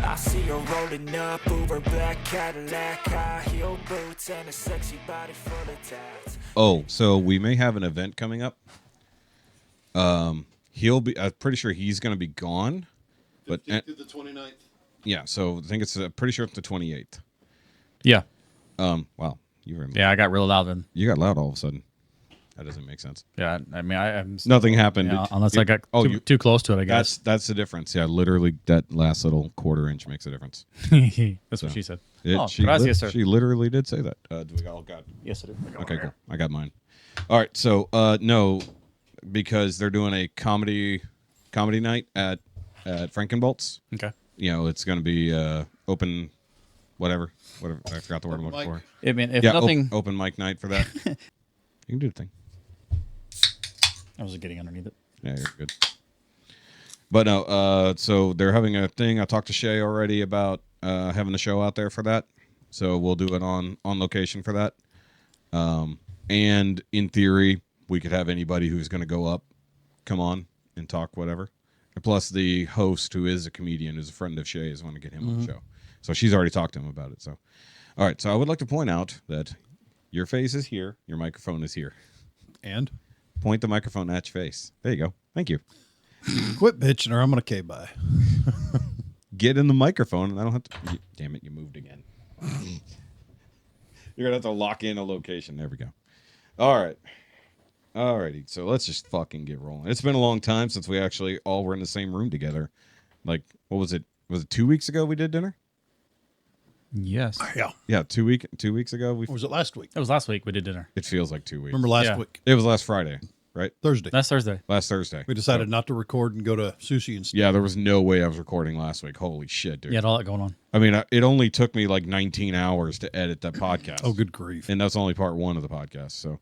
I see her rolling up, Uber black Cadillac, high heel boots, and a sexy body full of tats. Oh, so we may have an event coming up. He'll be. I'm pretty sure he's going to be gone. But to the 29th. Yeah, so I think it's pretty sure it's the 28th. Yeah. Wow, you were. Yeah, I got real loud then. You got loud all of a sudden. That doesn't make sense. Yeah, I mean, I'm Nothing happened. Yeah, unless I got too close to it, I guess. That's the difference. Yeah, literally, that last little quarter inch makes a difference. That's what she said. She gracias, sir. She literally did say that. Do we all got? Yes, I do. Okay, cool. I got mine. All right, so no, because they're doing a comedy night at Frankenbolt's. Okay. You know, it's going to be open, whatever. I forgot the word I'm looking for. I mean, if nothing, open mic night for that. You can do the thing. I was getting underneath it. Yeah, you're good. But no, so they're having a thing. I talked to Shay already about having the show out there for that. So we'll do it on location for that. And in theory, we could have anybody who's going to go up, come on and talk whatever. And plus the host, who is a comedian, who's a friend of Shay's, want to get him on the show. So she's already talked to him about it. So, all right. So I would like to point out that your face is here. Your microphone is here. And? Point the microphone at your face. There you go. Thank you. Quit bitching or I'm going to K-bye. Get in the microphone and I don't have to. Damn it, you moved again. You're going to have to lock in a location. There we go. All right. Alrighty. So let's just fucking get rolling. It's been a long time since we actually all were in the same room together. Like, what was it? Was it 2 weeks ago we did dinner? Yes. Yeah. Yeah, 2 weeks ago. Or was it last week? It was last week we did dinner. It feels like 2 weeks. Remember last Yeah. week? It was last Friday, right? Thursday. Last Thursday. Last Thursday. We decided not to record and go to sushi instead. Yeah, there was no way I was recording last week. Holy shit, dude. You had all that going on. I mean, it only took me like 19 hours to edit that podcast. Oh, good grief. And that's only part one of the podcast. So,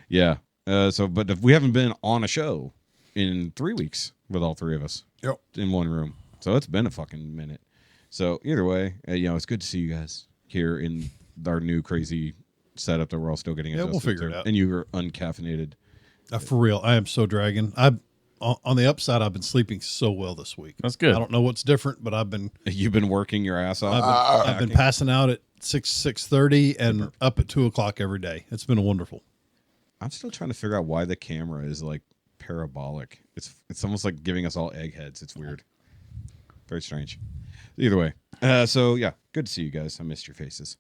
yeah. But if we haven't been on a show in 3 weeks with all three of us in one room. So it's been a fucking minute. So either way, it's good to see you guys here in our new crazy setup that we're all still getting adjusted we'll figure to. it out. And you were uncaffeinated. For real, I am so dragging. On the upside, I've been sleeping so well this week. That's good. I don't know what's different, but You've been working your ass off. I've been passing out at 6:30 and up at 2:00 every day. It's been wonderful. I'm still trying to figure out why the camera is like parabolic. It's almost like giving us all eggheads. It's weird. Very strange. Either way. So yeah, good to see you guys. I missed your faces.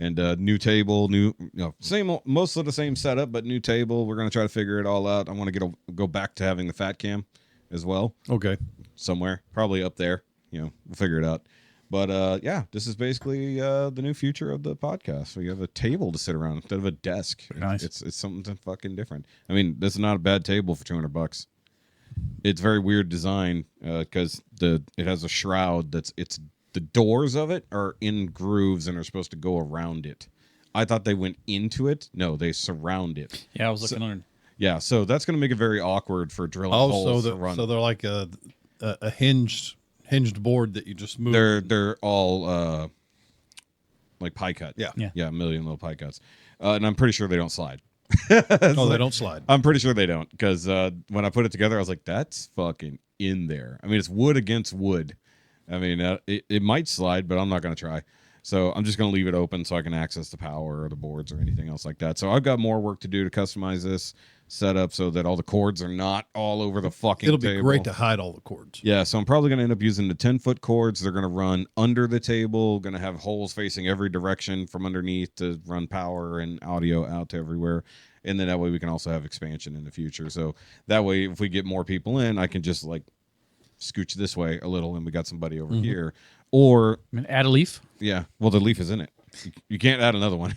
And new table, most of the same setup, but new table. We're gonna try to figure it all out. I want to go back to having the fat cam as well. Okay. Somewhere, probably up there. We'll figure it out. But yeah, this is basically the new future of the podcast. We have a table to sit around instead of a desk. Nice. It's something fucking different. I mean, this is not a bad table for $200. It's very weird design because it has a shroud it's the doors of it are in grooves and are supposed to go around it. I thought they went into it. No, they surround it. Yeah, I was looking under. Yeah, so that's going to make it very awkward for drilling holes to run. So they're like a hinged board that you just move. They're all like pie cut. Yeah. A million little pie cuts. And I'm pretty sure they don't slide. They don't slide. I'm pretty sure they don't because when I put it together, I was like, that's fucking in there. I mean, it's wood against wood. I mean, it might slide, but I'm not going to try. So I'm just going to leave it open so I can access the power or the boards or anything else like that. So I've got more work to do to customize this setup so that all the cords are not all over the fucking It'll table. be great to hide all the cords. Yeah, so I'm probably going to end up using the 10-foot cords. They're going to run under the table, going to have holes facing every direction from underneath to run power and audio out to everywhere. And then that way we can also have expansion in the future. So that way, if we get more people in, I can just like scooch this way a little and we got somebody over here. Or add a leaf. Yeah, well, the leaf is in it. You can't add another one.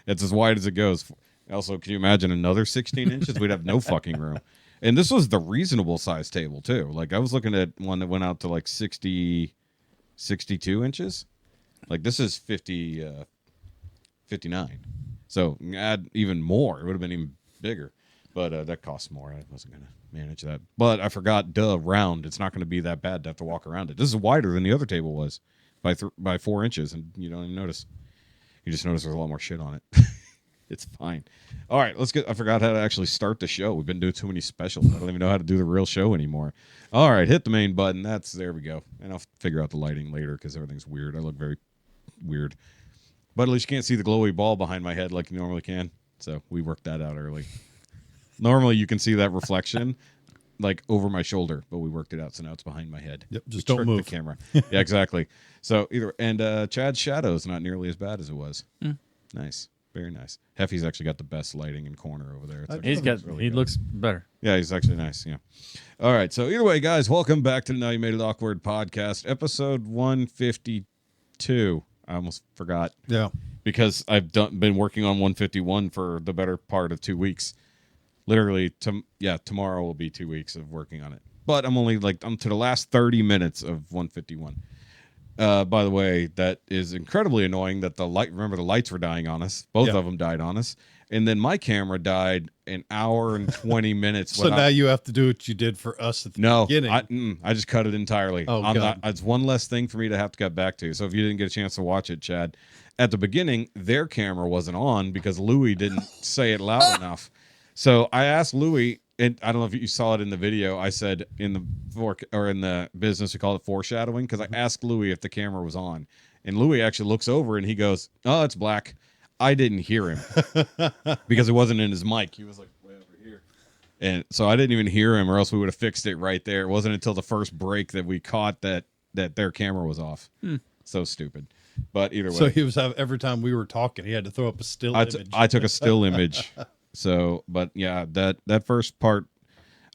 It's as wide as it goes. Also, can you imagine another 16 inches? We'd have no fucking room. And this was the reasonable size table too. Like I was looking at one that went out to like 62 inches. Like this is 59. So add even more. It would have been even bigger. But that costs more. I wasn't going to manage that. But I forgot, round. It's not going to be that bad to have to walk around it. This is wider than the other table was by 4 inches, and you don't even notice. You just notice there's a lot more shit on it. It's fine. All right, let's get. I forgot how to actually start the show. We've been doing too many specials. I don't even know how to do the real show anymore. All right, hit the main button. There we go. And I'll figure out the lighting later because everything's weird. I look very weird. But at least you can't see the glowy ball behind my head like you normally can. So we worked that out early. Normally you can see that reflection like over my shoulder, but we worked it out. So now it's behind my head. Yep, just We don't tricked move. the camera. Yeah, exactly. So Chad's shadow is not nearly as bad as it was. Nice. Very nice. Heffy's actually got the best lighting in corner over there. It's actually He good. looks better. Yeah, he's actually nice. Yeah. All right. So either way, guys, welcome back to the Now You Made It Awkward podcast, episode 152. I almost forgot Yeah. because I've been working on 151 for the better part of 2 weeks. Literally, tomorrow will be 2 weeks of working on it. But I'm to the last 30 minutes of 151. By the way, that is incredibly annoying that the lights were dying on us. Both of them died on us. And then my camera died an hour and 20 minutes. So now you have to do what you did for us at the beginning. I just cut it entirely. Oh, God. It's one less thing for me to have to get back to. So if you didn't get a chance to watch it, Chad, at the beginning, their camera wasn't on because Louis didn't say it loud enough. So I asked Louis, and I don't know if you saw it in the video. I said in the business we call it foreshadowing because I asked Louis if the camera was on, and Louis actually looks over and he goes, "Oh, it's black." I didn't hear him because it wasn't in his mic. He was like way over here, and so I didn't even hear him, or else we would have fixed it right there. It wasn't until the first break that we caught that their camera was off. So stupid. But either way, So he was every time we were talking, he had to throw up a still image. I took a still image. So, but yeah, that first part,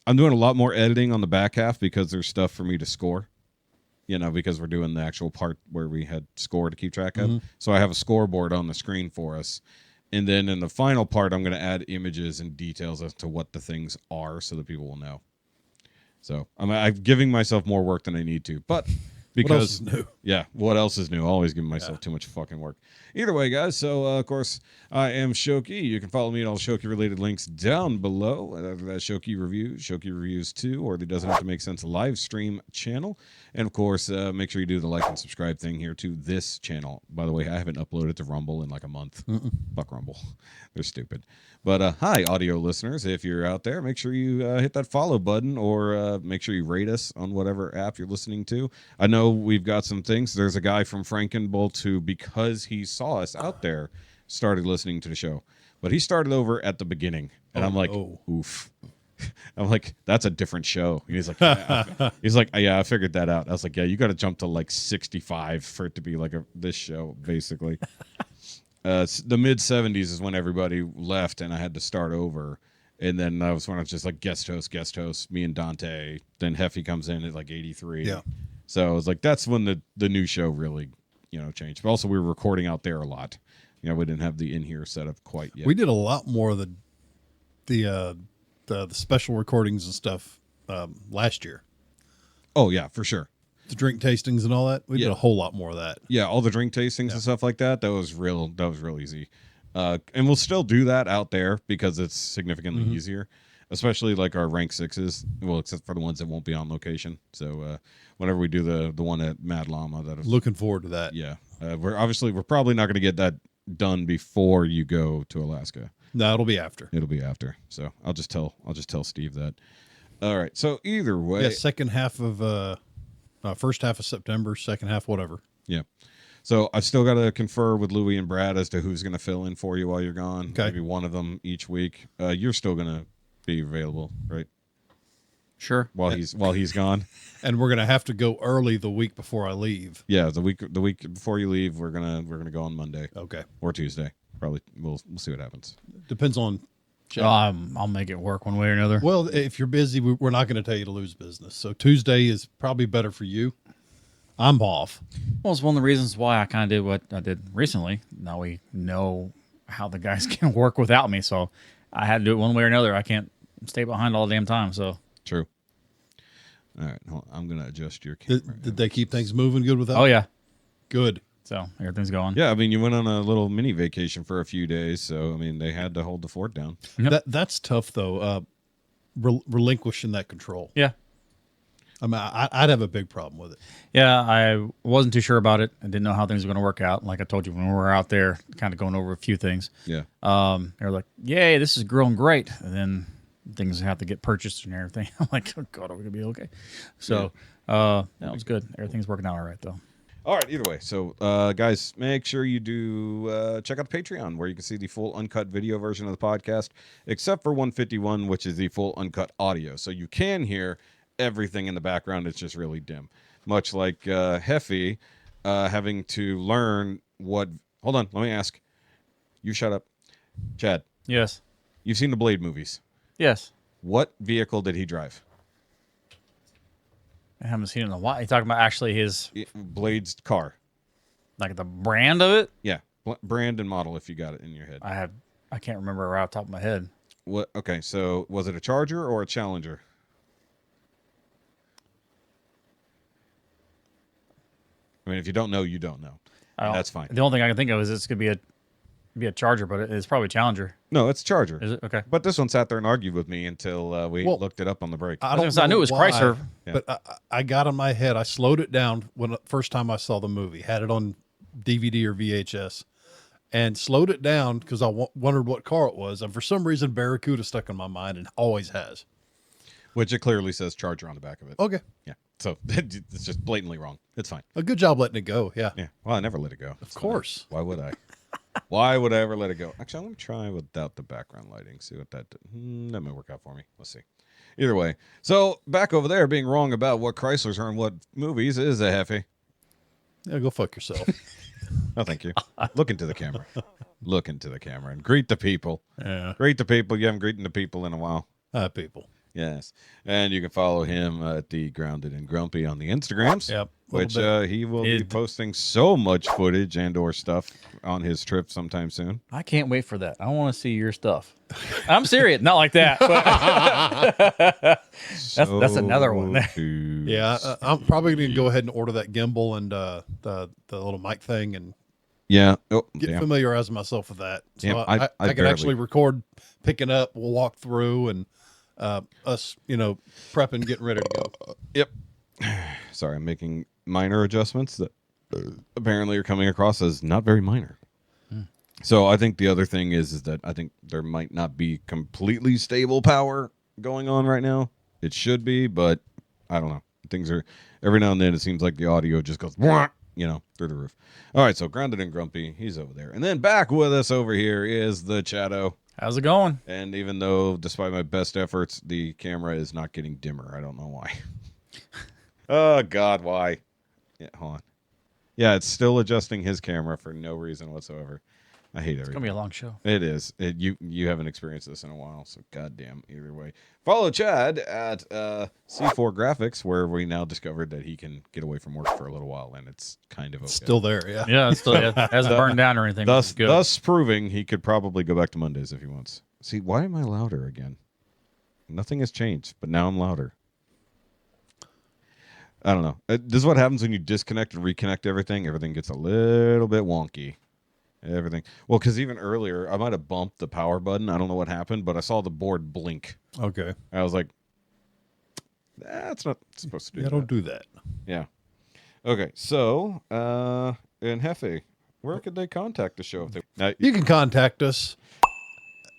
I'm doing a lot more editing on the back half because there's stuff for me to score, because we're doing the actual part where we had score to keep track of. So I have a scoreboard on the screen for us. And then in the final part, I'm going to add images and details as to what the things are so that people will know. So I'm giving myself more work than I need to, but because what else is new? Yeah, what else is new? Always giving myself too much fucking work. Either way, guys, so of course, I am Shoky. You can follow me at all Shoky-related links down below. After that, Shoky Reviews 2, or the Doesn't Have to Make Sense live stream channel. And of course, make sure you do the like and subscribe thing here to this channel. By the way, I haven't uploaded to Rumble in like a month. Fuck Rumble. They're stupid. But hi, audio listeners. If you're out there, make sure you hit that follow button, or make sure you rate us on whatever app you're listening to. I know we've got some things. There's a guy from Frankenbolt who, because he saw us out there, started listening to the show. But he started over at the beginning. And I'm like, oof. I'm like, that's a different show. And he's like, yeah, I figured that out. I was like, yeah, you got to jump to like 65 for it to be like this show, basically. The mid 70s is when everybody left and I had to start over. And then that was when I was just like guest host, me and Dante. Then Heffy comes in at like 83. Yeah. So I was like, that's when the new show really, changed. But also we were recording out there a lot. We didn't have the in-here setup quite yet. We did a lot more of the special recordings and stuff last year. Oh, yeah, for sure. The drink tastings and all that. We did a whole lot more of that. Yeah, all the drink tastings and stuff like that. That was real easy. And we'll still do that out there because it's significantly easier, especially like our rank 6s. Well, except for the ones that won't be on location. So whenever we do the one at Mad Llama, Looking forward to that. Yeah, we're probably not going to get that done before you go to Alaska. No, it'll be after. It'll be after. So I'll just tell Steve that. All right. So either way, Yeah, second half of first half of September, second half, whatever. Yeah. So I've still got to confer with Louie and Brad as to who's going to fill in for you while you're gone. Okay. Maybe one of them each week. You're still going to be available, right? Sure. While he's gone. And we're gonna have to go early the week before I leave. Yeah, the week before you leave, we're gonna go on Monday. Okay. Or Tuesday. Probably we'll see what happens. Depends on. I'll make it work one way or another. Well, if you're busy, we're not going to tell you to lose business. So Tuesday is probably better for you. I'm off. Well, it's one of the reasons why I kind of did what I did recently. Now we know how the guys can work without me, so I had to do it one way or another. I can't stay behind all the damn time. So True. All right, hold on. I'm gonna adjust your camera. Did they keep things moving good without? Oh yeah, Good. so everything's going. Yeah, I mean, you went on a little mini vacation for a few days, so I mean, they had to hold the fort down. Yep. That's tough though. Relinquishing that control. Yeah. I mean, I'd have a big problem with it. Yeah, I wasn't too sure about it. I didn't know how things were going to work out. Like I told you when we were out there, kind of going over a few things. Yeah. They were like, "Yay, this is growing great," and then things have to get purchased and everything. I'm like, "Oh God, are we gonna be okay?" So, that was good. Everything's working out all right though. All right, either way. So, guys, make sure you do check out the Patreon, where you can see the full uncut video version of the podcast, except for 151, which is the full uncut audio. So you can hear everything in the background. It's just really dim. Much like Jefe having to learn what... Hold on, let me ask. You shut up. Chad, Yes. you've seen the Blade movies. Yes. What vehicle did he drive? I haven't seen it in a while. You talking about actually his Blade's car. like the brand of it? Yeah, brand and model if you got it in your head. I can't remember right off the top of my head. What? Okay, so was it a Charger or a Challenger? I mean, if you don't know, you don't know. And that's fine. The only thing I can think of is it's gonna be a Charger, but it's probably Challenger. No, it's Charger. Is it? Okay. But this one sat there and argued with me until we looked it up on the break. I knew it was why, Chrysler. Yeah. but I got in my head. I slowed it down when first time I saw the movie. Had it on DVD or VHS, and slowed it down because I wondered what car it was. And for some reason, Barracuda stuck in my mind and always has. Which it clearly says Charger on the back of it. Okay, Yeah. So it's just blatantly wrong. It's fine. a good job letting it go. Yeah, Yeah. Well, I never let it go. of course. Why would I? Why would I ever let it go? Actually, I'm going to try without the background lighting. See what that that might work out for me. Let's see. Either way. So back over there being wrong about what Chrysler's are in what movies is a Jefe. Yeah, go fuck yourself. Oh, thank you. Look into the camera. Look into the camera and greet the people. Yeah, Greet the people. You haven't greeted the people in a while. people. Yes. And you can follow him at the Grounded and Grumpy on the Instagrams. Yep, Which little he will be posting so much footage and or stuff on his trip sometime soon. I can't wait for that. I want to see your stuff. I'm serious, not like that. But that's another one. Yeah, I'm probably going to go ahead and order that gimbal and the little mic thing and Yeah. Oh, get damn. familiarize myself with that. So Damn, I can barely- actually record picking up. We'll walk through and us, prepping, getting ready to go. Yep. Sorry, I'm making minor adjustments that apparently are coming across as not very minor. So I think the other thing is that I think there might not be completely stable power going on right now. It should be, but I don't know. Things are every now and then it seems like the audio just goes through the roof. All right, so Grounded and Grumpy, he's over there. And then back with us over here is the Chaddo. How's it going? And even though, despite my best efforts, the camera is not getting dimmer. I don't know why. Oh, God, why? Yeah, hold on. Yeah, it's still adjusting his camera for no reason whatsoever. I hate everything. It's gonna be a long show. It is. You haven't experienced this in a while, so goddamn. Either way, follow Chad at C4 Graphics, where we now discovered that he can get away from work for a little while, and it's kind of okay. Still there, yeah. Yeah, it hasn't burned down or anything. Thus, Good. thus proving he could probably go back to Mondays if he wants. See, why am I louder again? Nothing has changed, but now I'm louder. I don't know. This is what happens when you disconnect and reconnect everything. Everything gets a little bit wonky. Everything. Well, because even earlier, I might have bumped the power button. I don't know what happened, but I saw the board blink. Okay. I was like, that's not supposed to do Yeah, that. don't do that. Yeah. Okay, so, and Jefe, where could they contact the show? If they, now, You can contact us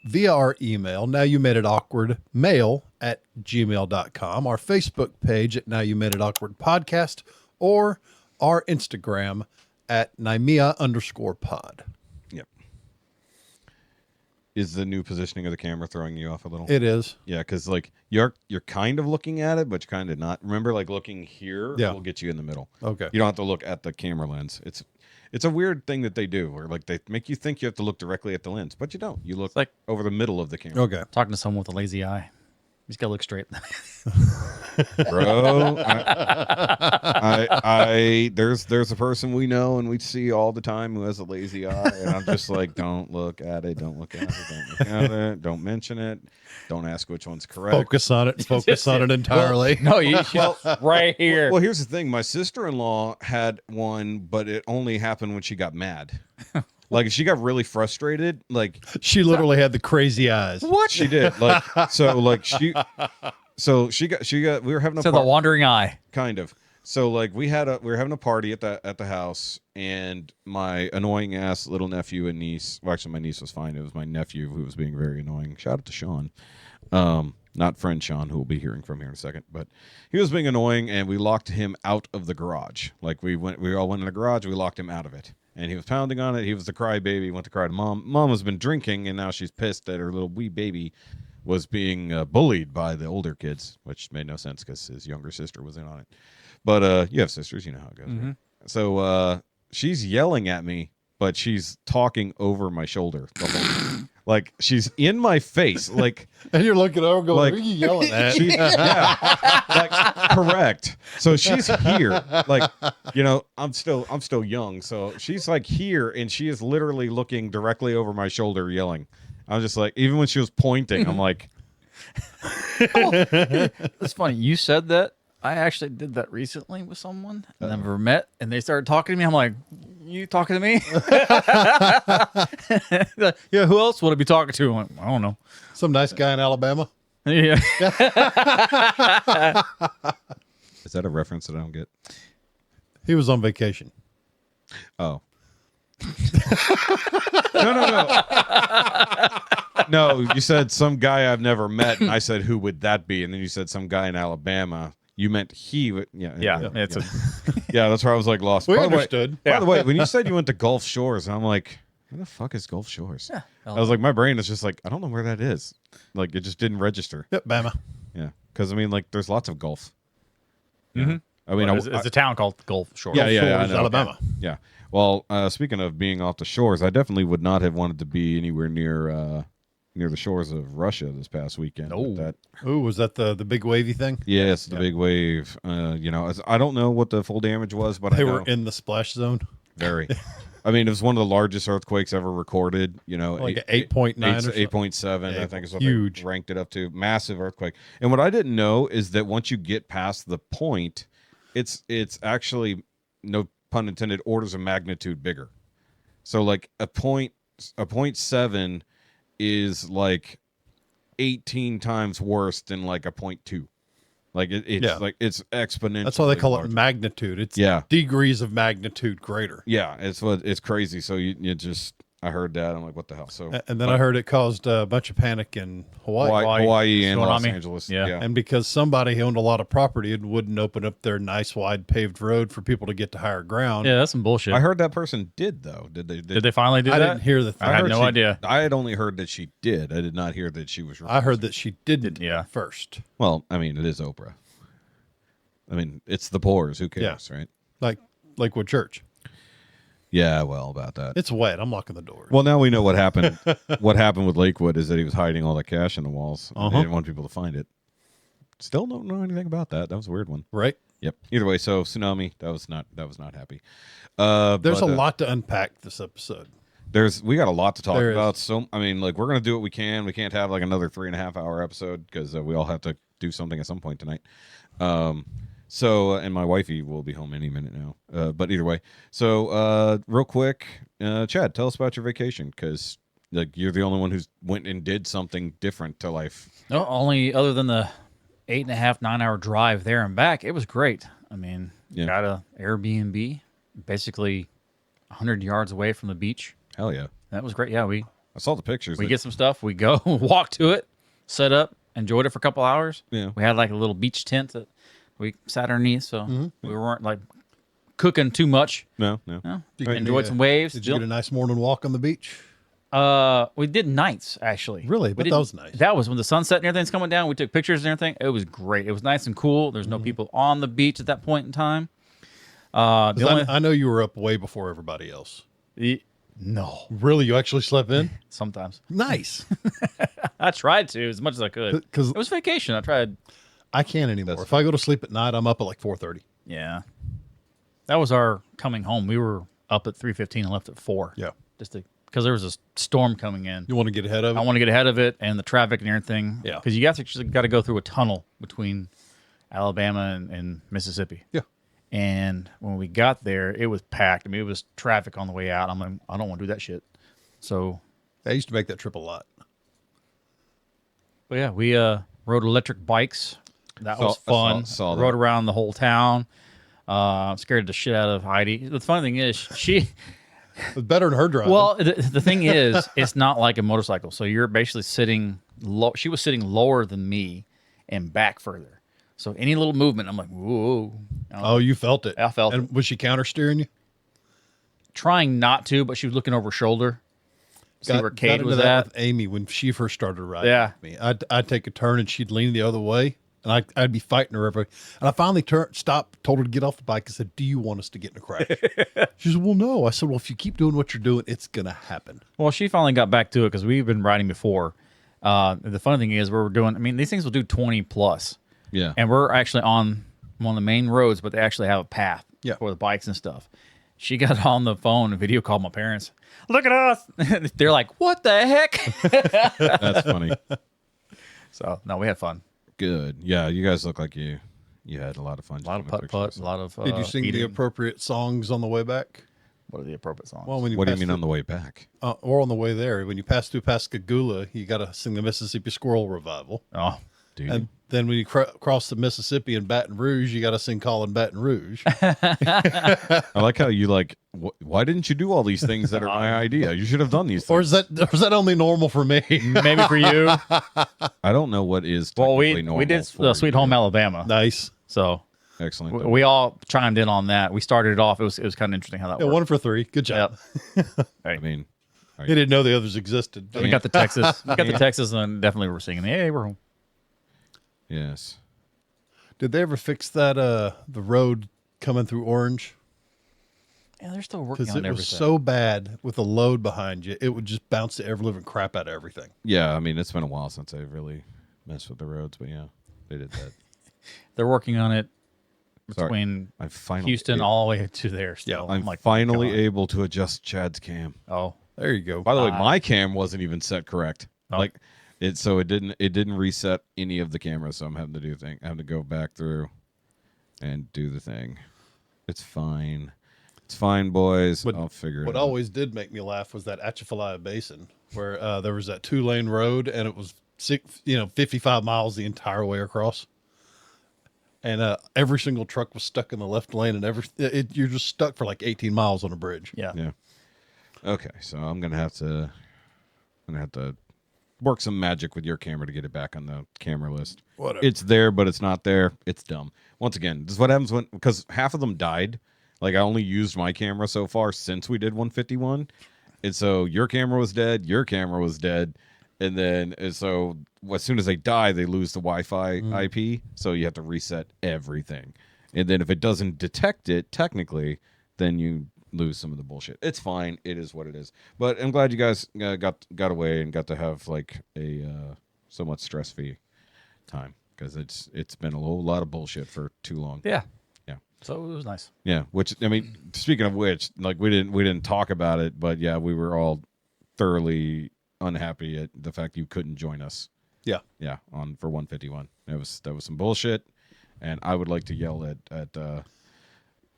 via our email, nowyoumade.awkward@gmail.com, our Facebook page at Now You Made It Awkward Podcast, or our Instagram at Naimia_pod. Yep. Is the new positioning of the camera throwing you off a little? It is. Yeah, because like you're kind of looking at it, but you're kind of not. Remember, like looking here will get you in the middle. Okay. You don't have to look at the camera lens. It's a weird thing that they do, where like they make you think you have to look directly at the lens, but you don't. You look like over the middle of the camera. Okay. Talking to someone with a lazy eye. He's got to look straight. Bro, there's a person we know and we see all the time who has a lazy eye, and I'm just like, don't look at it, don't look at it, don't look at it, don't mention it, don't ask which one's correct. Focus on it. Focus on it entirely. No, you should. Right here. Well, here's the thing. My sister-in-law had one, but it only happened when she got mad. Like, if she got really frustrated, like... She literally had the crazy eyes. What? She did. Like, so, like, So she got. We were having a So the wandering eye. kind of. So like we were having a party at the house, and my annoying ass little nephew and niece. Well, actually, my niece was fine. It was my nephew who was being very annoying. Shout out to Sean, not friend Sean, who we'll be hearing from here in a second. But he was being annoying, and we locked him out of the garage. Like we all went in the garage. We locked him out of it, and he was pounding on it. He was the crybaby. He went to cry to mom. Mom has been drinking, and now she's pissed that her little wee baby was being bullied by the older kids, which made no sense because his younger sister was in on it. But you have sisters, you know how it goes. Right? So she's yelling at me, but she's talking over my shoulder. The whole time. Like she's in my face, like, And you're looking over, going, Like- "Who are you yelling at?" yeah, like correct. So she's here, like, you know, I'm still young, so she's like here, and she is literally looking directly over my shoulder, yelling. I was just like, even when she was pointing, I'm like, It's funny. You said that. I actually did that recently with someone I never met, and they started talking to me. I'm like, "You talking to me?" Yeah. Who else would I be talking to? I'm like, I don't know. Some nice guy in Alabama. Yeah. is that a reference that I don't get? He was on vacation. Oh. No. No, you said some guy I've never met, and I said, who would that be? And then you said some guy in Alabama. You meant he would. Yeah. Yeah. It's Yeah, that's where I was like lost. We By the way- understood. By the way, when you said you went to Gulf Shores, I'm like, where the fuck is Gulf Shores? Yeah. I was like, my brain is just like, I don't know where that is. Like, it just didn't register. Yep, Bama. Yeah. Because, I mean, like, there's lots of Gulf. Mhm. I mean, it's a town called Gulf Shores. Yeah, yeah, Shores, I know. Alabama. Yeah. Well, speaking of being off the shores, I definitely would not have wanted to be anywhere near the shores of Russia this past weekend. with Oh. that. Ooh, was that the big wavy thing? Yes, the big wave. You know, I don't know what the full damage was, but They I know were in the splash zone. very. I mean, it was one of the largest earthquakes ever recorded. You know, Like an 8.9 or something? 8.7, Yeah, I think is what huge. they ranked it up to. Massive earthquake. And what I didn't know is that once you get past the point, it's actually, no pun intended, orders of magnitude bigger. So like a point 0.7 is like 18 times worse than like a 0.2. Like it's Yeah. like it's exponentially. That's why they call it larger. magnitude. It's Yeah. degrees of magnitude greater. Yeah, it's crazy. So you just, I heard that, I'm like, what the hell? So And then I heard it caused a bunch of panic in Hawaii and Los Tsunami. Angeles. Yeah. And because somebody owned a lot of property and wouldn't open up their nice wide paved road for people to get to higher ground. Yeah, that's some bullshit. I heard that person did though. Did they? Did they finally do I that? didn't hear the thing. I had heard no she- idea. I had only heard that she did. I did not hear that she was. I heard that she didn't Yeah. first. Well, I mean, it is Oprah. I mean, it's the pores. Who cares, right? Like Lakewood Church. Yeah. Well, about that. It's wet. I'm locking the doors. Well, now we know what happened. What happened with Lakewood is that he was hiding all the cash in the walls. Uh-huh. They didn't want people to find it. Still don't know anything about that. That was a weird one. Right? Yep. Either way, so tsunami. That was not happy. There's But, a lot to unpack this episode. We got a lot to talk There is. about. So I mean, like, we're gonna do what we can. We can't have like another 3.5 hour episode because we all have to do something at some point tonight. So and my wifey will be home any minute now. But either way, so real quick, Chad, tell us about your vacation because like you're the only one who's went and did something different to life. No, only other than the 8.5, 9-hour drive there and back, it was great. I mean, Yeah. got a Airbnb, basically 100 yards away from the beach. Hell yeah, That was great. Yeah, we I saw the pictures. get some stuff. We go walk to it, set up, enjoyed it for a couple hours. Yeah. We had like a little beach tent that we sat underneath, so we weren't like cooking too much. no. No, Did you enjoyed get some waves. Did you get a nice morning walk on the beach? We did nights actually. Really? We But did- that was nice. That was when the sunset and everything's coming down. We took pictures and everything. It was great. It was nice and cool. There's no people on the beach at that point in time. The 'Cause only I know you were up way before everybody else. no, Really? You actually slept in? sometimes Nice. I tried to as much as I could. 'Cause- It was vacation. I tried. I can't anymore. If I go to sleep at night, I'm up at like 4:30. Yeah, that was our coming home. We were up at 3:15 and left at 4. Yeah. just because there was a storm coming in. You want to get ahead of it? I want to get ahead of it and the traffic and everything. Yeah. Because you guys actually got to go through a tunnel between Alabama and Mississippi. Yeah. And when we got there, it was packed. I mean, it was traffic on the way out. I'm like, I don't want to do that shit. So, I used to make that trip a lot. but yeah, we rode electric bikes That was fun. Saw Rode that. around the whole town. Scared the shit out of Heidi. The funny thing is, she. It's better than her driving. Well, the thing is, it's not like a motorcycle. So you're basically sitting low. She was sitting lower than me and back further. So any little movement, I'm like, whoa. Oh, you felt it. I felt and it. Was she counter steering you? Trying not to, but she was looking over her shoulder. See where Kate into was that at. with Amy when she first started riding Yeah. with me. I'd take a turn and she'd lean the other way, and I'd be fighting her every. And I finally stopped, told her to get off the bike, and said, "Do you want us to get in a crash?" She said, "Well, no." I said, "Well, if you keep doing what you're doing, it's gonna happen." Well, she finally got back to it because we've been riding before. The funny thing is, we're doing. I mean, these things will do 20 plus. Yeah. And we're actually on one of the main roads, but they actually have a path for the bikes and stuff. She got on the phone and video called my parents. Look at us. They're like, what the heck? That's funny. So, no, we had fun. Good. Yeah, you guys look like you had a lot of fun. A lot of putt-putt, a lot of Did you sing the eating. appropriate songs on the way back? What are the appropriate songs? Well, when you What do you pass mean through- on the way back? or on the way there? When you pass through Pascagoula, you got to sing the Mississippi Squirrel Revival. Oh, Dude. And then when you cross the Mississippi in Baton Rouge, you got to sing "Callin' Baton Rouge." I like how you like. Why didn't you do all these things that are my idea? You should have done these. Or Things. is that only normal for me? maybe for you. I don't know what is. Well, technically we normal did for Sweet you. Home Alabama. Nice. So Excellent. we all chimed in on that. We started it off. It was kind of interesting how that Yeah, worked. 1 for 3. Good job. I mean, He didn't know the others existed. We got the Texas. We got the Texas, and definitely we're singing. Hey, we're home. yes. Did they ever fix that the road coming through Orange? Yeah, they're still working Because on it everything. was so bad with the load behind you, it would just bounce the ever living crap out of everything. Yeah, I mean, it's been a while since I've really messed with the roads, but yeah, they did that. They're working on it Sorry. between I finally Houston all the way to there. Still, I'm like, finally God. able to adjust Chad's cam. Oh, There you go. By the way, my cam wasn't even set correct. Oh. Like it didn't reset any of the cameras, so I'm having to do thing. I have to go back through and do the thing. It's fine. It's fine, boys. I'll figure it What out. always did make me laugh was that Atchafalaya Basin, where there was that 2-lane road, and it was 55 miles the entire way across, and every single truck was stuck in the left lane, and you're just stuck for like 18 miles on a bridge. yeah. Yeah. Okay, so I'm gonna have to work some magic with your camera to get it back on the camera list. Whatever. It's there, but it's not there. It's dumb. Once again, this is what happens because half of them died. Like I only used my camera so far since we did 151, and so your camera was dead. Your camera was dead, and then so as soon as they die, they lose the Wi-Fi IP. So you have to reset everything, and then if it doesn't detect it technically, then you lose some of the bullshit. It's fine. It is what it is. But I'm glad you guys got away and got to have like a somewhat stress-free time because it's been a whole lot of bullshit for too long. Yeah. Yeah. So it was nice. Yeah. Which I mean, speaking of which, like we didn't talk about it, but yeah, we were all thoroughly unhappy at the fact you couldn't join us. Yeah. Yeah. For 151, that was some bullshit, and I would like to yell at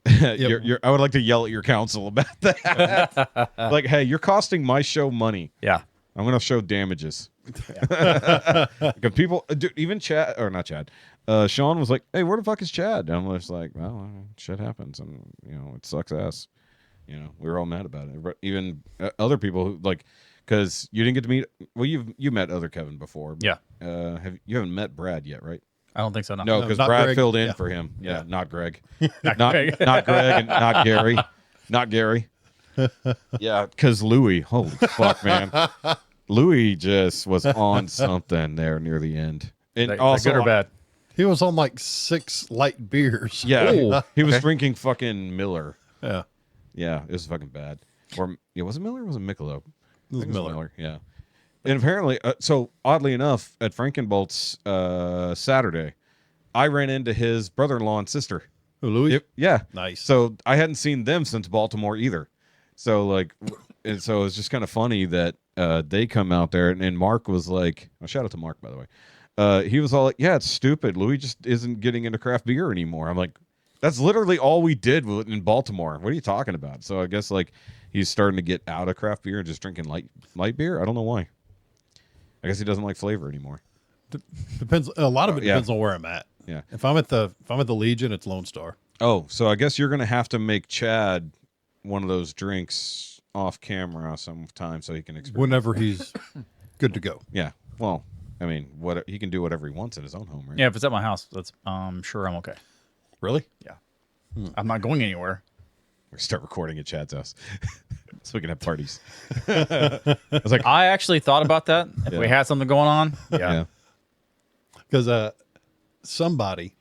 I would like to yell at your counsel about that. Like, hey, you're costing my show money. Yeah. I'm gonna show damages. Because people, dude, even Chad or not Chad, Sean was like, "Hey, where the fuck is Chad?" And I'm just like, "Well, shit happens, and it sucks ass." We were all mad about it. But even other people who like, because you didn't get to meet. Well, you met other Kevin before. But, Yeah. You haven't met Brad yet, right? I don't think so. No, because not Brad Greg. filled in Yeah. for him. Yeah, not Greg. Not not Greg. not Greg and not Gary. Not Gary. Yeah, because Louis, holy fuck, man. Louis just was on something there near the end. And Like, also, good or bad? He was on like 6 light beers. Yeah, Ooh, he was okay. drinking fucking Miller. Yeah. Yeah, it was fucking bad. Or was it Miller or was it Michelob? It was I think Miller. Yeah. And apparently, so oddly enough, at Frankenbolt's Saturday, I ran into his brother-in-law and sister. Oh, Louis? Yeah. Nice. So I hadn't seen them since Baltimore either. So and so it's just kind of funny that they come out there and Mark was like, shout out to Mark, by the way. He was all like, yeah, it's stupid. Louis just isn't getting into craft beer anymore. I'm like, that's literally all we did in Baltimore. What are you talking about? So I guess like he's starting to get out of craft beer and just drinking light beer. I don't know why. I guess he doesn't like flavor anymore. Depends. A lot of it Yeah. depends on where I'm at. Yeah. If I'm at the Legion, it's Lone Star. Oh, so I guess you're gonna have to make Chad one of those drinks off camera sometime so he can experience. Whenever he's good to go. Yeah. Well, I mean, what he can do whatever he wants in his own home, right? Yeah, if it's at my house, that's sure I'm okay. Really? Yeah. I'm not going anywhere. We start recording at Chad's house so we can have parties. I was like, I actually thought about that. If we had something going on, yeah. Because somebody,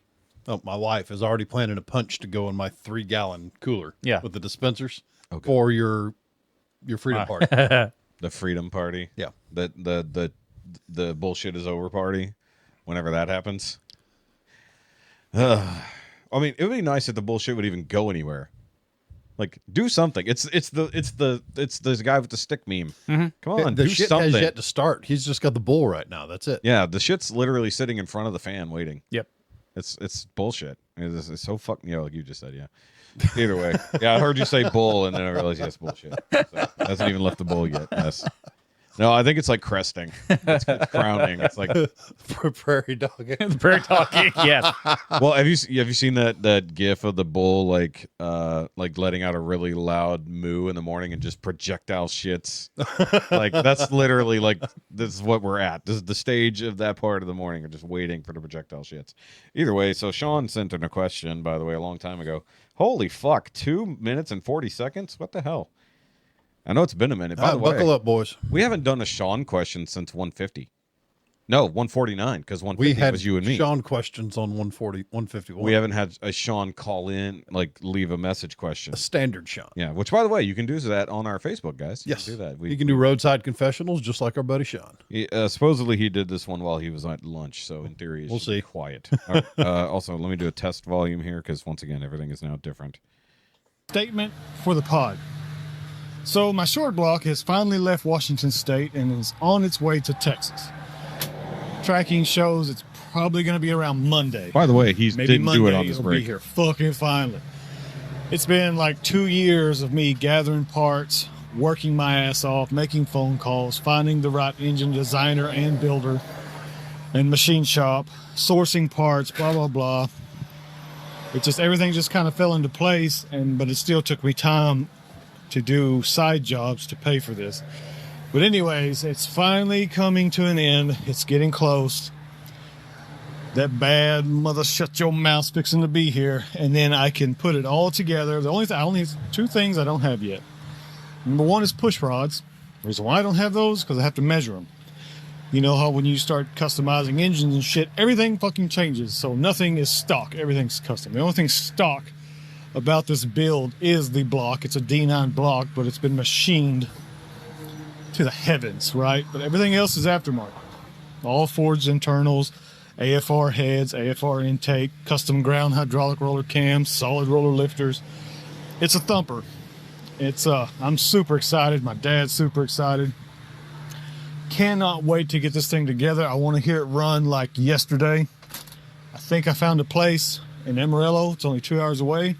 my wife is already planning a punch to go in my 3-gallon cooler. Yeah. With the dispensers Okay. for your freedom party. The freedom party. Yeah. The bullshit is over party. Whenever that happens. I mean, it would be nice if the bullshit would even go anywhere. Like, do something. It's the guy with the stick meme. Come on, The do shit something. has yet to start. He's just got the bull right now. That's it. Yeah, the shit's literally sitting in front of the fan waiting. Yep. It's bullshit. It's so fucking, like you just said, yeah. Either way. Yeah, I heard you say bull, and then I realized, yes, bullshit. So, hasn't even left the bull yet. Yes. No, I think it's like cresting. It's crowning. It's like, Prairie dog. The prairie dog. Yes. well, have you seen that gif of the bull like letting out a really loud moo in the morning and just projectile shits? Like that's literally like this is what we're at. This is the stage of that part of the morning. We're just waiting for the projectile shits. Either way, so Sean sent in a question, by the way, a long time ago. Holy fuck, 2 minutes and 40 seconds? What the hell? I know it's been a minute. By the way, Buckle up, boys. we haven't done a Sean question since 150. No, 149, because 150 We had was you and me. Sean questions on 151. We haven't had a Sean call in, like leave a message question. A standard Sean. Yeah, which by the way, you can do that on our Facebook, guys. You Yes. can do that. You can do roadside confessionals just like our buddy Sean. Supposedly he did this one while he was at lunch, so in theory, We'll see. Quiet. All right, also, let me do a test volume here because once again, everything is now different. Statement for the pod. So my short block has finally left Washington State and is on its way to Texas. Tracking shows it's probably going to be around Monday. By the way, he Maybe didn't Monday do it on his it'll break. be here. Fucking finally. It's been like 2 years of me gathering parts, working my ass off, making phone calls, finding the right engine designer and builder and machine shop, sourcing parts, blah, blah, blah. It just, everything just kind of fell into place, but it still took me time to do side jobs to pay for this. But anyways, it's finally coming to an end. It's getting close. That bad mother shut your mouth fixing to be here. And then I can put it all together. I only have 2 things I don't have yet. Number 1 is push rods. The reason why I don't have those, because I have to measure them. You know how when you start customizing engines and shit, everything fucking changes. So nothing is stock. Everything's custom. The only thing stock about this build is the block. It's a D9 block, but it's been machined to the heavens, right? But everything else is aftermarket. All forged internals, AFR heads, AFR intake, custom ground hydraulic roller cams, solid roller lifters. It's a thumper. I'm super excited. My dad's super excited. Cannot wait to get this thing together. I want to hear it run like yesterday. I think I found a place in Amarillo. It's only 2 hours away.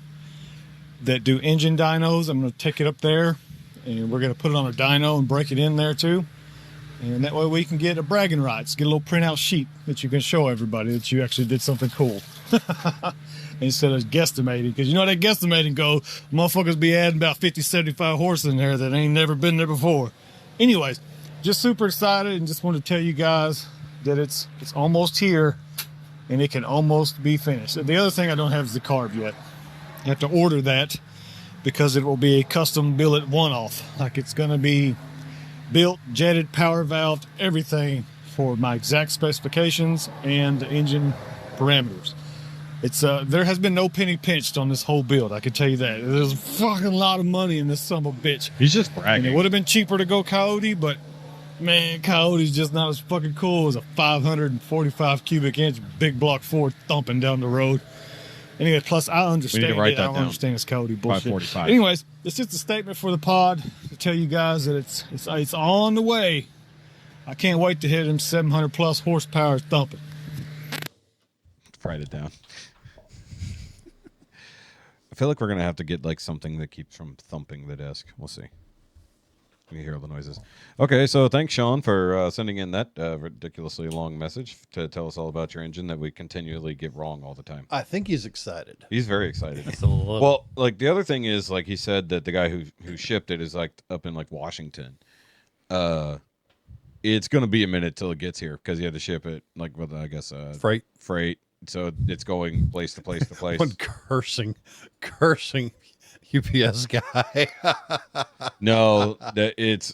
That do engine dynos. I'm going to take it up there and we're going to put it on a dyno and break it in there too. And that way we can get a bragging rights, get a little printout sheet that you can show everybody that you actually did something cool. Instead of guesstimating. Because you know that guesstimating go, motherfuckers be adding about 50, 75 horses in there that ain't never been there before. Anyways, just super excited and just want to tell you guys that it's almost here and it can almost be finished. The other thing I don't have is the carb yet. I have to order that because it will be a custom billet one-off. Like it's going to be built, jetted, power valved, everything for my exact specifications and the engine parameters. It's there has been no penny pinched on this whole build. I can tell you that. There's a fucking lot of money in this son of a bitch. He's just And it bragging. would have been cheaper to go Coyote, but man, Coyote's just not as fucking cool as a 545 cubic inch big block Ford thumping down the road. Anyway, plus I understand write it. that I don't down. understand this Coyote bullshit. 545. Anyways, it's just a statement for the pod to tell you guys that it's on the way. I can't wait to hit them 700 plus horsepower thumping. Write it down. I feel like we're gonna have to get like something that keeps from thumping the desk. We'll see. You hear all the noises. Okay, so thanks, Sean, for sending in that ridiculously long message to tell us all about your engine that we continually get wrong all the time. I think he's excited. He's very excited. Just a little. Well, like the other thing is, like he said that the guy who shipped it is like up in like Washington. It's gonna be a minute till it gets here because he had to ship it like with I guess freight. So it's going place to place to place. One cursing UPS guy. No,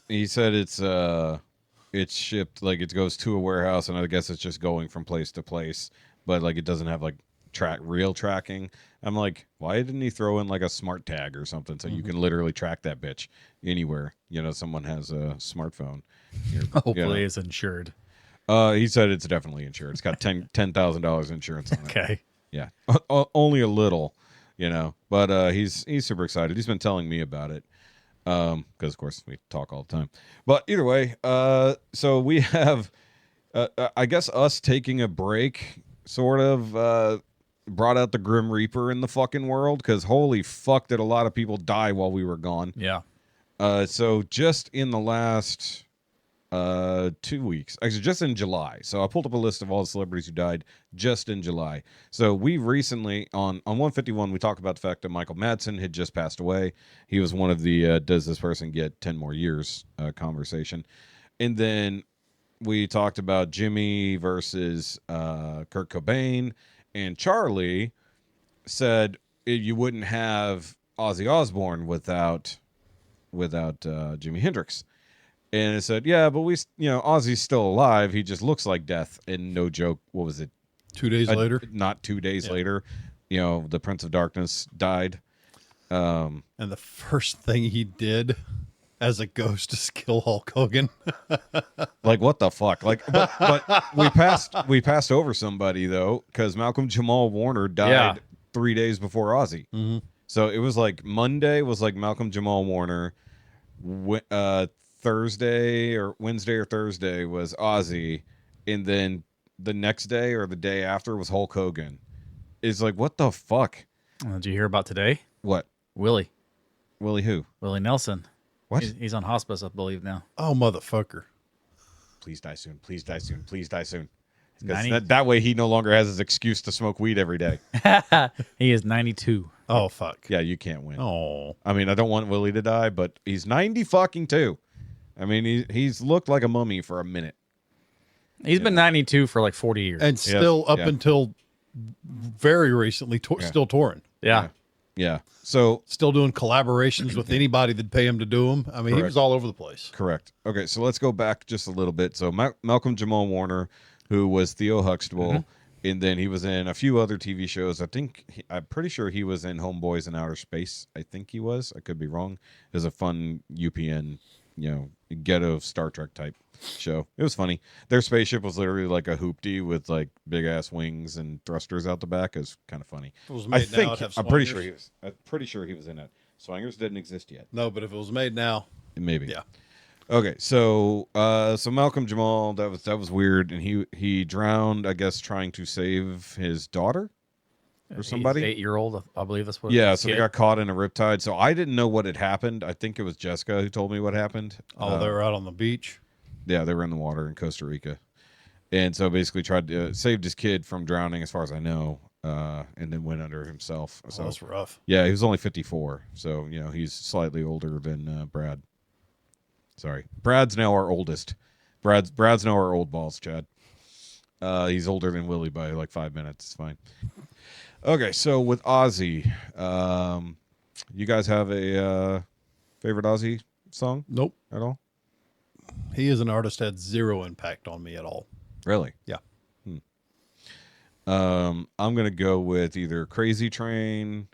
he said it's shipped like it goes to a warehouse and I guess it's just going from place to place, but like it doesn't have like real tracking. I'm like, why didn't he throw in like a smart tag or something so you can literally track that bitch anywhere? You know, someone has a smartphone. Hopefully it's insured. He said it's definitely insured. It's got $10,000 insurance on it. Okay. Yeah, only a little, you know, but he's super excited. He's been telling me about it because, of course, we talk all the time. But either way, so we have, I guess, us taking a break sort of brought out the Grim Reaper in the fucking world because holy fuck did a lot of people die while we were gone. Yeah. So just in the last 2 weeks, actually just in July. So I pulled up a list of all the celebrities who died just in July. So we recently on 151 we talked about the fact that Michael Madsen had just passed away. He was one of the does this person get 10 more years conversation. And then we talked about Jimmy versus Kurt Cobain, and Charlie said you wouldn't have Ozzy Osbourne without Jimi Hendrix. And it said, yeah, but Ozzy's still alive. He just looks like death. And no joke, what was it? 2 days later? Not 2 days later. The Prince of Darkness died. And the first thing he did as a ghost is kill Hulk Hogan. Like, what the fuck? Like, but we passed over somebody, though, because Malcom Jamaal Warner died 3 days before Ozzy. Mm-hmm. So it was like Monday was like Malcom Jamaal Warner. Thursday or Wednesday or Thursday was Ozzy, and then the next day or the day after was Hulk Hogan. It's like, what the fuck? Did you hear about today? What? Willie who? Willie Nelson. What? He's on hospice, I believe now. Oh, motherfucker. Please die soon. Please die soon. Please die soon. 90? Because that way he no longer has his excuse to smoke weed every day. He is 92. Oh, fuck. Yeah, you can't win. Oh. I mean, I don't want Willie to die, but he's 90 fucking 2. I mean, he's looked like a mummy for a minute. He's been 92 for like 40 years. And still up until very recently, still touring. Yeah. Yeah. So still doing collaborations with anybody that'd pay him to do them. I mean, he was all over the place. Correct. Okay, so let's go back just a little bit. So Malcom Jamaal Warner, who was Theo Huxtable, and then he was in a few other TV shows. I'm pretty sure he was in Homeboys in Outer Space. I think he was. I could be wrong. It was a fun UPN, ghetto Star Trek type show. It was funny. Their spaceship was literally like a hoopty with like big ass wings and thrusters out the back. It was kind of funny. If it was made now, it'd have I'm pretty sure he was in it. Swingers didn't exist yet. No, but if it was made now, maybe. Yeah. Okay, so Malcom Jamaal, that was weird, and he drowned, I guess, trying to save his daughter or somebody. 8-year-old, I believe that's what. Yeah, so they got caught in a riptide. So I didn't know what had happened. I think it was Jessica who told me what happened. Oh, they were out on the beach. Yeah, they were in the water in Costa Rica, and so basically tried to saved his kid from drowning, as far as I know, and then went under himself. So that's rough. Yeah, he was only 54, so he's slightly older than Brad. Sorry, Brad's now our oldest. Brad's now our old balls, Chad. He's older than Willie by like 5 minutes. It's fine. Okay, so with Ozzy, you guys have a favorite Ozzy song? Nope. At all? He is an artist that had zero impact on me at all. Really? Yeah. I'm gonna go with either Crazy Train.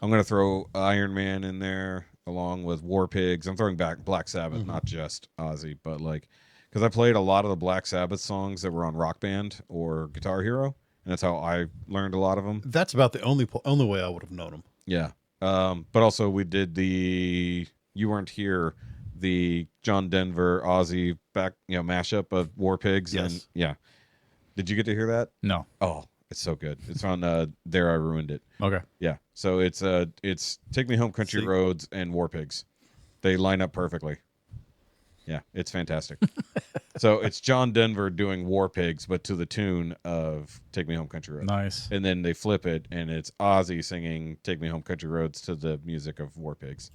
I'm gonna throw Iron Man in there along with War Pigs. I'm throwing back Black Sabbath, not just Ozzy, but like because I played a lot of the Black Sabbath songs that were on Rock Band or Guitar Hero, and that's how I learned a lot of them. That's about the only way I would have known him. Yeah. But also we did the You Weren't Here, the John Denver Ozzy mashup of War Pigs. Yes. And yeah. Did you get to hear that? No. Oh, it's so good. It's on There I Ruined It. Okay. Yeah. So it's Take Me Home Country Roads and War Pigs. They line up perfectly. Yeah, it's fantastic. So it's John Denver doing War Pigs, but to the tune of Take Me Home Country Roads. Nice. And then they flip it, and it's Ozzy singing Take Me Home Country Roads to the music of War Pigs.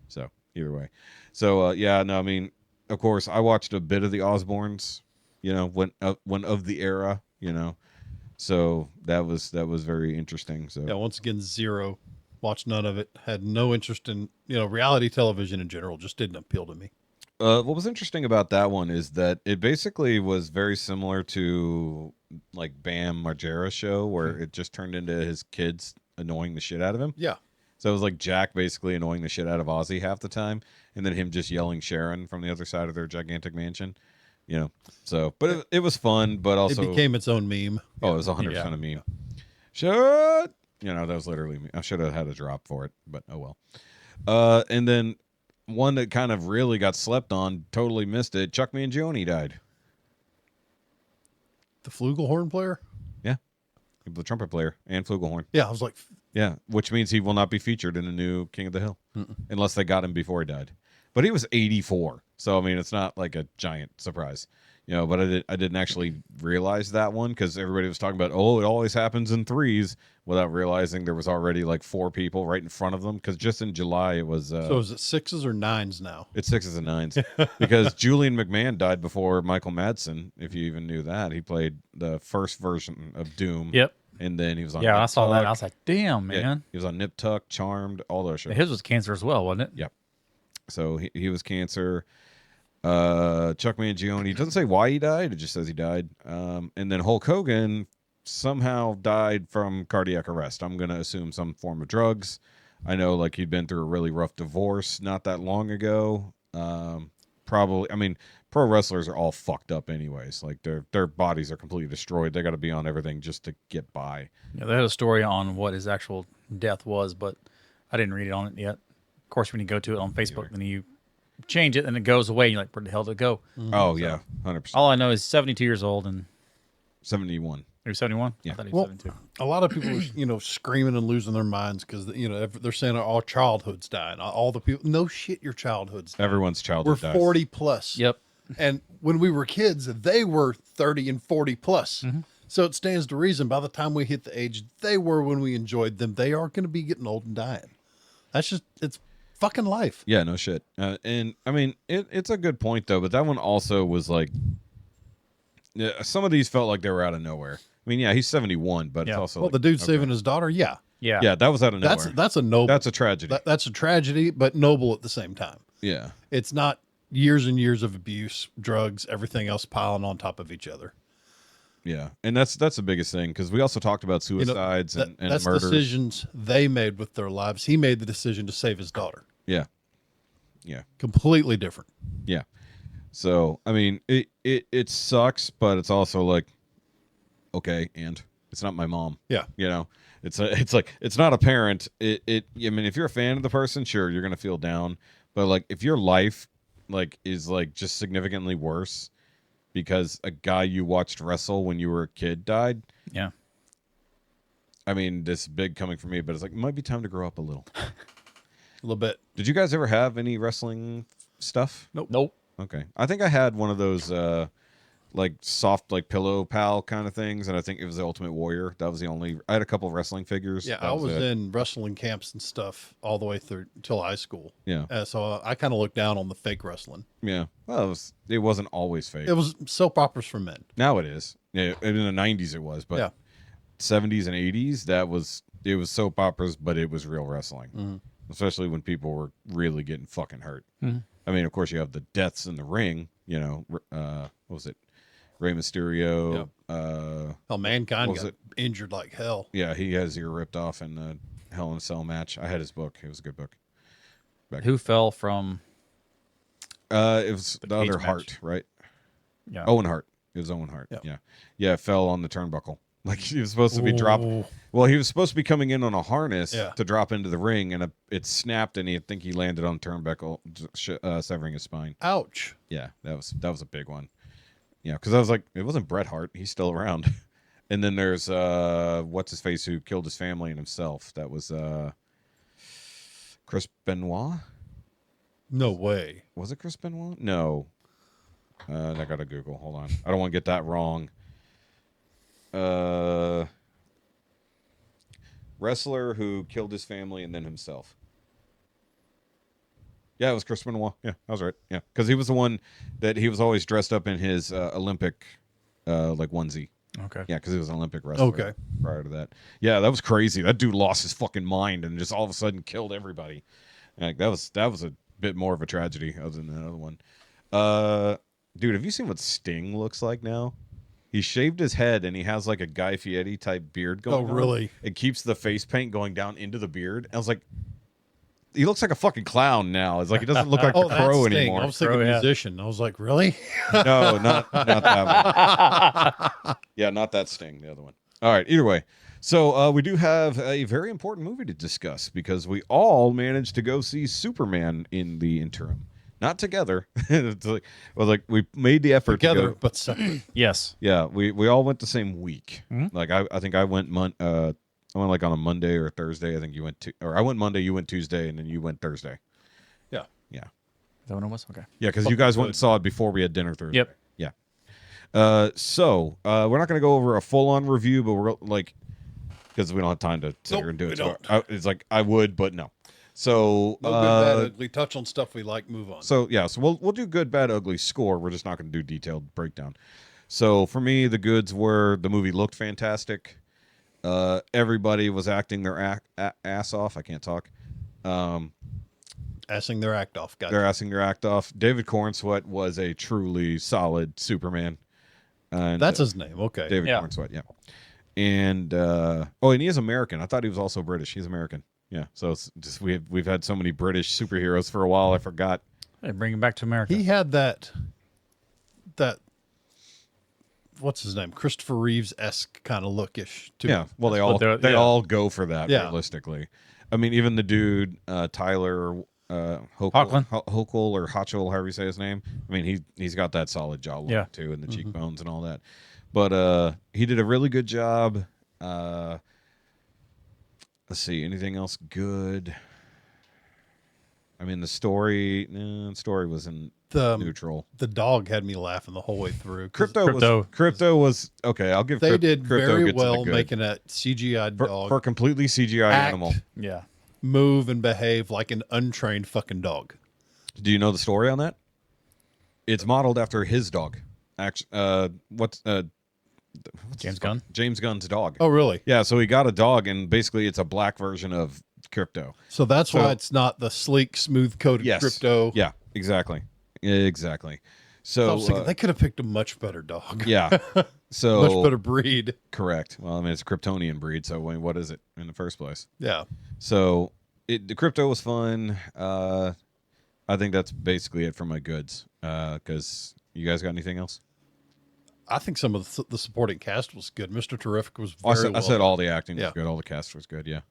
So either way. So, yeah, no, I mean, of course, I watched a bit of the Osbournes, you know, when of the era, you know. So that was very interesting. So Yeah, once again, zero. Watched none of it. Had no interest in, reality television in general. Just didn't appeal to me. what was interesting about that one is that it basically was very similar to like Bam Margera's show, where it just turned into his kids annoying the shit out of him. Yeah. So it was like Jack basically annoying the shit out of Ozzy half the time, and then him just yelling Sharon from the other side of their gigantic mansion. You know, so but it was fun, but also It became its own meme. it was 100% a meme. Shut. You know, that was literally me. I should have had a drop for it, but oh well. And then one that kind of really got slept on, totally missed it. Chuck Mangione died. The flugelhorn player? Yeah, the trumpet player and flugelhorn. Yeah, I was like, Yeah, which means he will not be featured in the new King of the Hill unless they got him before he died. But he was 84, so I mean, it's not like a giant surprise. You know, but I didn't actually realize that one because everybody was talking about, oh, it always happens in threes, without realizing there was already like 4 people right in front of them. Because just in July it was. so is it 6s or 9s now? It's 6s and 9s because Julian McMahon died before Michael Madsen. If you even knew that, he played the first version of Doom. Yep. And then he was on. Yeah, Nip I saw that. Tuck. I was like, damn, Yeah, man. he was on Nip Tuck, Charmed, all those shows. His was cancer as well, wasn't it? Yep. So he was cancer. Chuck Mangione doesn't say why he died. It just says he died. And then Hulk Hogan somehow died from cardiac arrest. I'm going to assume some form of drugs. I know like he'd been through a really rough divorce not that long ago. Probably, I mean, pro wrestlers are all fucked up anyways. Like their bodies are completely destroyed. They got to be on everything just to get by. Yeah, they had a story on what his actual death was, but I didn't read it on it yet. Of course, when you go to it on Facebook, then you change it and it goes away. And you're like, where the hell did it go? Oh, yeah, 100%. All I know is 72 years old and 71. he was 71. Yeah. I thought he was Well, 72. a lot of people are, screaming and losing their minds because, they're saying our childhood's dying. All the people, no shit, your childhood's dying. Everyone's We're childhood dies. 40 plus. Yep. And when we were kids, they were 30 and 40 plus. So it stands to reason by the time we hit the age they were when we enjoyed them, they are going to be getting old and dying. That's just, it's fucking life. Yeah, no shit. And I mean, it's a good point though, but that one also was like, yeah, some of these felt like they were out of nowhere. I mean, yeah, he's 71, but it's Yeah. also Well, like, the dude okay. saving his daughter, yeah. Yeah. Yeah, that was out of nowhere. That's a noble. That's a tragedy. That's a tragedy, but noble at the same time. Yeah. It's not years and years of abuse, drugs, everything else piling on top of each other. Yeah. And that's the biggest thing because we also talked about suicides and That's murders. decisions they made with their lives. He made the decision to save his daughter. Yeah. Yeah. Completely different. Yeah. So, I mean, it sucks, but it's also like, okay, and it's not my mom. Yeah. You know, it's like, it's not a parent. I mean, if you're a fan of the person, sure, you're going to feel down. But like, if your life like is like just significantly worse because a guy you watched wrestle when you were a kid died. Yeah. I mean, this is big coming from me, but it's like, it might be time to grow up a little. A little bit. Did you guys ever have any wrestling stuff? Nope. Okay. I think I had one of those like soft like pillow pal kind of things, and I think it was the Ultimate Warrior. That was the only. I had a couple of wrestling figures. Yeah, That I was it. in wrestling camps and stuff all the way through till high school. Yeah. So I kind of looked down on the fake wrestling. Yeah. Well, it wasn't always fake. It was soap operas for men. Now it is. Yeah. In the 90s it was, but Yeah. 70s and 80s it was soap operas, but it was real wrestling. Mm-hmm. Especially when people were really getting fucking hurt. I mean, of course, you have the deaths in the ring. You know, what was it? Rey Mysterio. Hell, Mankind What was got injured like hell. Yeah, he had his ear ripped off in the Hell in a Cell match. I had his book. It was a good book. Who fell from? It was the cage other match. Hart, right? Yeah. Owen Hart. It was Owen Hart. Yep. Yeah. Yeah, it fell on the turnbuckle. Like he was supposed to be dropped. Ooh. Well, he was supposed to be coming in on a harness Yeah. to drop into the ring, and it snapped, and I think he landed on turnbuckle, severing his spine. Ouch. Yeah, that was a big one. Yeah, because I was like, it wasn't Bret Hart. He's still around. And then there's what's his face who killed his family and himself. That was Chris Benoit. No way. Was it Chris Benoit? No. I gotta Google. Hold on. I don't want to get that wrong. Wrestler who killed his family and then himself. Yeah, it was Chris Benoit. Yeah, I was right. Yeah, because he was the one that he was always dressed up in his Olympic like onesie. Okay. Yeah, because he was an Olympic wrestler. Okay. Prior to that, yeah, that was crazy. That dude lost his fucking mind and just all of a sudden killed everybody. Like that was a bit more of a tragedy other than the other one. Dude, have you seen what Sting looks like now? He shaved his head and he has like a Guy Fieri type beard going on. Oh, really? It keeps the face paint going down into the beard. I was like, he looks like a fucking clown now. It's like he doesn't look like the that's Crow Sting. anymore. I was thinking Crow, yeah. musician. I was like, really? No, not that one. Yeah, not that Sting, the other one. All right, either way. So we do have a very important movie to discuss because we all managed to go see Superman in the interim. Not together. It's like we made the effort Together, to go. but separate. Yes. Yeah, we all went the same week. Mhm. Like I think I went I went like on a Monday or Thursday. I think you went or I went Monday, you went Tuesday, and then you went Thursday. Yeah. Yeah. Is that what it was? Okay. Yeah, because you guys went and saw it before we had dinner Thursday. Yep. Yeah. So we're not going to go over a full-on review, but we're like, because we don't have time to sit here and do we it. So don't. it's like I would, but no. So No good, bad, ugly. Touch on stuff we like. Move on. so yeah, so we'll do good, bad, ugly score. We're just not going to do detailed breakdown. So for me, the goods were the movie looked fantastic. Everybody was acting their ass off. I can't talk. Assing their act off. Gotcha. They're asking their act off. David Cornsweet was a truly solid Superman. And That's his name. Okay. David Yeah. Cornsweet, yeah. And and he is American. I thought he was also British. He's American. Yeah. So it's just we've had so many British superheroes for a while. I forgot. Hey, bring him back to America. He had that what's his name? Christopher Reeves-esque kind of lookish too. Yeah. Well, they That's all what they're- yeah. all go for that Yeah. realistically. I mean, even the dude Tyler Hoechlin. Hochul or Hotchel, however you say his name. I mean, he's got that solid jawline Yeah. too, and the cheekbones and all that. But he did a really good job. Let's see, anything else good? I mean, the story wasn't neutral. The dog had me laughing the whole way through. 'cause Crypto was okay. I'll give They did Crypto very gets the well good. making a CGI dog for a completely CGI act, animal. Yeah. move and behave like an untrained fucking dog. Do you know the story on that? It's modeled after his dog. What's James Gunn. James Gunn's dog. Oh, really? Yeah, so he got a dog, and basically it's a black version of Crypto. So that's So- why it's not the sleek, smooth-coated Yes. Crypto. Yeah, exactly. Exactly. I So, was thinking they could have picked a much better dog. yeah. So, Much better breed. correct. Well, I mean, it's a Kryptonian breed, so I mean, what is it in the first place? Yeah. So, the Crypto was fun. I think that's basically it for my goods. Because you guys got anything else? I think some of the supporting cast was good. Mr. Terrific was I very said, well I said done. all the acting was Yeah. good. All the cast was good. Yeah.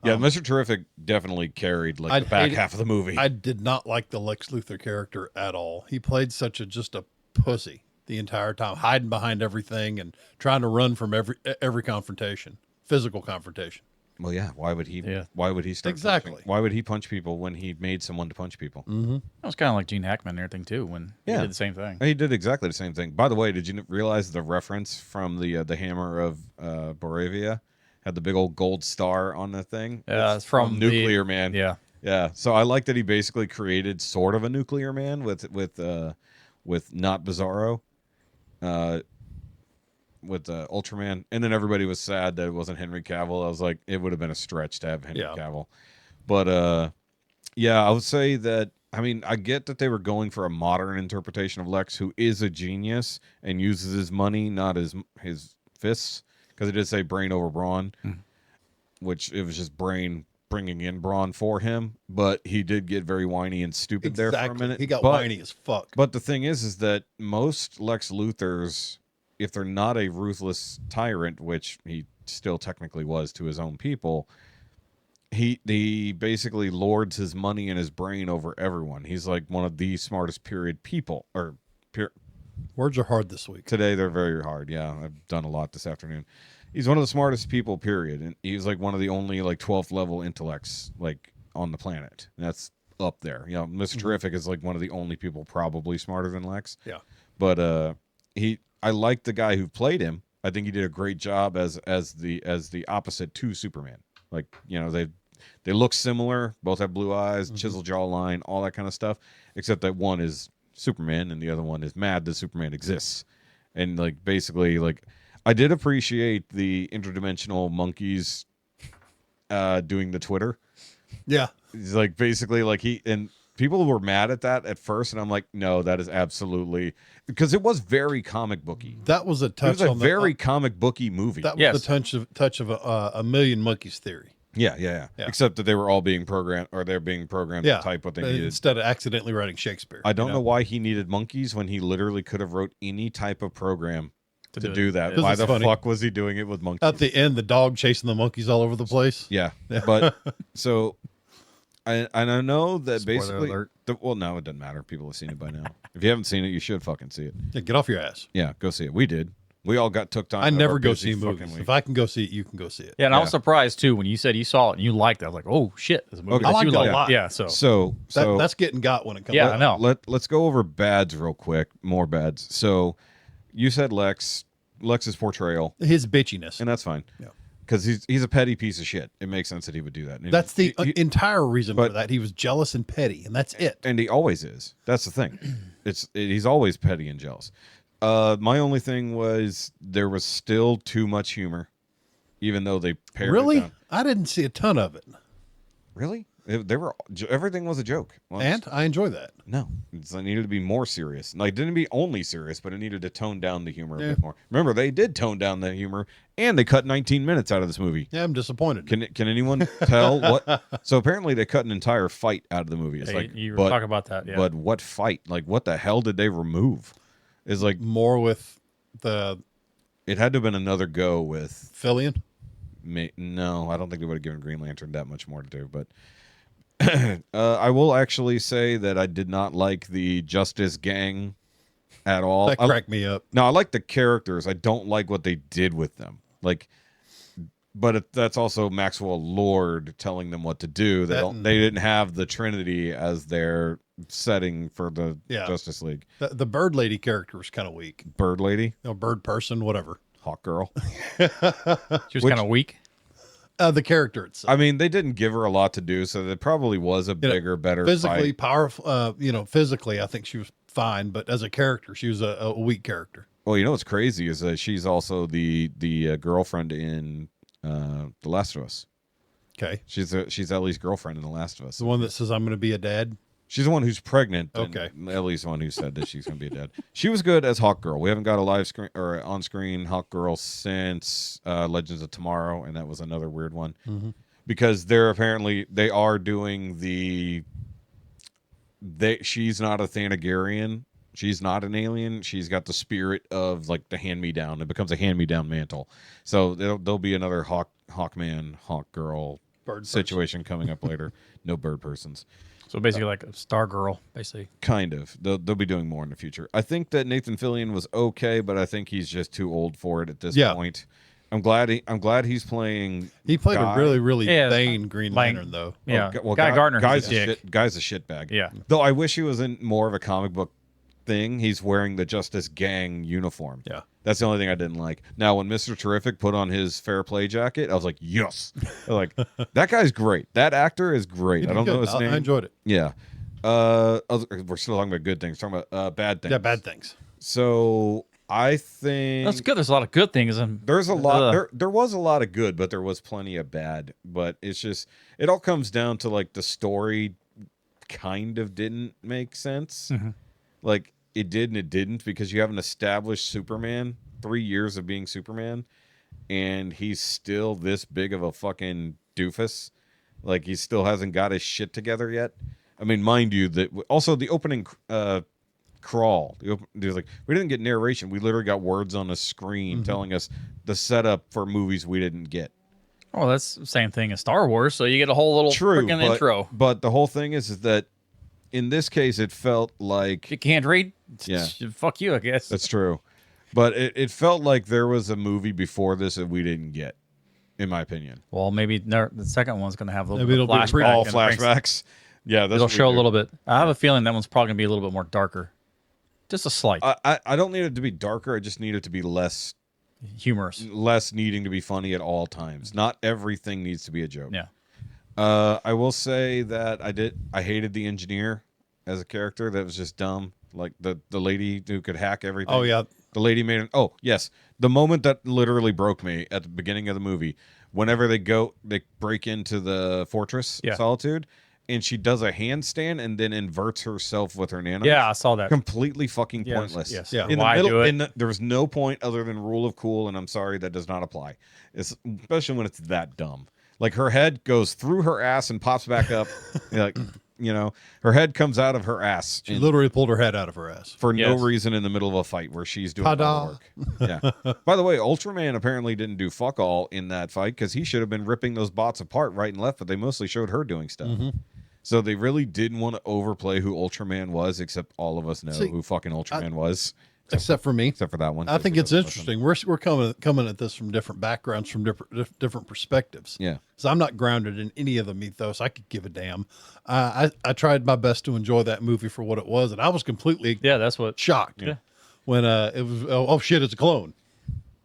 Yeah, Mr. Terrific definitely carried like I'd the back hate it- half of the movie. I did not like the Lex Luthor character at all. He played just a pussy the entire time, hiding behind everything and trying to run from every confrontation, physical confrontation. Well, yeah. Why would he? Yeah. Why would he start? Exactly. punching? Why would he punch people when he made someone to punch people? That was kind of like Gene Hackman and everything too when he Yeah. did the same thing. He did exactly the same thing. By the way, did you realize the reference from the hammer of Boravia had the big old gold star on the thing? Yeah, it's from the- Nuclear Man. Yeah. Yeah. So I like that he basically created sort of a Nuclear Man with not Bizarro, with Ultraman, and then everybody was sad that it wasn't Henry Cavill. I was like, it would have been a stretch to have Henry Yeah. Cavill, but yeah, I would say that. I mean, I get that they were going for a modern interpretation of Lex, who is a genius and uses his money, not his fists, because it did say brain over brawn, which it was just brain bringing in brawn for him. But he did get very whiny and stupid there for a minute. He got But- whiny as fuck. But the thing is that most Lex Luthors, if they're not a ruthless tyrant, which he still technically was to his own people, he basically lords his money and his brain over everyone. He's like one of the smartest people. Words are hard this week. Today they're very hard. Yeah, I've done a lot this afternoon. He's one of the smartest people, period. And he's like one of the only like 12th level intellects like on the planet. And that's up there. You know, Mr. Terrific is like one of the only people probably smarter than Lex. Yeah. But I like the guy who played him. I think he did a great job as the opposite to Superman. Like, you know, they look similar, both have blue eyes, chiseled jawline, all that kind of stuff, except that one is Superman and the other one is mad that Superman exists. And like basically, like, I did appreciate the interdimensional monkeys doing the Twitter. Yeah. It's like basically like people were mad at that at first, and I'm like, no, that is absolutely, because it was very comic booky. That was a It touch was a on very comic booky movie. That was Yes. the touch of a Million Monkeys theory. Yeah. Yeah. Except that they were all being programmed, or they're being programmed Yeah. to type what they needed. Instead of accidentally writing Shakespeare. I don't you know why he needed monkeys when he literally could have wrote any type of program to do do it. that. This Why is the funny. fuck was he doing it with monkeys? At the end, the dog chasing the monkeys all over the place. Yeah, but so, and I know that Spoiler basically, alert. well, no, it doesn't matter. People have seen it by now. If you haven't seen it, you should fucking see it. Yeah, get off your ass. Yeah, go see it. We did. We all took time. I out of never our go busy see fucking movies. week. If I can go see it, you can go see it. Yeah, and I Yeah. was surprised too when you said you saw it and you liked it. I was like, oh shit, there's a movie Okay. that I like you it a like. lot. Yeah, so So That's getting got when it comes. Yeah, out. I know. Let's go over bads real quick. More bads. So you said Lex's portrayal, His bitchiness. and that's fine. Yeah. Because he's a petty piece of shit. It makes sense that he would do that. And That's the he- entire reason but- for that. He was jealous and petty, and that's it. and he always is. That's the thing. He's always petty and jealous. My only thing was there was still too much humor, even though they pared it Really? down. I didn't see a ton of it. Really? Everything was a joke. Well, And I enjoy that. no, it needed to be more serious. Like, it didn't be only serious, but it needed to tone down the humor a Yeah. bit more. Remember, they did tone down the humor, and they cut 19 minutes out of this movie. Yeah, I'm disappointed. Can anyone tell what? So apparently they cut an entire fight out of the movie. It's yeah, like, you were but, talking about that. Yeah, but what fight? Like, what the hell did they remove? It's like, More with the it had to have been another go with. Fillion. No, I don't think they would have given Green Lantern that much more to do. But I will actually say that I did not like the Justice Gang at all. That cracked me up. No, I like the characters. I don't like what they did with them. Like, but that's also Maxwell Lord telling them what to do. They didn't have the Trinity as their setting for the Yeah. Justice League. The bird lady character was kind of weak. Bird Lady, Bird person, whatever. Hawk Girl. she was kind of weak. The character itself. I mean, they didn't give her a lot to do, so there probably was a bigger, better Physically fight. powerful. Physically, I think she was fine, but as a character, she was a weak character. Well, you know what's crazy is that she's also the girlfriend in The Last of Us. Okay. She's Ellie's girlfriend in The Last of Us. The one that says, I'm going to be a dad. She's the one who's pregnant. Okay. And Ellie's the one who said that she's going to be a dad. She was good as Hawk Girl. We haven't got a live screen or on screen Hawk Girl since Legends of Tomorrow, and that was another weird one because they are doing she's not a Thanagarian. She's not an alien. She's got the spirit of like the hand-me-down. It becomes a hand-me-down mantle. So there'll be another Hawkman, Hawk Girl Bird situation coming up later. No bird persons. So basically, like a Star Girl, basically. Kind of. They'll be doing more in the future. I think that Nathan Fillion was okay, but I think he's just too old for it at this point. I'm glad he's playing. He played Guy. a really, really Yeah, vain Green like- Lantern, though. Yeah, Well, Guy Gardner, Guy's he's a a dick. guy's a shitbag. Yeah. Though I wish he was in more of a comic book thing. He's wearing the Justice Gang uniform. Yeah. That's the only thing I didn't like. Now, when Mr. Terrific put on his fair play jacket, I was like, yes. Like, that guy's great. That actor is great. I don't know his name. I enjoyed it. Yeah. We're still talking about good things. Talking about bad things. Yeah, bad things. So I think That's good. There's a lot of good things, and there's a lot. There was a lot of good, but there was plenty of bad. But it's just it all comes down to like the story kind of didn't make sense. Like it did and it didn't because you have an established Superman, 3 years of being Superman, and he's still this big of a fucking doofus. Like he still hasn't got his shit together yet. I mean, mind you, that also the opening crawl. There's like we didn't get narration. We literally got words on a screen telling us the setup for movies we didn't get. oh, that's the same thing as Star Wars. So you get a whole little freaking intro. But the whole thing is that in this case, it felt like You can't read. Yeah. Fuck you, I guess. that's true. But it felt like there was a movie before this that we didn't get, in my opinion. Well, maybe the second one's going to have a little Maybe bit of it'll be flashback. All and it brings- flashbacks. Yeah, that's It'll what we show a do. little bit. I have a feeling that one's probably gonna be a little bit more darker, just a slight I don't need it to be darker. I just need it to be less humorous. needing to be funny at all times. Not everything needs to be a joke. Yeah. I will say that I hated the engineer as a character. That was just dumb. Like the lady who could hack everything. Oh yeah, The lady made oh yes. The moment that literally broke me at the beginning of the movie, whenever they break into the fortress Solitude, and she does a handstand and then inverts herself with her nano. Yeah, I saw that. Completely fucking pointless. Yes. Yeah. In Why the do middle, it? there was no point other than rule of cool, and I'm sorry that does not apply. Especially when it's that dumb. Like her head goes through her ass and pops back up. Like her head comes out of her ass. she literally pulled her head out of her ass. For no Yes. reason in the middle of a fight where she's doing all Ta-da. the work. Yeah. By the way, Ultraman apparently didn't do fuck all in that fight because he should have been ripping those bots apart right and left, but they mostly showed her doing stuff. So they really didn't want to overplay who Ultraman was, except all of us know who fucking Ultraman was. Except for me. Except for that one. I think it's interesting. We're coming at this from different backgrounds, from different perspectives. Yeah. So I'm not grounded in any of the mythos. I could give a damn. I tried my best to enjoy that movie for what it was, and I was completely That's what. shocked when it was oh shit, it's a clone.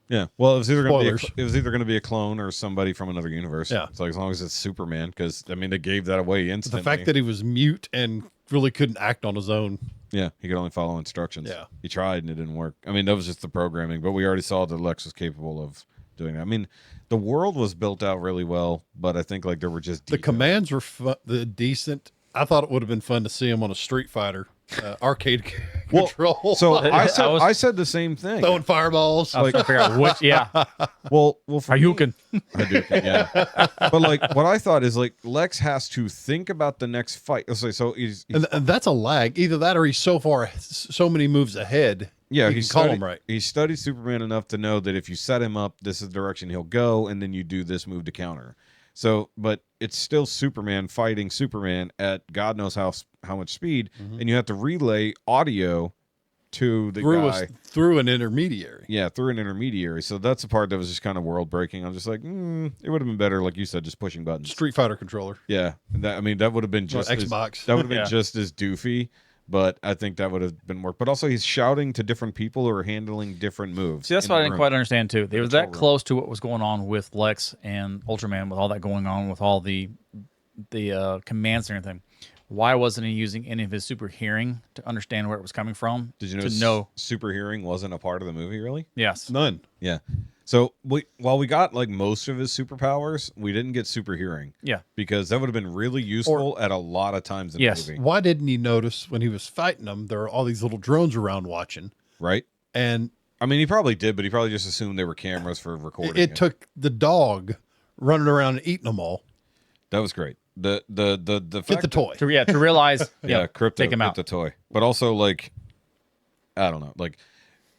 Yeah. Well, it was either going Spoilers. to be a clone or somebody from another universe. Yeah. So as long as it's Superman, because I mean they gave that away instantly. The fact that he was mute and really couldn't act on his own. Yeah, he could only follow instructions. Yeah. He tried and it didn't work. I mean, that was just the programming, but we already saw that Lex was capable of doing that. I mean, the world was built out really well, but I think like there were just The details. commands were decent. I thought it would have been fun to see him on a Street Fighter arcade control. So I I said the same thing. throwing fireballs. I was trying to figure out which. Yeah, Well, for me- Hayukin. Hadouken, yeah. But like, what I thought is like Lex has to think about the next fight. So he's and that's a lag. Either that or he's so many moves ahead. yeah, he he's can call him right. He studied Superman enough to know that if you set him up, this is the direction he'll go, and then you do this move to counter. So, but it's still Superman fighting Superman at God knows how much speed, and you have to relay audio to the guy. Through an intermediary. Yeah, through an intermediary. So that's the part that was just kind of world breaking. I'm just like, it would have been better, like you said, just pushing buttons. Street Fighter controller. Yeah, that would have been just Xbox. That would have been Yeah. just as doofy, but I think that would have been more. But also, he's shouting to different people who are handling different moves. See, that's in what the I didn't room. quite understand too. It was control that room. close to what was going on with Lex and Ultraman, with all that going on, with all the commands and everything. Why wasn't he using any of his super hearing to understand where it was coming from? Did you know? to know? Super hearing wasn't a part of the movie, really? Yes. None. Yeah. So while we got like most of his superpowers, we didn't get super hearing Yeah. because that would have been really useful at a lot of times in Yes. the movie, Why didn't he notice when he was fighting them, there are all these little drones around watching? right? And I mean, he probably did, but he probably just assumed they were cameras for recording. it took the dog running around and eating them all. That was great. The fact Get the toy. To realize. yeah, crypto, take him get out. the toy. But also, like, I don't know, like,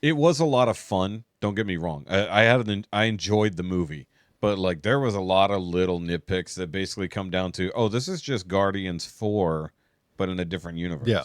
it was a lot of fun. Don't get me wrong. I enjoyed the movie, but like, there was a lot of little nitpicks that basically come down to, oh, this is just Guardians 4, but in a different universe. Yeah.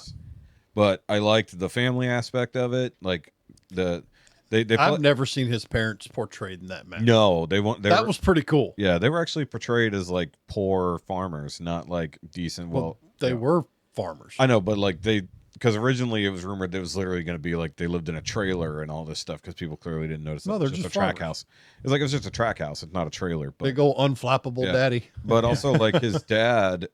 But I liked the family aspect of it. Like they I've never seen his parents portrayed in that manner. no, they won't. That was pretty cool. yeah, they were actually portrayed as like poor farmers, not like decent. Well, they yeah. were farmers. I know, but like because originally it was rumored that it was literally going to be like they lived in a trailer and all this stuff because people clearly didn't notice. No, it they're was just a track farmers. house. It's like it was just a track house. It's not a trailer. But Big old unflappable Yeah. daddy. but also like his dad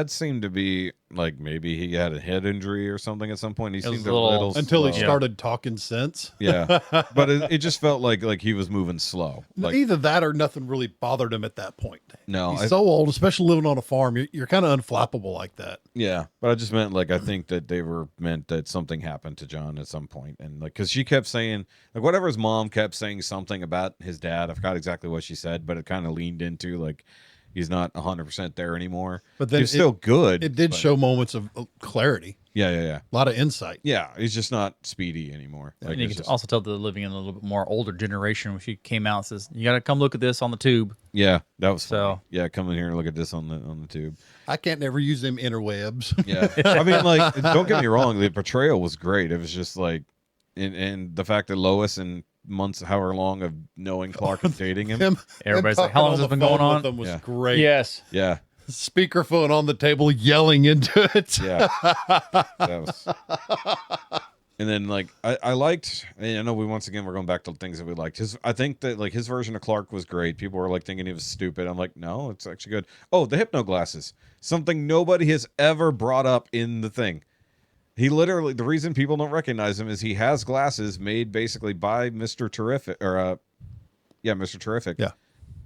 seemed to be like maybe he had a head injury or something at some point. He was seemed a a little- little Until he slow. started talking sense. Yeah, but it just felt like he was moving slow. Like Either that or nothing really bothered him at that point. no, He's so old, especially living on a farm. You're kind of unflappable like that. yeah, but I just meant like I think that they were meant that something happened to John at some point, and like because she kept saying like whatever his mom kept saying something about his dad. I forgot exactly what she said, but it kind of leaned into like he's not 100% there anymore. But then he's still good. It did but- show moments of clarity, Yeah. a lot of insight. Yeah, he's just not speedy anymore. Like, And you it's can just- also tell they're living in a little bit more older generation. When she came out and says, "You got to come look at this on the tube." yeah, that was So- funny. Yeah, come in here and look at this on the tube. I can't never use them interwebs. Yeah, I mean, like, don't get me wrong, the portrayal was great. It was just like, and the fact that Lois and months, however long of knowing Clark and dating him. Him Everybody's like, talking "How long has on this the been going phone on?" with them was Yeah. great. Yes. Yeah, Speakerphone on the table, yelling into it. Yeah. That was. And then like I liked, and I know we're going back to things that we liked. I think that like his version of Clark was great. People were like thinking he was stupid. I'm like, no, it's actually good. Oh, the hypno glasses. Something nobody has ever brought up in the thing. He literally, the reason people don't recognize him is he has glasses made basically by Mr. Terrific, or Mr. Terrific. Yeah.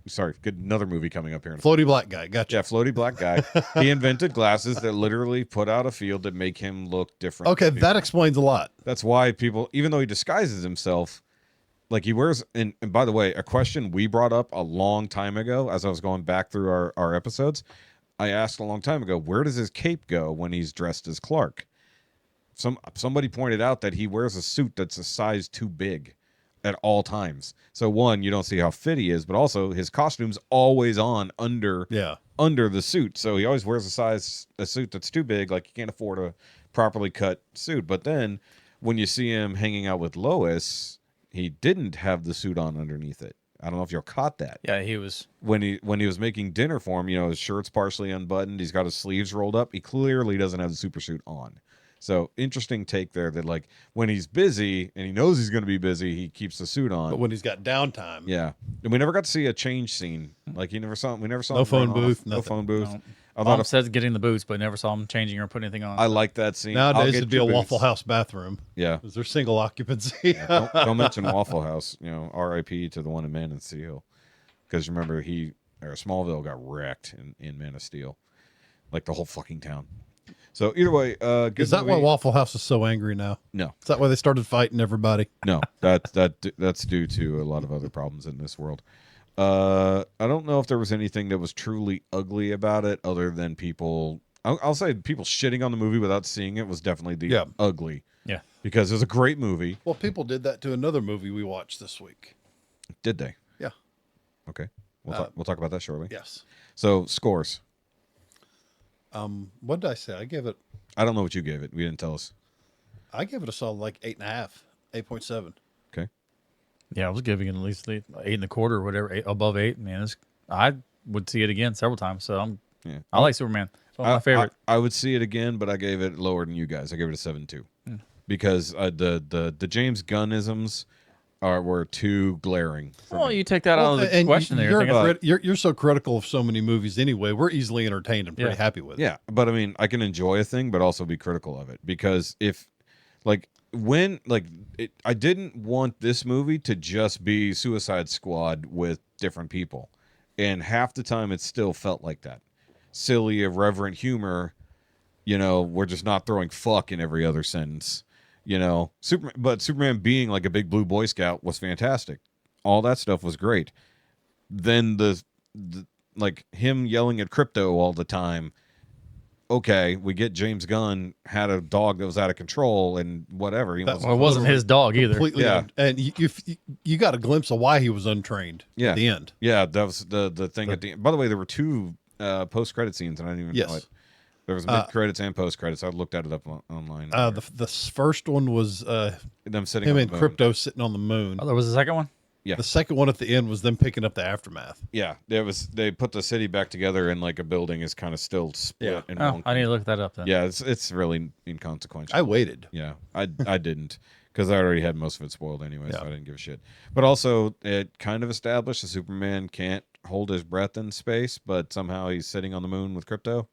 Sorry, good, another movie coming up here. Floaty black guy. Gotcha. Yeah, floaty black guy. He invented glasses that literally put out a field that make him look different. Okay, that explains a lot. That's why people, even though he disguises himself, like he wears, and by the way, a question we brought up a long time ago as I was going back through our episodes, I asked a long time ago, where does his cape go when he's dressed as Clark? Somebody pointed out that he wears a suit that's a size too big at all times. So one, you don't see how fit he is, but also his costume's always on under the suit. So he always wears a suit that's too big, like you can't afford a properly cut suit. But then when you see him hanging out with Lois, he didn't have the suit on underneath it. I don't know if you caught that. Yeah, he was when he was making dinner for him, his shirt's partially unbuttoned, he's got his sleeves rolled up. He clearly doesn't have the super suit on. So interesting take there that like when he's busy and he knows he's going to be busy, he keeps the suit on. But when he's got downtime, yeah, and we never got to see a change scene. Like we never saw no him phone booth, no phone booth. No. I Mom thought says getting the boots, but never saw him changing or putting anything on. I like that scene. nowadays it'd be a Waffle House bathroom. Yeah, Is there single occupancy? yeah, don't mention Waffle House. R.I.P. to the one in Man of Steel, because remember Smallville got wrecked in Man of Steel, like the whole fucking town. So either way, good Is that movie. why Waffle House is so angry now? No, Is that why they started fighting everybody? no, that's due to a lot of other problems in this world. I don't know if there was anything that was truly ugly about it, other than people. I'll say people shitting on the movie without seeing it was definitely the ugly. Yeah, because it was a great movie. Well, people did that to another movie we watched this week. Did they? Yeah. Okay, we'll talk about that shortly. Yes. So scores. What did I say? I gave it I don't know what you gave it. We didn't tell us. a solid like 8.5, 8.7. Okay. yeah, I was giving it at least 8.25 or whatever, above 8. Man, I would see it again several times. So I like Superman. It's one of my favorite. I would see it again, but I gave it lower than you guys. I gave it a 7.2 because the James Gunnisms were too glaring. For Well, me. you take that out of the question there. You're so critical of so many movies anyway. We're easily entertained and pretty happy with it. Yeah, but I mean, I can enjoy a thing, but also be critical of it because I didn't want this movie to just be Suicide Squad with different people, and half the time it still felt like that silly, irreverent humor. We're just not throwing fuck in every other sentence. Superman being like a big blue Boy Scout was fantastic. All that stuff was great. Then the like him yelling at Crypto all the time. Okay, we get James Gunn had a dog that was out of control and whatever. It wasn't his dog either. Completely. Yeah. And you got a glimpse of why he was untrained at the end. Yeah, that was the thing at the end. By the way, there were two post-credit scenes, and I didn't even know it. There was mid-credits and post-credits. I looked at it up online. The first one was them sitting him on and the moon. Crypto sitting on the moon. Oh, there was a second one? Yeah. The second one at the end was them picking up the aftermath. Yeah, they put the city back together, and like a building is kind of still split. Yeah. And I need to look that up then. Yeah, it's really inconsequential. I waited. Yeah, I didn't because I already had most of it spoiled anyway, so I didn't give a shit. But also, it kind of established that Superman can't hold his breath in space, but somehow he's sitting on the moon with Crypto.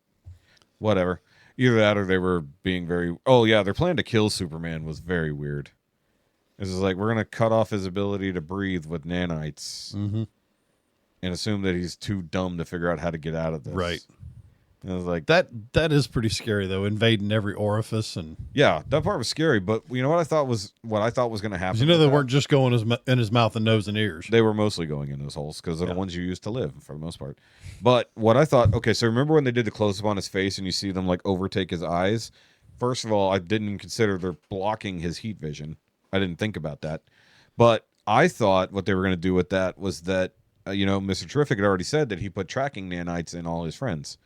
Whatever. Either that or they were being very... Oh, yeah, their plan to kill Superman was very weird. This is like, we're going to cut off his ability to breathe with nanites and assume that he's too dumb to figure out how to get out of this. Right. And I was like... That is pretty scary, though, invading every orifice. And Yeah, that part was scary, but you know what I thought was going to happen? they weren't just going in his mouth and nose and ears. They were mostly going in those holes because they're the ones you use to live for the most part. But what I thought, okay, so remember when they did the close-up on his face and you see them like overtake his eyes? First of all, I didn't even consider they're blocking his heat vision. I didn't think about that. But I thought what they were going to do with that was that, Mr. Terrific had already said that he put tracking nanites in all his friends,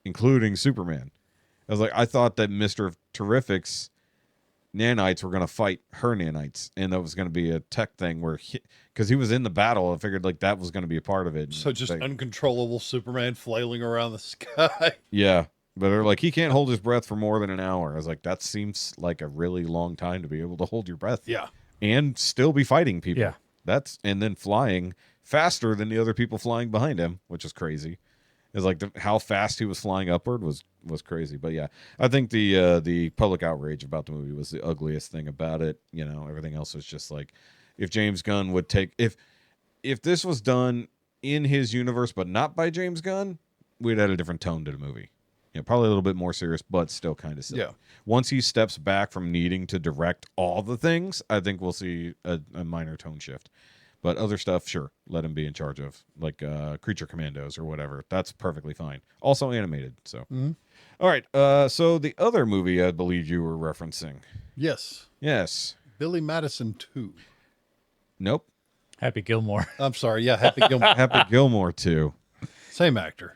including Superman. I thought that Mr. Terrific's nanites were going to fight her nanites, and that was going to be a tech thing where because he was in the battle, I figured like that was going to be a part of it. So just Like, uncontrollable Superman flailing around the sky. yeah, but they're like, he can't hold his breath for more than an hour. I was like, that seems like a really long time to be able to hold your breath. Yeah. And still be fighting people. Yeah. And then flying faster than the other people flying behind him, which is crazy. It's like how fast he was flying upward was crazy. But yeah, I think the public outrage about the movie was the ugliest thing about it. You know, everything else was just like, if James Gunn would take, if this was done in his universe but not by James Gunn, we'd add a different tone to the movie. You know, probably a little bit more serious, but still kind of silly. Yeah. Once he steps back from needing to direct all the things, I think we'll see a minor tone shift. But other stuff, sure, let him be in charge of, like Creature Commandos or whatever. That's perfectly fine. Also animated. So, All right. So the other movie I believe you were referencing. Yes. Yes. Billy Madison 2. Nope. Happy Gilmore. I'm sorry. Yeah, Happy Gilmore. Happy Gilmore 2. Same actor.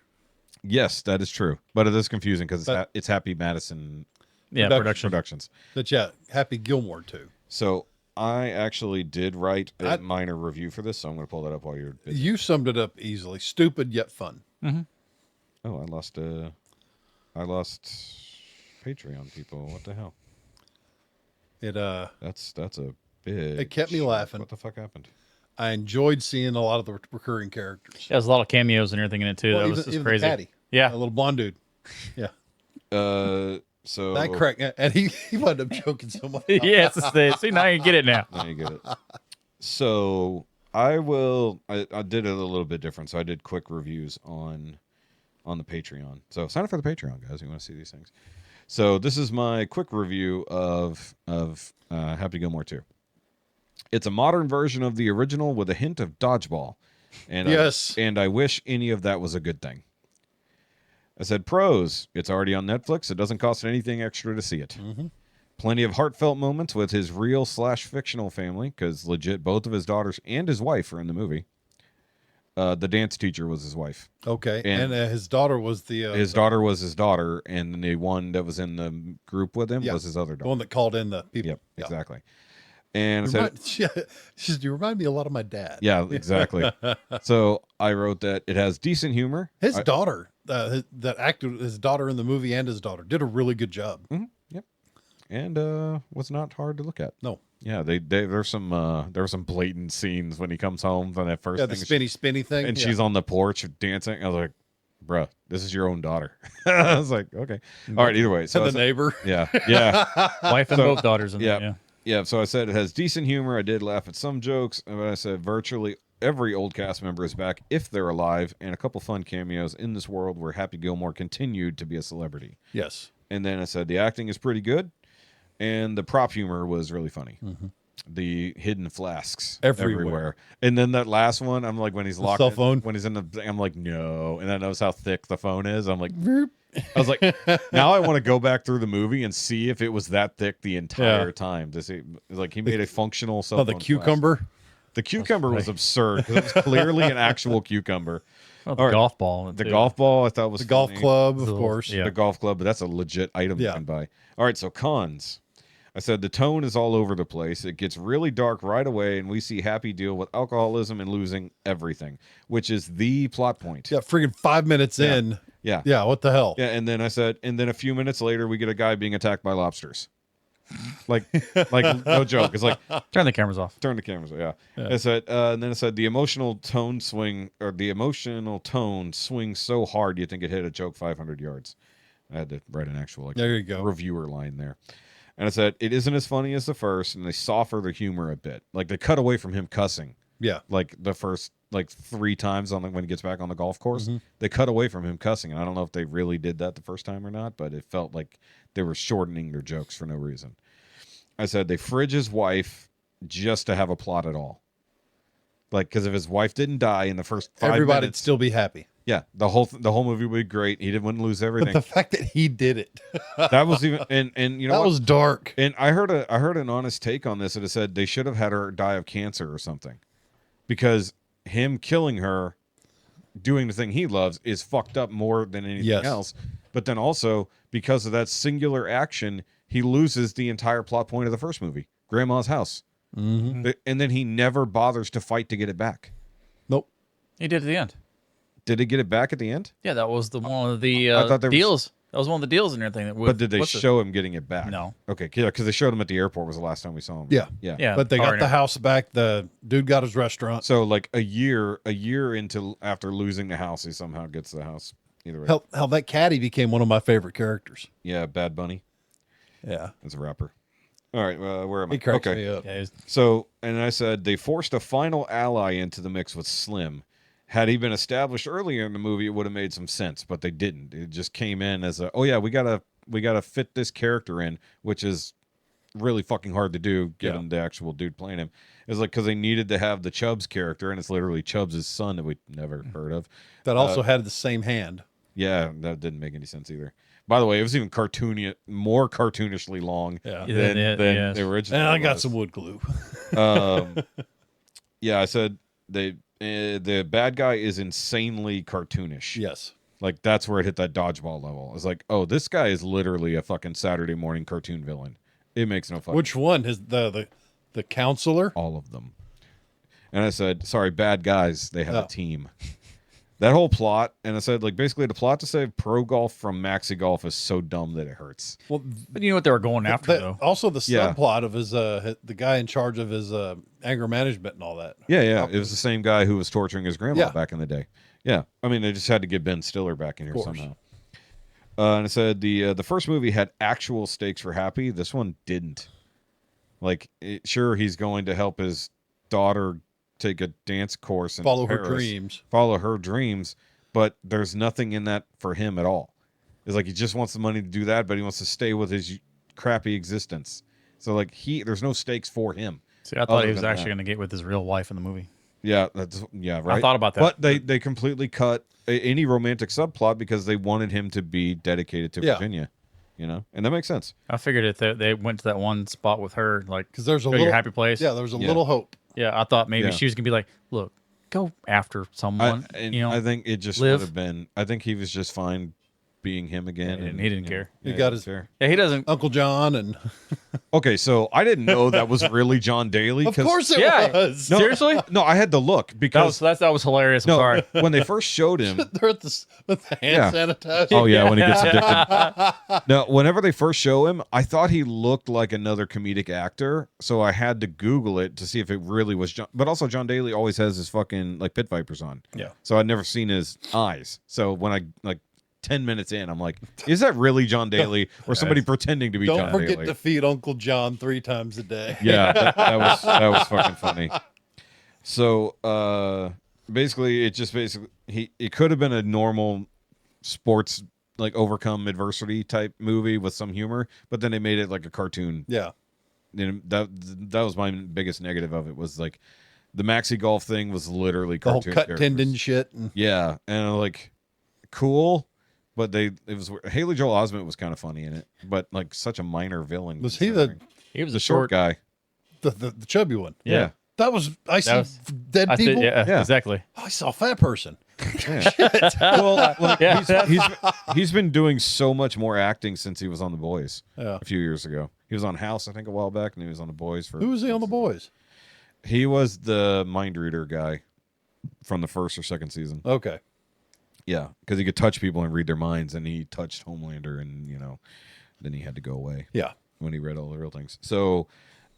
Yes, that is true. But it is confusing because it's Happy Madison Yeah, Productions. But yeah, Happy Gilmore 2. So I actually did write a minor review for this, so I'm going to pull that up while you're busy. You summed it up easily. Stupid yet fun. Oh, I lost Patreon people. What the hell? That's a big. It kept me shit. laughing. What the fuck happened? I enjoyed seeing a lot of the recurring characters. There's a lot of cameos and everything in it too. Well, That was just even crazy. the caddy, Yeah. a little blonde dude. Yeah, So that crack, and he wound up choking so much. Yeah, see, now you get it now. Now you get it. So I did it a little bit different. So I did quick reviews on the Patreon. So sign up for the Patreon, guys. You want to see these things. So this is my quick review of Happy Gilmore 2. It's a modern version of the original with a hint of dodgeball. And Yes. I wish any of that was a good thing. I said pros. It's already on Netflix. It doesn't cost anything extra to see it. Plenty of heartfelt moments with his real/fictional family, because legit both of his daughters and his wife are in the movie. The dance teacher was his wife. Okay, And- and his daughter was the His daughter was his daughter, and the one that was in the group with him Yeah. was his other the daughter. one that called in the people. Yep, Yeah. exactly. And I said, She says, "You remind me a lot of my dad." yeah, exactly. So I wrote that it has decent humor. His daughter, that acted his daughter in the movie, and his daughter did a really good job. Yep. And was not hard to look at. No, Yeah, there's some blatant scenes when he comes home from that first yeah, the thing. spinny thing, And yeah. she's on the porch dancing. I was like, bruh, this is your own daughter. I was like, okay. All right, either way. So and I the said- neighbor. Yeah, yeah. Wife and both daughters in yeah. there. Yeah. Yeah, so I said it has decent humor. I did laugh at some jokes, but I said virtually every old cast member is back if they're alive, and a couple fun cameos in this world where Happy Gilmore continued to be a celebrity. Yes, And then I said the acting is pretty good, and the prop humor was really funny. The hidden flasks Everywhere. And then that last one, I'm like, when he's locked cell in- phone? when he's in the, I'm like, no. And I notice how thick the phone is. I'm like, I was like, now I want to go back through the movie and see if it was that thick the entire time. To see, like, he made a functional cell oh, the phone flask. cucumber. The cucumber was absurd because it was clearly an actual cucumber. Oh, All the right. golf ball. The too. golf ball I thought was The golf funny. club, of The- course. yeah. The golf club, but that's a legit item you Yeah. can buy. All right, so cons. I said the tone is all over the place. It gets really dark right away, and we see Happy deal with alcoholism and losing everything, which is the plot point. Yeah, friggin' 5 minutes in. Yeah. Yeah, what the hell? Yeah, and then I said, and then a few minutes later, we get a guy being attacked by lobsters. Like no joke. It's like, Turn the cameras off. turn the cameras. Yeah. I said, and then I said the emotional tone swings so hard you think it hit a joke 500 yards. I had to write an actual There you go. reviewer line there. And I said it isn't as funny as the first, and they soften the humor a bit. Like they cut away from him cussing. Yeah. Like the first 3 times when he gets back on the golf course, Mm-hmm. they cut away from him cussing. And I don't know if they really did that the first time or not, but it felt like they were shortening their jokes for no reason. I said they fridge his wife just to have a plot at all. Like, because if his wife didn't die in the first 5 Everybody'd minutes, still be happy. yeah, the whole movie would be great. He wouldn't lose But everything. the fact that he did it, That was even and you know that what? was dark. And I heard an honest take on this. It said they should have had her die of cancer or something, because him killing her, doing the thing he loves, is fucked up more than anything Yes. else. But then also because of that singular action, he loses the entire plot point of the first movie, Grandma's house. And then he never bothers to fight to get it back. Nope. He did at the end. Did he get it back at the end? Yeah, that was one of the I thought there was- deals. That was one of the deals and everything. But did they show him getting it back? No. Okay, yeah, because they showed him at the airport was the last time we saw him. Yeah. Yeah. But they car got and the house back. The dude got his restaurant. So like a year into after losing the house, he somehow gets the house. Either way. Hell, that caddy became one of my favorite characters. Yeah, Bad Bunny. Yeah. As a rapper. All right, where am I? He cracks Okay. me up. Yeah, So, and I said they forced a final ally into the mix with Slim. Had he been established earlier in the movie, it would have made some sense, but they didn't. It just came in as oh yeah, we gotta fit this character in, which is really fucking hard to do given the actual dude playing him. It's like because they needed to have the Chubbs character, and it's literally Chubbs' son that we never heard of. That also had the same hand. Yeah, that didn't make any sense either. By the way, it was even more cartoonishly long Yeah. than yes. the original. And I got was. some wood glue. Yeah, I said the bad guy is insanely cartoonish. Yes. Like that's where it hit that dodgeball level. It's like, oh, this guy is literally a fucking Saturday morning cartoon villain. It makes no fucking Which one? The counselor? all of them. And I said, sorry, bad guys, they have Oh. a team. That whole plot, and I said, like, basically the plot to save Pro Golf from Maxi Golf is so dumb that it hurts. Well, But you know what they were going after, though? also the Yeah. subplot of his the guy in charge of his anger management and all that. Yeah, it was the same guy who was torturing his grandma Yeah. back in the day. Yeah, I mean, they just had to get Ben Stiller back in here course. somehow. And I said the first movie had actual stakes for Happy. This one didn't. Like, sure, he's going to help his daughter take a dance course and Follow her dreams. But there's nothing in that for him at all. It's like he just wants the money to do that, but he wants to stay with his crappy existence. So like there's no stakes for him. See, I thought other he was than actually that. going to get with his real wife in the movie. Yeah, right. I thought about that. But they completely cut any romantic subplot because they wanted him to be dedicated to Yeah. Virginia, and that makes sense. I figured if they went to that one spot with her, like, Because there's a go little your happy place. Yeah, there's a Yeah. little hope. Yeah, I thought maybe Yeah. she was going to be like, look, go after someone. I think it just live. would have been. I think he was just fine being him again. Yeah, and he didn't care. He got his- fair. Yeah, he doesn't. Uncle John and Okay, so I didn't know that was really John Daly. of course it Yeah. was. No, Seriously? No, I had to look because That was hilarious. I'm no, sorry. when they first showed him. They're at with the hand sanitizer. Oh yeah, when he gets addicted. No, whenever they first show him, I thought he looked like another comedic actor, so I had to Google it to see if it really was John. But also, John Daly always has his fucking like pit vipers on. Yeah. So I'd never seen his eyes. So when I 10 minutes in, I'm like, is that really John Daly or somebody pretending to be Don't John forget Daly? to feed Uncle John 3 times a day. Yeah, that was fucking funny. So basically, it could have been a normal sports like overcome adversity type movie with some humor, but then they made it like a cartoon. Yeah. And that was my biggest negative of it was like the Maxi Golf thing was literally The whole cartoon cut characters. tendon shit. And Yeah, and like cool, but it was Haley Joel Osment was kind of funny in it, but like such a minor villain. was he considering. He was the a short guy? the chubby one? Yeah. That was I see was- dead I said, people. yeah, Yeah. exactly. Oh, I saw a fat person. Well, like, Yeah. he's been doing so much more acting since he was on The Boys Yeah. a few years ago. He was on House, I think, a while back, and he was on The Boys for. Who was he on The Boys? He was the mind reader guy from the first or second season. Okay. Yeah, because he could touch people and read their minds, and he touched Homelander, and then he had to go away Yeah. when he read all the real things. So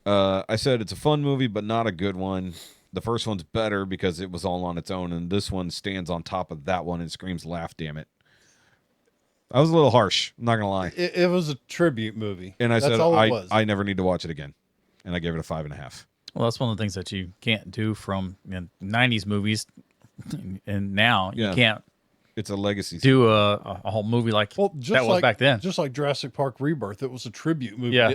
I said it's a fun movie, but not a good one. The first one's better because it was all on its own, and this one stands on top of that one and screams, "Laugh, damn it!" I was a little harsh. I'm not gonna lie. It was a tribute movie. And I That's said all it was. I never need to watch it again, and I gave it a 5.5. Well, that's one of the things that you can't do from 90s movies. And now Yeah. you can't It's a legacy. do a whole movie like Well, just that was like back then. Just like Jurassic Park Rebirth, it was a tribute movie. Yeah.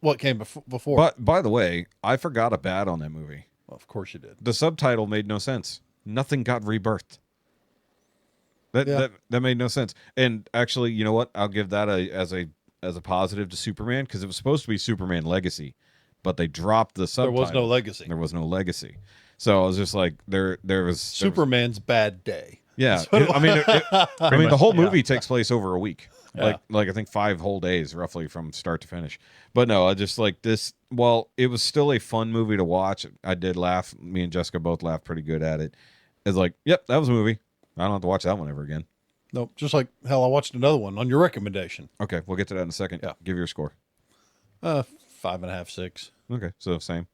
What came before? But by the way, I forgot a bad on that movie. Well, of course you did. The subtitle made no sense. Nothing got rebirthed. That made no sense. And actually, you know what? I'll give that as a positive to Superman because it was supposed to be Superman Legacy, but they dropped the There subtitle. was no legacy. There was no legacy. So I was just like, there was Superman's bad day. Yeah, That's what it I mean, I mean, the whole movie takes place over a week. Like I think 5 whole days roughly from start to finish. But no, I just like this. Well, it was still a fun movie to watch. I did laugh. Me and Jessica both laughed pretty good at it. It's like, yep, that was a movie. I don't have to watch that one ever again. No, just like hell, I watched another one on your recommendation. Okay, we'll get to that in a second. Yeah. Give your score. 5.5, 6. Okay, so same.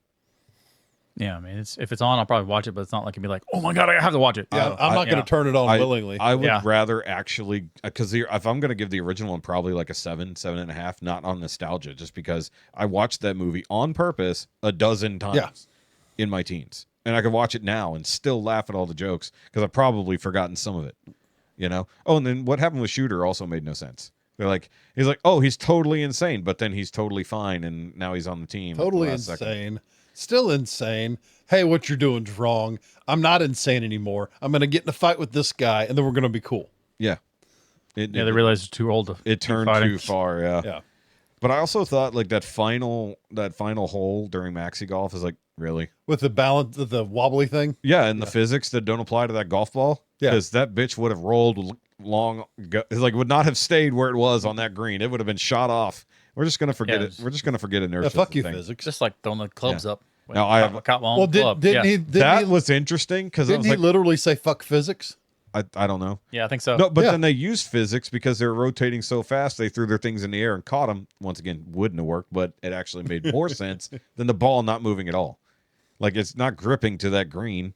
Yeah, I mean, if it's on, I'll probably watch it, but it's not like it'd be like, oh my god, I have to watch it. Yeah, I'm not going to turn it on willingly. I would Yeah. rather actually, because if I'm going to give the original one probably like a 7.5, not on nostalgia, just because I watched that movie on purpose a dozen times in my teens. And I could watch it now and still laugh at all the jokes because I've probably forgotten some of it. You know? Oh, and then what happened with Shooter also made no sense. They're like, he's like, oh, he's totally insane, but then he's totally fine, and now he's on the team. Totally at the last insane. second. Still insane. Hey, what you're doing's wrong. I'm not insane anymore. I'm going to get in a fight with this guy, and then we're going to be cool. Yeah. They realized it's too old to It turned fighting. too far, yeah. Yeah. But I also thought like that final hole during Maxi Golf is like, really? With the balance, the wobbly thing. Yeah, and the physics that don't apply to that golf ball. Yeah. Because that bitch would have rolled long, like would not have stayed where it was on that green. It would have been shot off. We're just gonna forget it. We're just gonna forget inertia. Yeah, fuck you, thing. physics. Just like throwing the clubs up. No, I have- caught my own Well, club. didn't he? That was interesting because I Didn't was he like, literally say "fuck physics"? I don't know. Yeah, I think so. No, but Yeah. then they used physics because they were rotating so fast. They threw their things in the air and caught them. Once again, wouldn't have worked, but it actually made more sense than the ball not moving at all. Like it's not gripping to that green.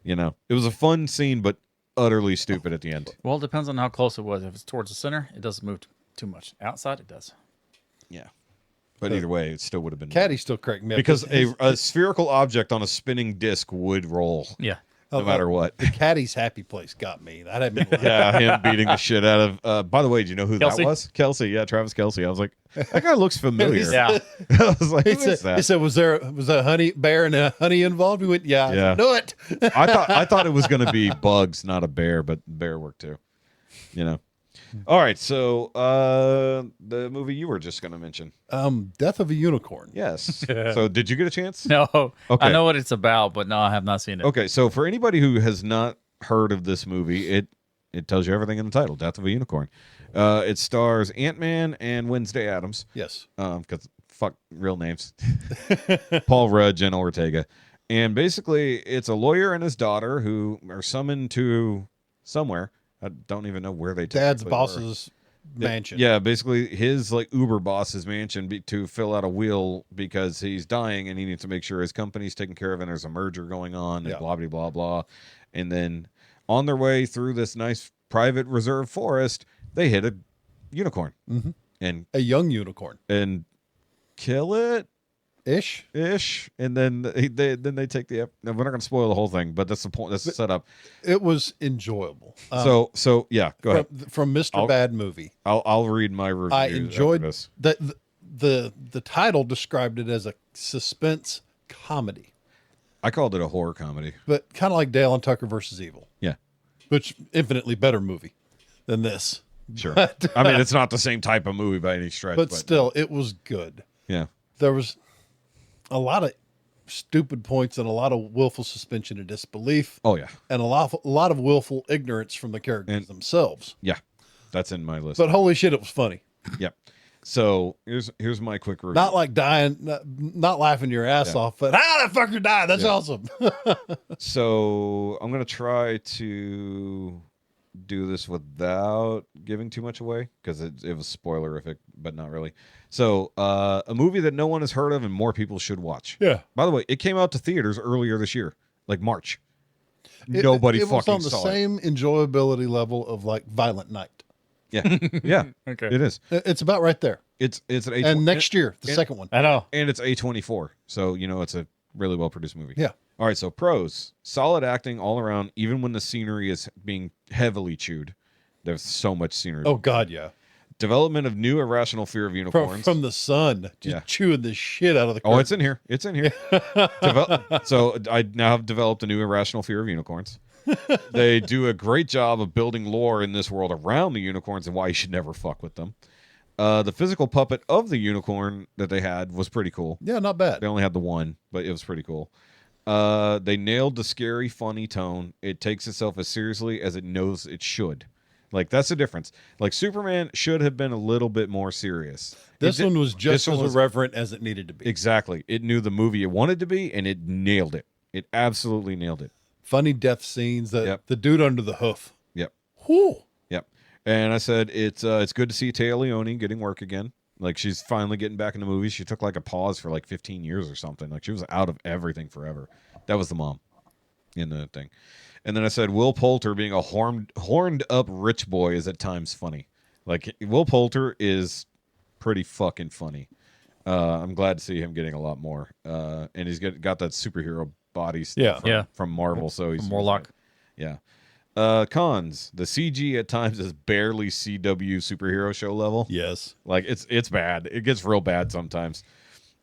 You know, it was a fun scene, but utterly stupid at the end. Well, it depends on how close it was. If it's towards the center, it doesn't move too much. Outside, it does. Yeah, but either way, it still would have been Caddy still correct me up. because a spherical object on a spinning disc would roll Yeah. no matter what. The caddy's happy place got me. That had me. Yeah, him beating the shit out of. By the way, do you know who Kelsey? that was? Kelsey, yeah, Travis Kelsey. I was like, that guy looks familiar. Yeah. I was like, He who is said, he that? said, was a honey bear and a honey involved? We went, yeah. Yeah. Knew it. I thought it was going to be bugs, not a bear, but bear worked too. You know. All right, so the movie you were just going to mention. Death of a Unicorn. Yes. So did you get a chance? No. Okay. I know what it's about, but no, I have not seen it. Okay, so for anybody who has not heard of this movie, it tells you everything in the title, Death of a Unicorn. It stars Ant-Man and Wednesday Addams. Yes. Because fuck real names. Paul Rudd, Jenna Ortega. And basically, it's a lawyer and his daughter who are summoned to somewhere. I don't even know where they Dad's technically boss's mansion. Yeah, basically his like Uber boss's mansion to fill out a will because he's dying and he needs to make sure his company's taken care of and there's a merger going on and Yeah. blah blah blah blah. And then on their way through this nice private reserve forest, they hit a unicorn and A young unicorn. kill it Ish. and then they take the. No, we're not going to spoil the whole thing, but that's the point. That's the setup. It was enjoyable. So yeah, go ahead. From Mr. Bad Movie. I'll read my review. I after enjoyed this. the title described it as a suspense comedy, I called it a horror comedy. but kind of like Dale and Tucker versus Evil, Yeah. which infinitely better movie than this. Sure. I mean, it's not the same type of movie by any stretch, But still, it was good. yeah. There was a lot of stupid points and a lot of willful suspension of disbelief, Oh yeah, and a lot of willful ignorance from the characters themselves. yeah. That's in my list. But holy shit, it was funny. Yep. So here's my quick review. Not like dying, not laughing your ass off, but that fucker died. That's awesome. So I'm gonna try to do this without giving too much away because it was spoilerific, but not really. So a movie that no one has heard of and more people should watch. Yeah. By the way, it came out to theaters earlier this year, like March. Nobody it was fucking on the saw same enjoyability level of like Violent Night. it. Yeah, yeah. Okay. It is. It's about right there. It's an A. And next year, the second one. I know. And it's A24, so you know it's a really well produced movie. Yeah. All right, so pros: solid acting all around, even when the scenery is being heavily chewed. There's so much scenery. Oh God, yeah. Development of new irrational fear of unicorns. From the sun, just Yeah. chewing the shit out of the. Oh, it's in here. It's in here. So I now have developed a new irrational fear of unicorns. They do a great job of building lore in this world around the unicorns and why you should never fuck with them. The physical puppet of the unicorn that they had was pretty cool. Yeah, not bad. They only had the one, but it was pretty cool. They nailed the scary, funny tone. It takes itself as seriously as it knows it should. Like, that's the difference. Like, Superman should have been a little bit more serious. This one was just this one as was- irreverent as it needed to be. Exactly. It knew the movie it wanted to be, and it nailed it. It absolutely nailed it. Funny death scenes. Yep. The dude under the hoof. Yep. Whew. Yep. And I said it's good to see Taya Leone getting work again. Like, she's finally getting back into movies. She took like a pause for like 15 years or something. Like, she was out of everything forever. That was the mom in the thing. And then I said Will Poulter being a horned up rich boy is at times funny. Like, Will Poulter is pretty fucking funny. I'm glad to see him getting a lot more. And he's got that superhero body stuff from Marvel. So he's Morlock. Yeah. Cons. The CG at times is barely CW superhero show level. Yes. Like, it's bad. It gets real bad sometimes.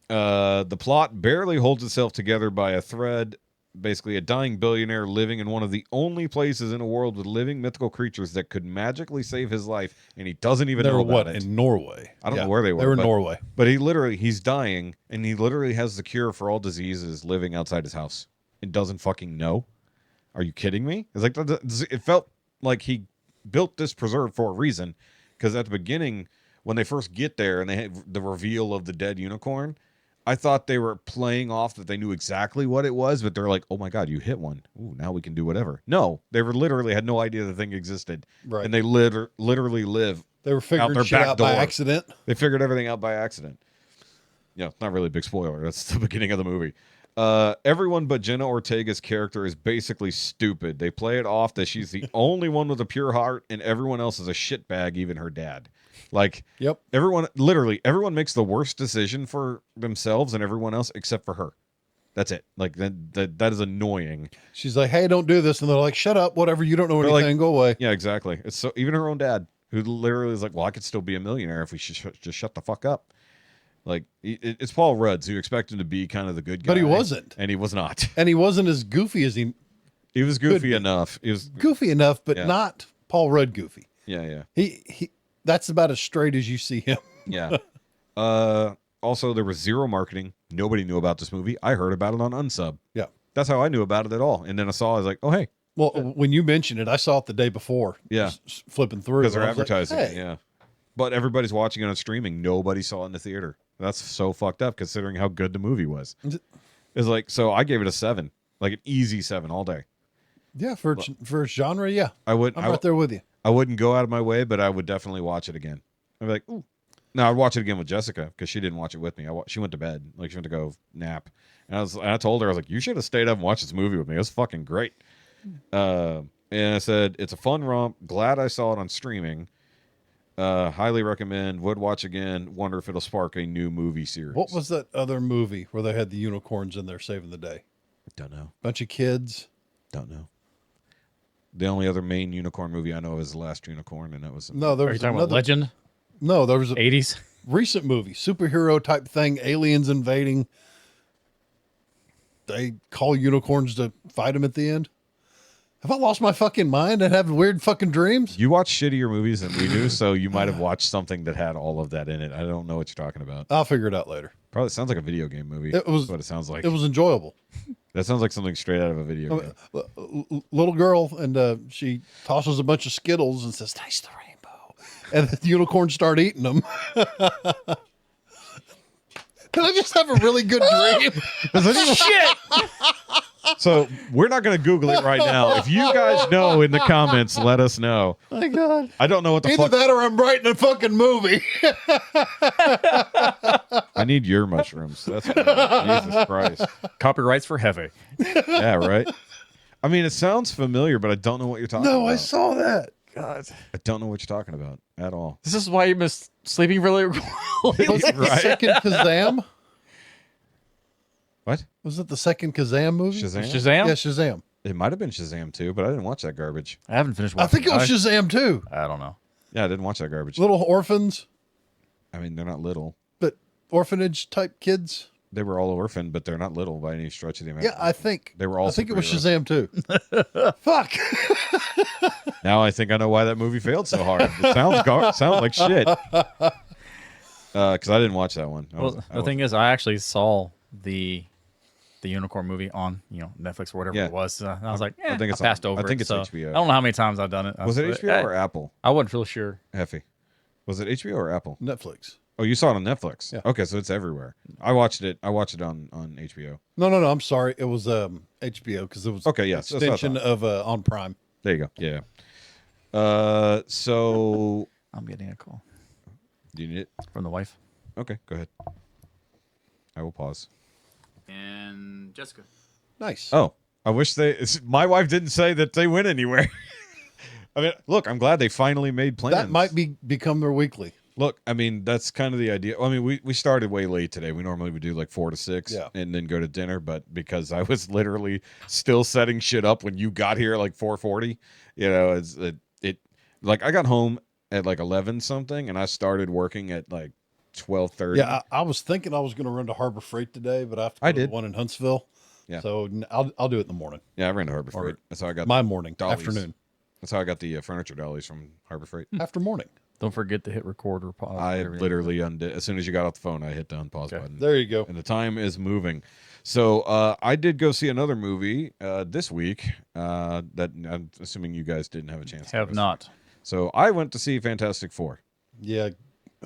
The plot barely holds itself together by a thread. Basically, a dying billionaire living in one of the only places in the world with living mythical creatures that could magically save his life, and he doesn't even know about it. In Norway? I don't know where they were. They were in Norway. But he's dying, and he literally has the cure for all diseases living outside his house and doesn't fucking know. Are you kidding me? It's like, it felt like he built this preserve for a reason, because at the beginning, when they first get there and they had the reveal of the dead unicorn, I thought they were playing off that they knew exactly what it was, but they're like, oh my God, you hit one. Ooh, now we can do whatever. No, they were literally had no idea the thing existed. Right. And they literally live. They were figuring their shit back out door. by accident. They figured everything out by accident. Yeah, not really a big spoiler. That's the beginning of the movie. Everyone but Jenna Ortega's character is basically stupid. They play it off that she's the only one with a pure heart, and everyone else is a shitbag, even her dad. Like, Yep. everyone makes the worst decision for themselves and everyone else except for her. That's it. Like, that is annoying. She's like, hey, don't do this. And they're like, shut up, whatever. You don't know They're anything. like- Go away. Yeah, exactly. It's so even her own dad, who literally is like, well, I could still be a millionaire if we should just shut the fuck up. Like, it's Paul Rudd, who expect him to be kind of the good guy. But he wasn't. And he was not. And he wasn't as goofy as he He was goofy enough. He was, goofy enough, but Yeah. not Paul Rudd goofy. yeah. He that's about as straight as you see him. Yeah. Also, there was zero marketing. Nobody knew about this movie. I heard about it on Unsub. Yeah. That's how I knew about it at all. And then I was like, oh, hey, Well, when you mentioned it, I saw it the day before. Yeah. Just flipping through. because they're I was like, advertising it. hey. Yeah. But everybody's watching it on streaming. Nobody saw it in the theater. That's so fucked up considering how good the movie was. It's like, so I gave it a 7, like an easy 7 all day. Yeah, for its genre, yeah. I'm right there with you. I wouldn't go out of my way, but I would definitely watch it again. I'd be like, ooh. No, I'd watch it again with Jessica because she didn't watch it with me. She went to bed. Like, she went to go nap. And I told her, I was like, you should have stayed up and watched this movie with me. It was fucking great. And I said, it's a fun romp. Glad I saw it on streaming. Highly recommend. Would watch again. Wonder if it'll spark a new movie series. What was that other movie where they had the unicorns in there saving the day? Don't know. Bunch of kids. Don't know. The only other main unicorn movie I know is The Last Unicorn, and that was No, there Are you was talking another. about Legend? No, there was a 80s? recent movie, superhero type thing, aliens invading. They call unicorns to fight them at the end. Have I lost my fucking mind and have weird fucking dreams? You watch shittier movies than we do, so you might have watched something that had all of that in it. I don't know what you're talking about. I'll figure it out later. Probably sounds like a video game movie. It was- That's what it sounds like. It was enjoyable. That sounds like something straight out of a video game. Little girl, and she tosses a bunch of Skittles and says, taste the rainbow. And the unicorns start eating them. Did I just have a really good dream? Shit! So we're not going to Google it right now. If you guys know in the comments, let us know. My God. I don't know what the Either fuck. that or I'm writing a fucking movie. I need your mushrooms. That's what Jesus Christ. Copyrights for Heavy. Yeah, right. I mean, it sounds familiar, but I don't know what you're talking No, about. I saw that. God. I don't know what you're talking about at all. This is why you miss sleeping really well. Was it the Right. second Kazam? What? Was it the second Kazam movie? Shazam? Shazam? Yeah, Shazam. It might have been Shazam too, but I didn't watch that garbage. I haven't finished watching I think it was Shazam too. I don't know. Yeah, I didn't watch that garbage. Little orphans, I mean, they're not little. but orphanage type kids. They were all orphaned, but they're not little by any stretch of the imagination. Yeah, I think They were all I think it was superheroes. Shazam too. Fuck. Now I think I know why that movie failed so hard. It sounds like shit. Because I didn't watch that one. Well, the thing is, I actually saw the the Unicorn movie on Netflix or whatever Yeah. it was. I was like, I think it's I passed on- over. I think it, it's so HBO. I don't know how many times I've done it. Was it HBO or Apple? I wasn't real sure. Heffy. Was it HBO or Apple? Netflix. Oh, you saw it on Netflix. Yeah. Okay, so it's everywhere. I watched it on HBO. No. I'm sorry. It was HBO because it was Okay, yes, that's what I extension of on Prime. There you go. Yeah. So I'm getting a call do you need it? from the wife. Okay, go ahead. I will pause. And Jessica. Nice. Oh, I wish my wife didn't say that they went anywhere. I mean, look, I'm glad they finally made plans. that might become their weekly. Look, I mean, that's kind of the idea. I mean, we started way late today. We normally would do like 4 to 6 Yeah. and then go to dinner. But because I was literally still setting shit up when you got here at like 4:40, it like I got home at like 11 something and I started working at like 12:30. Yeah, I was thinking I was going to run to Harbor Freight today, but I have to go I to did. the one in Huntsville. Yeah. So I'll do it in the morning. Yeah, I ran to Harbor Freight. That's how I got My morning, dollies. afternoon, That's how I got the furniture dollies from Harbor Freight. after morning. Don't forget to hit record or pause. I whatever you- literally undid as soon as you got off the phone. I hit the unpause button. There you go. And the time is moving. So I did go see another movie this week that I'm assuming you guys didn't have a chance to have go see. not. So I went to see Fantastic Four. Yeah,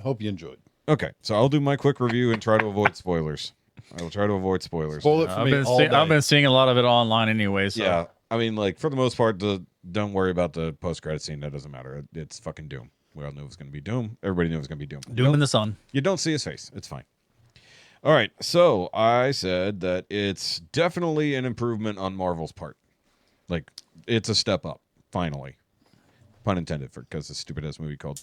hope you enjoyed. Okay, so I'll do my quick review and try to avoid spoilers. I will try to avoid spoilers. Spoil it for me all day. I've been seeing a lot of it online anyway. So. Yeah, I mean, like for the most part, don't worry about the post-credit scene. That doesn't matter. It's fucking Doom. We all knew it was going to be Doom. Everybody knew it was going to be Doom. Doom in the sun. You don't see his face. It's fine. All right. So I said that it's definitely an improvement on Marvel's part. Like, it's a step up, finally. Pun intended, because this stupid ass movie called.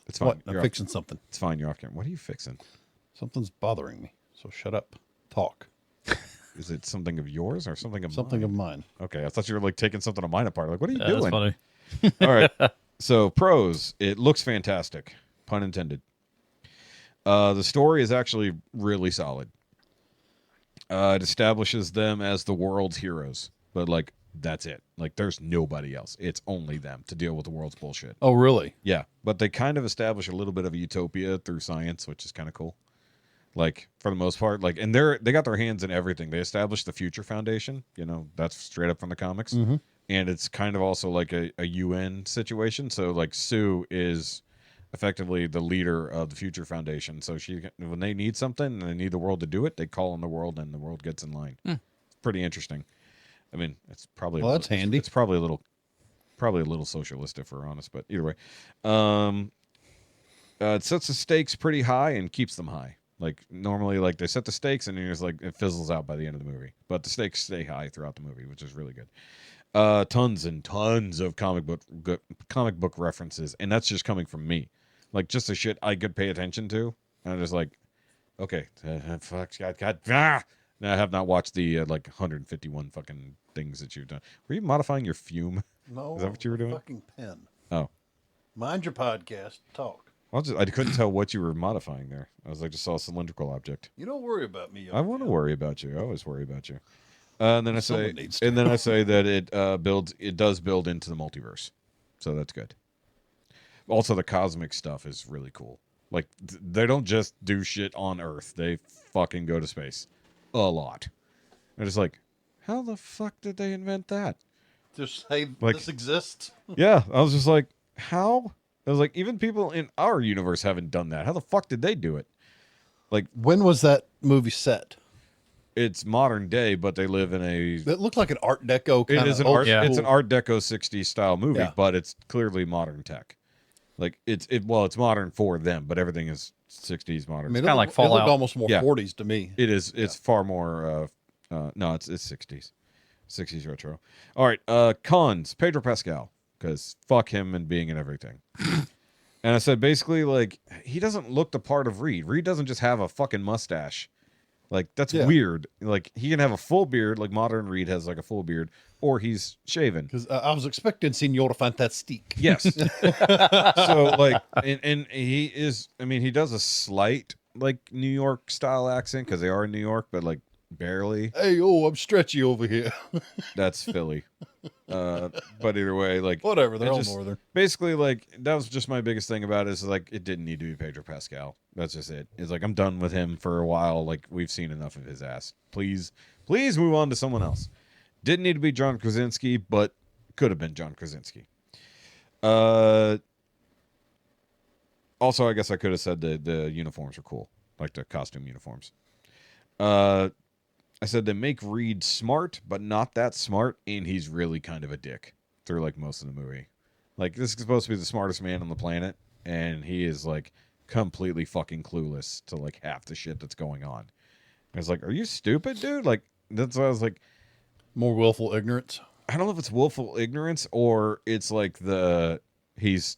It's fine. What? I'm You're fixing something. It's fine. You're off camera. What are you fixing? Something's bothering me. So shut up. Talk. Is it something of yours or something of Something mine? of mine. Okay. I thought you were like taking something of mine apart. Like, what are you That's doing? funny. All right. So pros, it looks fantastic. Pun intended. The story is actually really solid. It establishes them as the world's heroes, but like that's it. Like there's nobody else. It's only them to deal with the world's bullshit. Oh, really? Yeah, but they kind of establish a little bit of a utopia through science, which is kind of cool. Like for the most part, like and they got their hands in everything. They established the Future Foundation. You know, that's straight up from the comics. Mm-hmm. And it's kind of also like a UN situation. So like Sue is effectively the leader of the Future Foundation. So when they need something and they need the world to do it, they call on the world and the world gets in line. It's pretty interesting. I mean, it's probably That's handy. It's probably a little socialist if we're honest, but either way, it sets the stakes pretty high and keeps them high. Like normally, like they set the stakes and then it's like it fizzles out by the end of the movie, but the stakes stay high throughout the movie, which is really good. Tons and tons of comic book references, and that's just coming from me. Like just the shit I could pay attention to, and I'm just like, okay, fuck, God. Now I have not watched the like 151 fucking things that you've done. Were you modifying your fume? No. Is that what you were doing? Fucking pen. Oh, Mind your podcast. Talk. I couldn't tell what you were modifying there. I was like, just saw a cylindrical object. You don't worry about me. I want to worry about you. I always worry about you. And then I say, Someone needs to. and then I say that it does build into the multiverse, so that's good. Also, the cosmic stuff is really cool. Like they don't just do shit on Earth; they fucking go to space a lot. And it's like, how the fuck did they invent that? Just say Like- this exists. Yeah, I was just like, how? I was like, even people in our universe haven't done that. How the fuck did they do it? Like, When was that movie set? it's modern day, but they live in a. It looked like an Art Deco kind It is of an art. Yeah. It's an Art Deco 60s style movie, Yeah. but it's clearly modern tech. Like it's modern for them, but everything is 60s modern. I mean, kinda like it looked Fallout. almost more Yeah. 40s to me. It is. It's far more. No, it's 60s, 60s retro. All right. Cons. Pedro Pascal, because fuck him and being in everything. And I said basically like he doesn't look the part of Reed. Reed doesn't just have a fucking mustache. Like that's Yeah. weird. Like he can have a full beard, like modern Reed has like a full beard, or he's shaven. Because I was expecting Signora Fantastique. Yes. So like, and he is. I mean, he does a slight like New York style accent because they are in New York, but like barely. Hey, oh, I'm stretchy over here. That's Philly. But either way, like Whatever, they're it all just- northern. Basically, like that was just my biggest thing about it. Is like it didn't need to be Pedro Pascal. That's just it. It's like I'm done with him for a while. Like we've seen enough of his ass. Please move on to someone else. Didn't need to be John Krasinski, but could have been John Krasinski. Also, I guess I could have said the uniforms are cool, like the costume uniforms. I said they make Reed smart, but not that smart, and he's really kind of a dick through like most of the movie. Like this is supposed to be the smartest man on the planet, and he is like completely fucking clueless to like half the shit that's going on. And it's like, are you stupid, dude? Like that's why I was like, More willful ignorance. I don't know if it's willful ignorance or it's like he's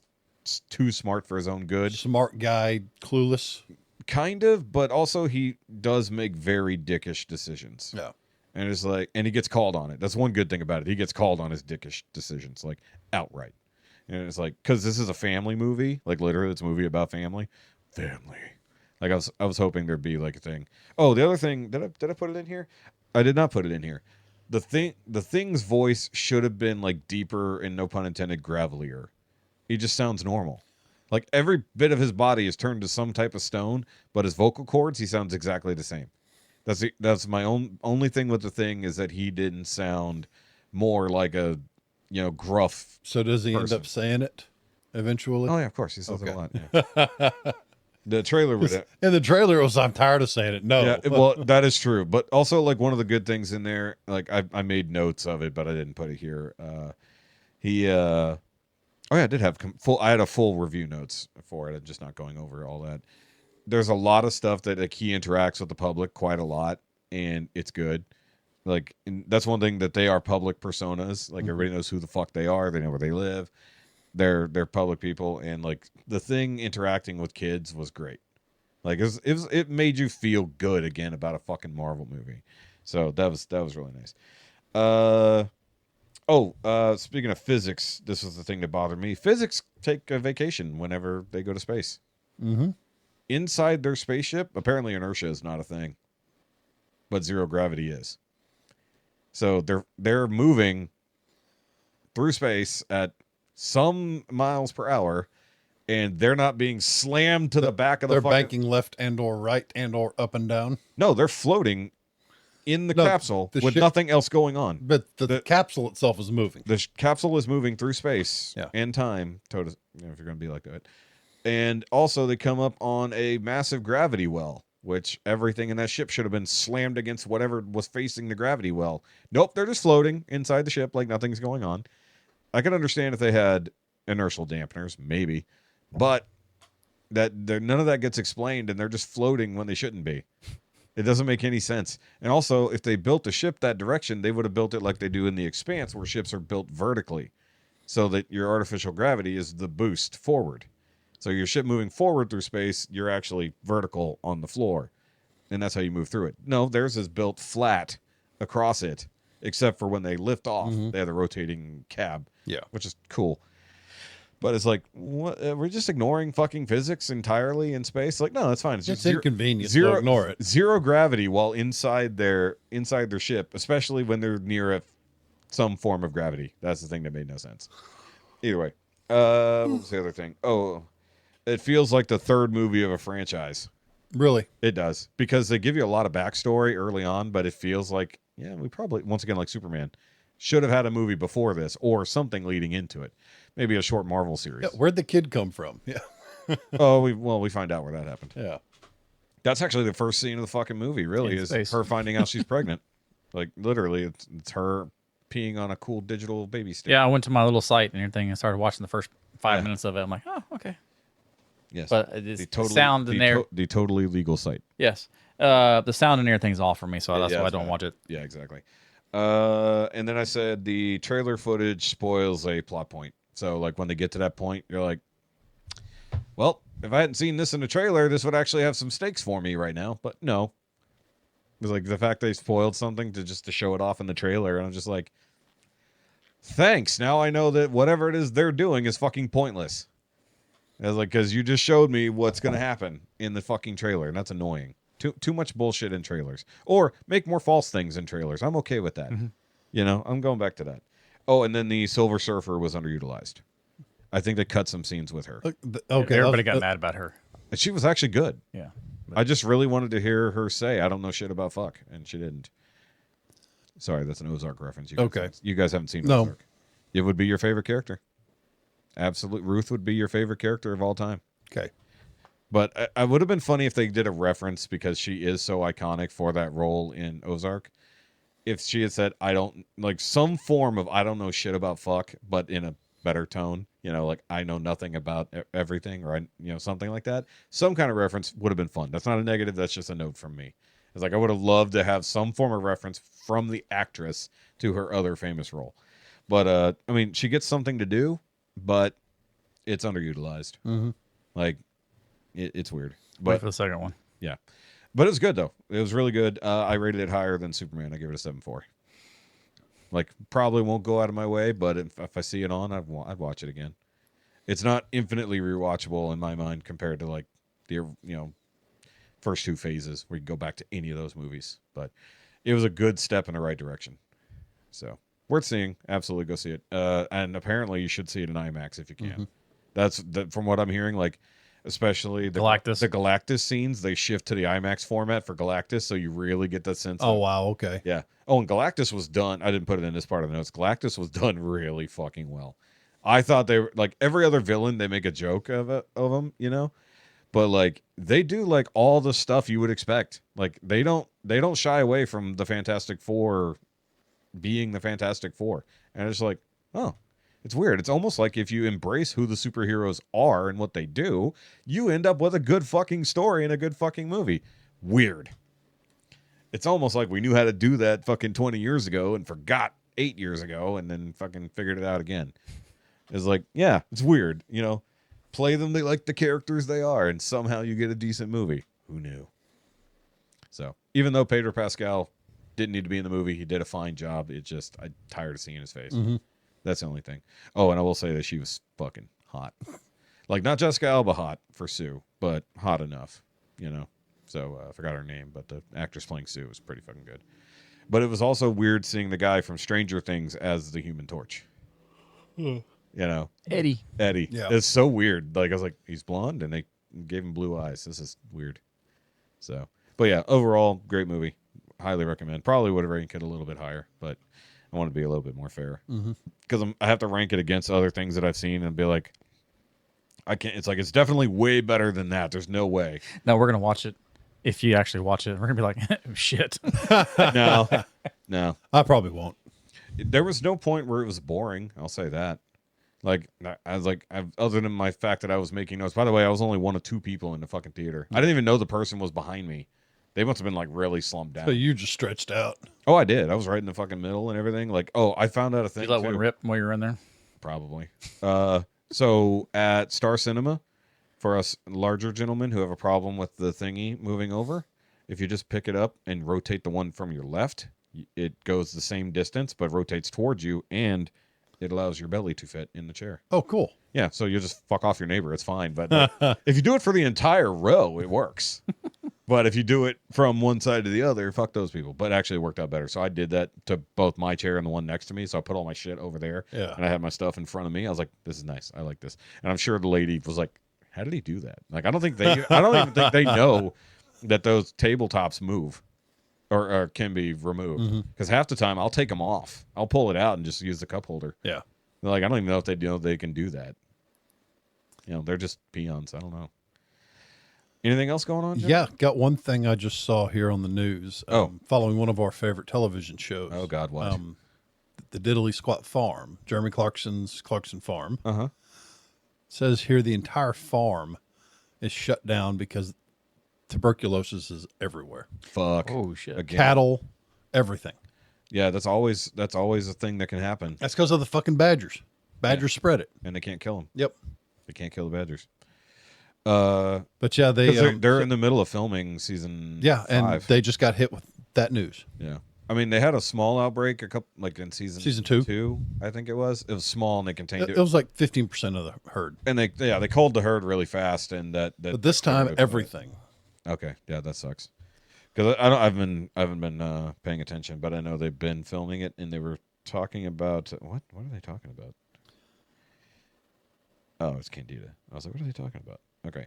too smart for his own good. Smart guy, clueless. Kind of, but also he does make very dickish decisions. Yeah. And it's like, and he gets called on it. That's one good thing about it. He gets called on his dickish decisions, like outright. And it's like, because this is a family movie, like literally, it's a movie about family. Like I was hoping there'd be like a thing. Oh, the other thing, did I put it in here? I did not put it in here. The Thing's voice should have been like deeper and no pun intended, gravelier. He just sounds normal. Like every bit of his body is turned to some type of stone, but his vocal cords, he sounds exactly the same. That's my only thing with the Thing is that he didn't sound more like a, gruff. So does he end person. up saying it eventually? Oh yeah, of course he says it Okay. a lot. Yeah. The trailer with it. In the trailer, it was, I'm tired of saying it. No. Yeah, well, that is true. But also, like, one of the good things in there, like, I made notes of it, but I didn't put it here. I did have I had a full review notes for it. I'm just not going over all that. There's a lot of stuff that, like, he interacts with the public quite a lot, and it's good. Like, and that's one thing that they are public personas. Like, everybody knows who the fuck they are. They know where they live. They're public people, and like the Thing interacting with kids was great. Like it made you feel good again about a fucking Marvel movie. So that was really nice. Speaking of physics, this was the thing that bothered me. Physics take a vacation whenever they go to space. Mm-hmm. Inside their spaceship, apparently inertia is not a thing, but zero gravity is. So they're moving through space at some miles per hour, and they're not being slammed to the back of the They're fucking... banking left and or right and or up and down. No, they're floating in the No, capsule the with ship- nothing else going on. But the capsule itself is moving. The capsule is moving through space Yeah. and time, if you're going to be like that. And also, they come up on a massive gravity well, which everything in that ship should have been slammed against whatever was facing the gravity well. Nope, they're just floating inside the ship like nothing's going on. I could understand if they had inertial dampeners, maybe, but none of that gets explained, and they're just floating when they shouldn't be. It doesn't make any sense. And also, if they built a ship that direction, they would have built it like they do in The Expanse, where ships are built vertically, so that your artificial gravity is the boost forward. So your ship moving forward through space, you're actually vertical on the floor, and that's how you move through it. No, theirs is built flat across it, except for when they lift off, they have the rotating cab. Yeah. Which is cool. But it's like, what? We're just ignoring fucking physics entirely in space? Like, no, that's fine. It's inconvenient, so ignore it. Zero gravity while inside their ship, especially when they're near some form of gravity. That's the thing that made no sense. Either way. What was the other thing? Oh, it feels like the third movie of a franchise. Really? It does. Because they give you a lot of backstory early on, but it feels like, yeah, we probably, once again, like Superman, should have had a movie before this or something leading into it. Maybe a short Marvel series. Yeah, where'd the kid come from? Yeah. We find out where that happened. Yeah. That's actually the first scene of the fucking movie, really, In is space. her finding out she's pregnant. Like, literally, it's her peeing on a cool digital baby stick. Yeah, I went to my little site and everything and started watching the first 5 Yeah. minutes of it. I'm like, oh, okay. Yes. But it's the sound in there. The totally legal site. Yes. The sound in everything's off for me, so that's why I that's don't bad. watch it. Yeah, exactly. And then I said the trailer footage spoils a plot point. So, like, when they get to that point, you're like, well, if I hadn't seen this in the trailer, this would actually have some stakes for me right now. But no. It was like the fact they spoiled something to show it off in the trailer. And I'm just like, thanks. Now I know that whatever it is they're doing is fucking pointless. I was like, because you just showed me what's going to happen in the fucking trailer. And that's annoying. Too much bullshit in trailers, or make more false things in trailers. I'm okay with that. You know, I'm going back to that. Oh, and then the Silver Surfer was underutilized. I think they cut some scenes with her. Okay, Everybody got mad about her. And she was actually good. Yeah. I just really wanted to hear her say, "I don't know shit about fuck," and she didn't. Sorry, that's an Ozark reference. You guys haven't seen Ozark. It would be your favorite character. Absolute Ruth would be your favorite character of all time. Okay. But I would have been funny if they did a reference because she is so iconic for that role in Ozark. If she had said, I don't, like some form of I don't know shit about fuck, but in a better tone, you know, like I know nothing about everything, or something like that. Some kind of reference would have been fun. That's not a negative. That's just a note from me. It's like I would have loved to have some form of reference from the actress to her other famous role. But, I mean, she gets something to do, but it's underutilized. Mm-hmm. Like, it's weird. Wait But for the second one. yeah. But it was good, though. It was really good. I rated it higher than Superman. I gave it a 7.4. Like, probably won't go out of my way, but if I see it on, I'd watch it again. It's not infinitely rewatchable in my mind compared to, like, the, first two phases where you go back to any of those movies. But it was a good step in the right direction. So, worth seeing. Absolutely go see it. And apparently you should see it in IMAX if you can. Mm-hmm. From what I'm hearing, like, especially the Galactus scenes, they shift to the IMAX format for Galactus, so you really get that sense. Oh, wow, okay. Yeah. Oh, and Galactus was done. I didn't put it in this part of the notes. Galactus was done really fucking well. I thought they were, like, every other villain, they make a joke of them, but, like, they do, like, all the stuff you would expect. Like, they don't shy away from the Fantastic Four being the Fantastic Four. And it's like, oh, it's weird. It's almost like if you embrace who the superheroes are and what they do, you end up with a good fucking story and a good fucking movie. Weird. It's almost like we knew how to do that fucking 20 years ago and forgot 8 years ago and then fucking figured it out again. It's like, yeah, it's weird. Play them like the characters they are and somehow you get a decent movie. Who knew? So, even though Pedro Pascal didn't need to be in the movie, he did a fine job. I'm tired of seeing his face. Mm-hmm. That's the only thing. Oh, and I will say that she was fucking hot. Like, not Jessica Alba hot for Sue, but hot enough, So, I forgot her name, but the actress playing Sue was pretty fucking good. But it was also weird seeing the guy from Stranger Things as the Human Torch. Eddie. Yeah. It's so weird. Like, I was like, he's blonde, and they gave him blue eyes. This is weird. So, but yeah, overall, great movie. Highly recommend. Probably would have ranked it a little bit higher, but I want to be a little bit more fair because I have to rank it against other things that I've seen and be like, I can't. It's like it's definitely way better than that. There's no way. No, we're gonna watch it. If you actually watch it, we're gonna be like, oh, shit. No, I probably won't. There was no point where it was boring. I'll say that. Like I was like, other than my fact that I was making notes. By the way, I was only one of two people in the fucking theater. I didn't even know the person was behind me. They must have been like really slumped down. So you just stretched out. Oh, I did. I was right in the fucking middle and everything. Like, oh, I found out a thing. You let one rip while you were in there? Probably. So at Star Cinema, for us larger gentlemen who have a problem with the thingy moving over, if you just pick it up and rotate the one from your left, it goes the same distance but rotates towards you, and it allows your belly to fit in the chair. Oh, cool. Yeah, so you just fuck off your neighbor. It's fine. But if you do it for the entire row, it works. But if you do it from one side to the other, fuck those people. But actually, it worked out better. So I did that to both my chair and the one next to me. So I put all my shit over there. Yeah. And I had my stuff in front of me. I was like, this is nice. I like this. And I'm sure the lady was like, how did he do that? Like, I don't even think they know that those tabletops move or can be removed. Because half the time, I'll take them off. I'll pull it out and just use the cup holder. Yeah. They're like, I don't even know if they know they can do that. They're just peons. I don't know. Anything else going on, Jeff? Yeah, got one thing I just saw here on the news. Following one of our favorite television shows. Oh, God, what? The Diddley Squat Farm, Jeremy Clarkson's Clarkson Farm. Uh-huh. Says here the entire farm is shut down because tuberculosis is everywhere. Fuck. Oh, shit. Again. Cattle, everything. Yeah, that's always a thing that can happen. That's because of the fucking badgers. Badgers spread it. And they can't kill them. Yep. They can't kill the badgers. But yeah, they're in the middle of filming season 5. And they just got hit with that news. Yeah. I mean, they had a small outbreak in season 2, I think it was. It was small and they contained it. It was like 15% of the herd. And they culled the herd really fast, and that But this time, everything. Okay, yeah, that sucks. Because I haven't been paying attention, but I know they've been filming it, and they were talking about what are they talking about? Oh, it's Candida. I was like, what are they talking about? Okay.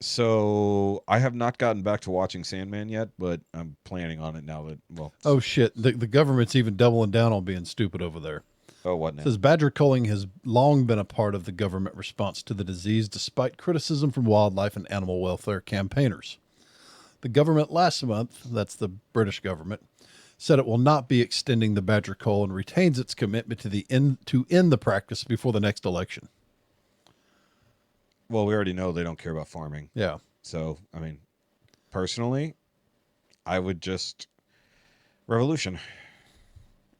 So I have not gotten back to watching Sandman yet, but I'm planning on it now that, well. Oh, shit. The government's even doubling down on being stupid over there. Oh, what It now? says badger culling has long been a part of the government response to the disease, despite criticism from wildlife and animal welfare campaigners. The government last month, that's the British government, said it will not be extending the badger cull and retains its commitment to end the practice before the next election. Well, we already know they don't care about farming. Yeah. So, I mean, personally, I would just revolution.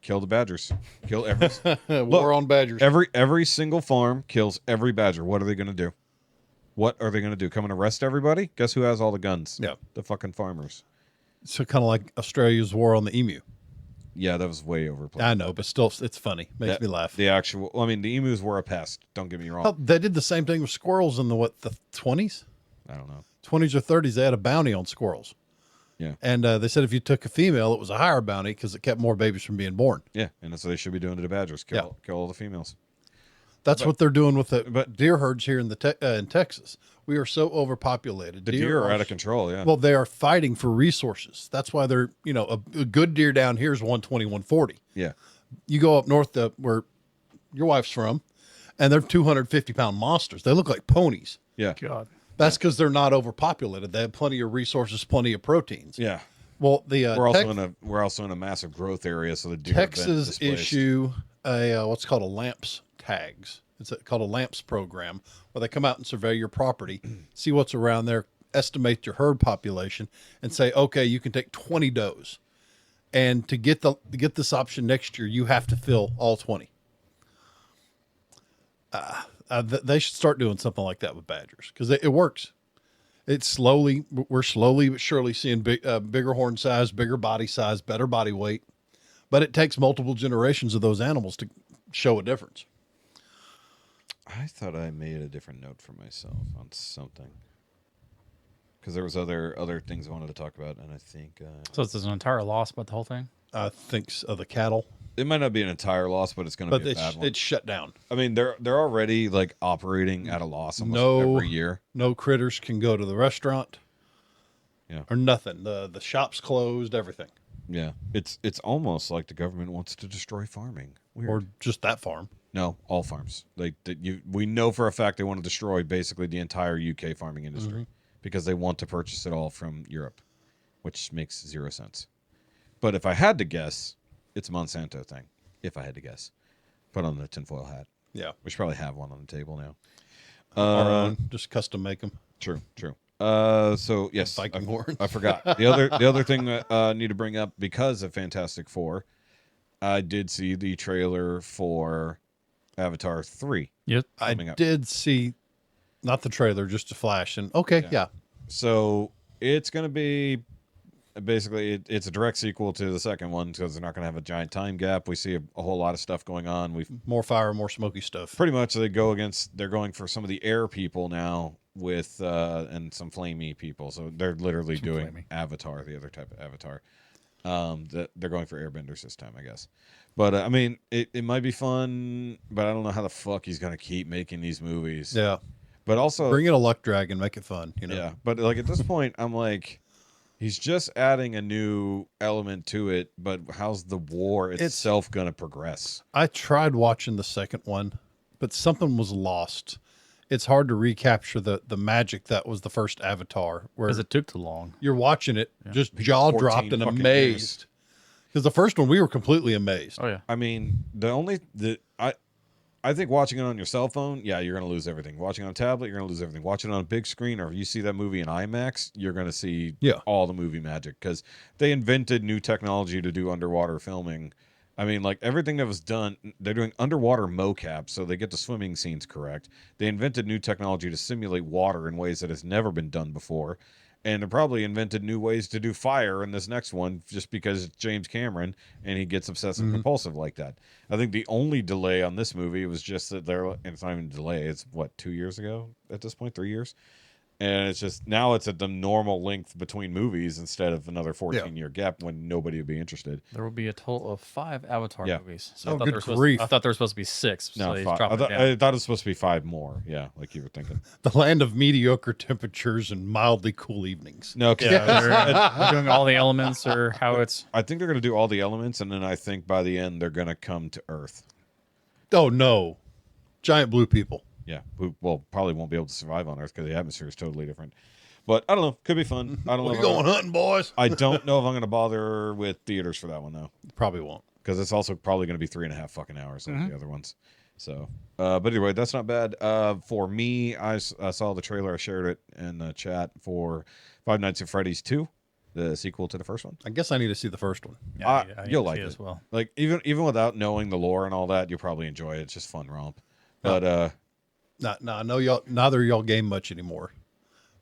Kill the badgers. Kill every War on badgers. every single farm kills every badger. What are they going to do? What are they going to do? Come and arrest everybody? Guess who has all the guns? Yeah. The fucking farmers. So kind of like Australia's war on the emu. Yeah, that was way overplayed. I know, but still, it's funny. Makes me laugh. The actual, I mean, the emus were a pest. Don't get me wrong. Hell, they did the same thing with squirrels in the 20s? I don't know. 20s or 30s, they had a bounty on squirrels. Yeah. And they said if you took a female, it was a higher bounty because it kept more babies from being born. Yeah, and that's what they should be doing to the badgers. Kill all the females. That's what they're doing with the deer herds here in in Texas. We are so overpopulated. The deer are out of control, yeah. Well, they are fighting for resources. That's why they're, a good deer down here is 120, 140. Yeah. You go up north to where your wife's from, and they're 250-pound monsters. They look like ponies. Yeah. God. That's because they're not overpopulated. They have plenty of resources, plenty of proteins. Yeah. Well, the we're also in a massive growth area, so the deer have been Texas displaced. issue a what's called a LAMPS tags. It's called a LAMPS program where they come out and survey your property, see what's around there, estimate your herd population, and say, okay, you can take 20 does. And to get this option next year, you have to fill all 20. They should start doing something like that with badgers because it works. We're slowly but surely seeing bigger horn size, bigger body size, better body weight. But it takes multiple generations of those animals to show a difference. I thought I made a different note for myself on something. Because there was other things I wanted to talk about, and I think... So it's an entire loss about the whole thing? I think the cattle. It might not be an entire loss, but it's going to be a bad one. It's shut down. I mean, they're already like operating at a loss almost every year. No critters can go to the restaurant. Yeah. Or nothing. The shop's closed, everything. Yeah. It's almost like the government wants to destroy farming. Weird. Or just that farm. No, all farms. We know for a fact they want to destroy basically the entire UK farming industry because they want to purchase it all from Europe, which makes zero sense. But if I had to guess, it's a Monsanto thing. If I had to guess. Put on the tinfoil hat. Yeah. We should probably have one on the table now. Our own, just custom make them. True. So yes, Viking horns. I forgot the other thing I need to bring up because of Fantastic Four. I did see the trailer for Avatar 3. Yep. I coming up. did see, not the trailer, just a flash. And okay, yeah. So it's going to be basically it's a direct sequel to the second one because they're not going to have a giant time gap. We see a whole lot of stuff going on. We've More fire, more smoky stuff. pretty much they're going for some of the air people now with and some flamey people. So they're literally doing flamey. Avatar, the other type of Avatar. They're going for airbenders this time, I guess. But I mean, it might be fun, but I don't know how the fuck he's gonna keep making these movies. Yeah. But also, Bring in a luck dragon, make it fun. yeah. But like at this point, I'm like, he's just adding a new element to it. But how's the war itself gonna progress? I tried watching the second one, but something was lost. It's hard to recapture the magic that was the first Avatar, where Because it took too long. you're watching it just jaw 14 dropped and fucking amazed. Because the first one we were completely amazed. Oh, yeah. I mean, I think watching it on your cell phone, yeah, you're going to lose everything. Watching on a tablet, you're going to lose everything. Watching it on a big screen, or if you see that movie in IMAX, you're going to see all the movie magic because they invented new technology to do underwater filming. I mean, like everything that was done, they're doing underwater mocap, so they get the swimming scenes correct. They invented new technology to simulate water in ways that has never been done before. And they probably invented new ways to do fire in this next one just because it's James Cameron and he gets obsessive compulsive like that. I think the only delay on this movie was just that and it's not even a delay. It's 2 years ago at this point, 3 years. And it's just now it's at the normal length between movies instead of another 14-year gap when nobody would be interested. There will be a total of 5 Avatar movies. So Oh, I thought good there was grief. I thought there was supposed to be 6. No, so he's 5. dropping it down. I thought it was supposed to be 5 more. Yeah, like you were thinking. The land of mediocre temperatures and mildly cool evenings. No, 'cause Yeah, they're doing all the elements or how it's. I think they're going to do all the elements, and then I think by the end they're going to come to Earth. Oh no, giant blue people. Yeah, who probably won't be able to survive on Earth because the atmosphere is totally different. But I don't know. Could be fun. I don't know. We going hunting, boys? I don't know if I'm going to bother with theaters for that one though, Probably won't. because it's also probably going to be 3.5 fucking hours like the other ones. So, but anyway, that's not bad. For me, I saw the trailer. I shared it in the chat for Five Nights at Freddy's 2, the sequel to the first one. I guess I need to see the first one. Yeah, I need You'll to like see it as well. Like even without knowing the lore and all that, you'll probably enjoy it. It's just fun romp. But No, I know y'all. Neither of y'all game much anymore.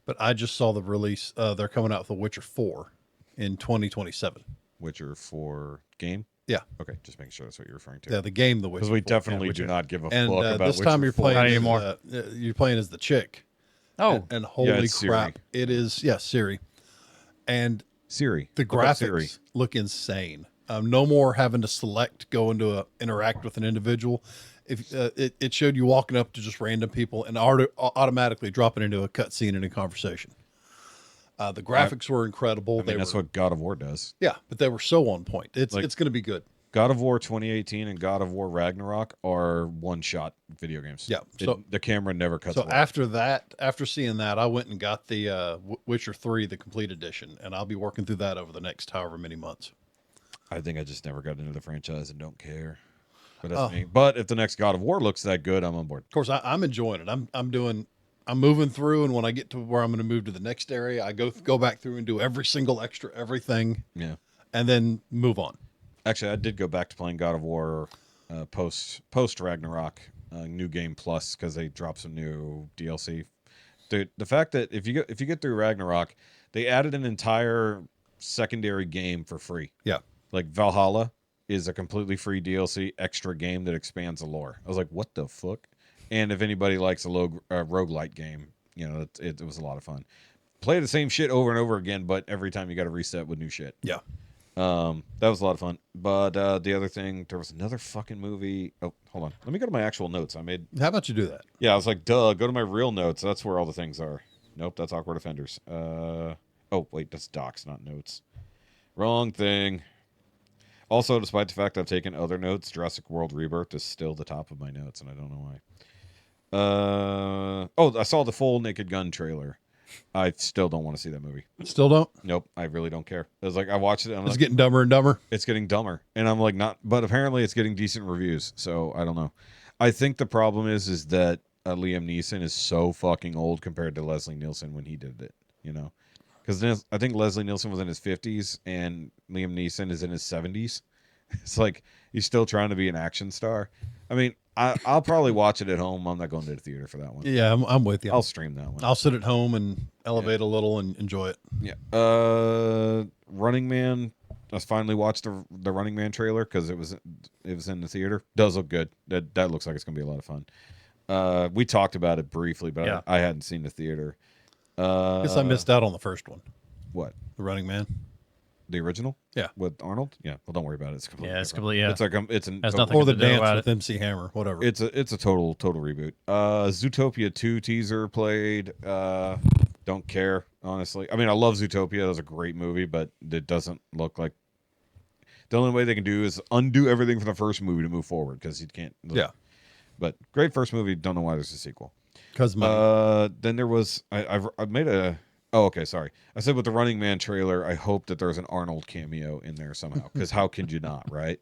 But I just saw the release. They're coming out with The Witcher 4 in 2027. Witcher 4 game. Yeah, Okay, just making sure that's what you're referring to. yeah, the game The Witcher. Because we 4. definitely do not give a And fuck about this Witcher time you're 4. playing Not as, anymore. you're playing as the chick. Oh, And holy it's Siri. crap, it is. Yeah, Siri. And Siri. the Look up Siri. graphics look insane. No more having to select, go into interact with an individual. If it showed you walking up to just random people and automatically dropping into a cutscene in a conversation. The graphics were incredible. I mean, that's what God of War does. Yeah, but they were so on point. It's Like- it's going to be good. God of War 2018 and God of War Ragnarok are one-shot video games. Yeah, so- the camera never cuts So away. after seeing that, I went and got the Witcher 3, the complete edition, and I'll be working through that over the next however many months. I think I just never got into the franchise and don't care. But that's Oh. me. But if the next God of War looks that good, I'm on board. Of course, I'm enjoying it. I'm moving through, and when I get to where I'm going to move to the next area, I go back through and do every single extra everything, Yeah. and then move on. Actually, I did go back to playing God of War post Ragnarok, new game plus, because they dropped some new DLC. The fact that if you get through Ragnarok, they added an entire secondary game for free. Yeah, Like Valhalla is a completely free DLC extra game that expands the lore. I was like, what the fuck? And if anybody likes a roguelite game, you know, it was a lot of fun. Play the same shit over and over again, but every time you got to reset with new shit. yeah. That was a lot of fun. But the other thing, there was another fucking movie. Oh, hold on. Let me go to my actual notes. How about you do that? Yeah, I was like, duh, go to my real notes. That's where all the things are. Nope, that's Awkward Offenders. Oh, wait, that's docs, not notes. Wrong thing. Also, despite the fact I've taken other notes, Jurassic World Rebirth is still the top of my notes, and I don't know why. I saw the full Naked Gun trailer. I still don't want to see that movie. Still don't? Nope, I really don't care. It was like I watched it. And I'm It's like, getting dumber and dumber. it's getting dumber, and I'm like, not. But apparently, it's getting decent reviews. So I don't know. I think the problem is that Liam Neeson is so fucking old compared to Leslie Nielsen when he did it. You know, because I think Leslie Nielsen was in his 50s and Liam Neeson is in his 70s. It's like he's still trying to be an action star. I mean, I'll probably watch it at home. I'm not going to the theater for that one. Yeah, I'm with you. I'll stream that one. I'll sit at home and elevate a little and enjoy it. Yeah. Running Man. I finally watched the Running Man trailer because it was in the theater. Does look good. That looks like it's gonna be a lot of fun. We talked about it briefly, but Yeah. I hadn't seen the theater. Guess I missed out on the first one, What? The Running Man. The original? Yeah. With Arnold? Yeah. Well, don't worry about it. It's completely Yeah, it's different. completely- yeah. It's like it's an Has total- nothing Or the to do dance about with it. MC Hammer, whatever. It's a total reboot. Zootopia 2 teaser played. Don't care, honestly. I mean, I love Zootopia. That was a great movie, but it doesn't look like the only way they can do is undo everything from the first movie to move forward because you can't. Yeah. But great first movie. Don't know why there's a sequel. Because money. Then there was I've made a. Oh, okay. Sorry. I said with the Running Man trailer, I hope that there's an Arnold cameo in there somehow. Because how can you not, right?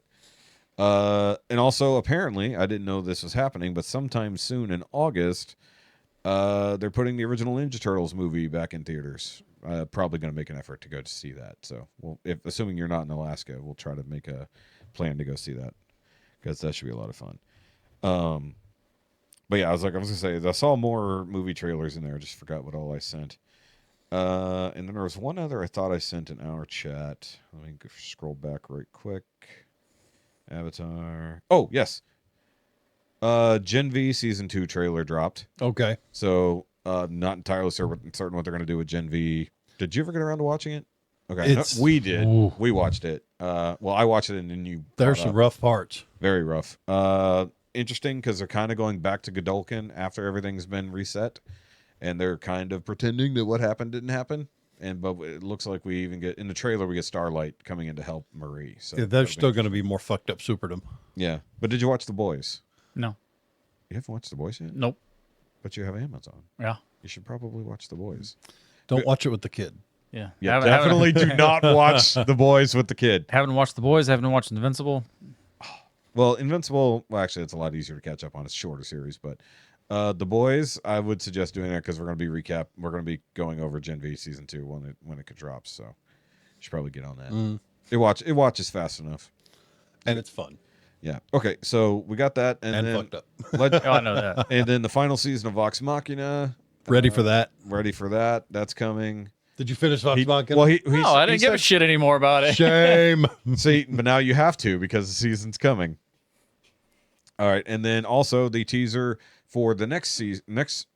And also, apparently, I didn't know this was happening, but sometime soon in August, they're putting the original Ninja Turtles movie back in theaters. Probably going to make an effort to go to see that. So, assuming you're not in Alaska, we'll try to make a plan to go see that because that should be a lot of fun. But yeah, I was going to say, I saw more movie trailers in there. I just forgot what all I sent. And then there was one other I thought I sent in our chat. Let me scroll back right quick. Avatar. Oh, yes. Gen V Season 2 trailer dropped. Okay. So Not entirely certain what they're going to do with Gen V. Did you ever get around to watching it? Okay, It's- we did. Ooh. We watched it. Well, I watched it and then you. There's caught some up. rough parts. Very rough. Interesting because they're kind of going back to Godolkin after everything's been reset, and they're kind of pretending that what happened didn't happen. But it looks like we even get in the trailer we get Starlight coming in to help Marie. So Yeah, there's still going to be more fucked up superdom. yeah. But did you watch The Boys? No. You haven't watched The Boys yet? Nope. But you have Amazon. Yeah. You should probably watch The Boys. Don't watch it with the kid. Yeah. Yeah, definitely do not watch The Boys with the kid. Haven't watched The Boys. Haven't watched Invincible. Well, Invincible, well, actually, it's a lot easier to catch up on. It's a shorter series, but The Boys, I would suggest doing that because we're going to be We're going to be going over Gen V season 2 when it drops. So you should probably get on that. It watches fast enough, And it's fun. yeah. Okay, so we got that, and then fucked up. Oh, I know that. and then the final season of Vox Machina. Ready for that? Ready for that? That's coming. Did you finish Vox He, Machina? well, he No, I didn't give a shit anymore about it. Shame. See, but now you have to because the season's coming. All right, and then also the teaser for the next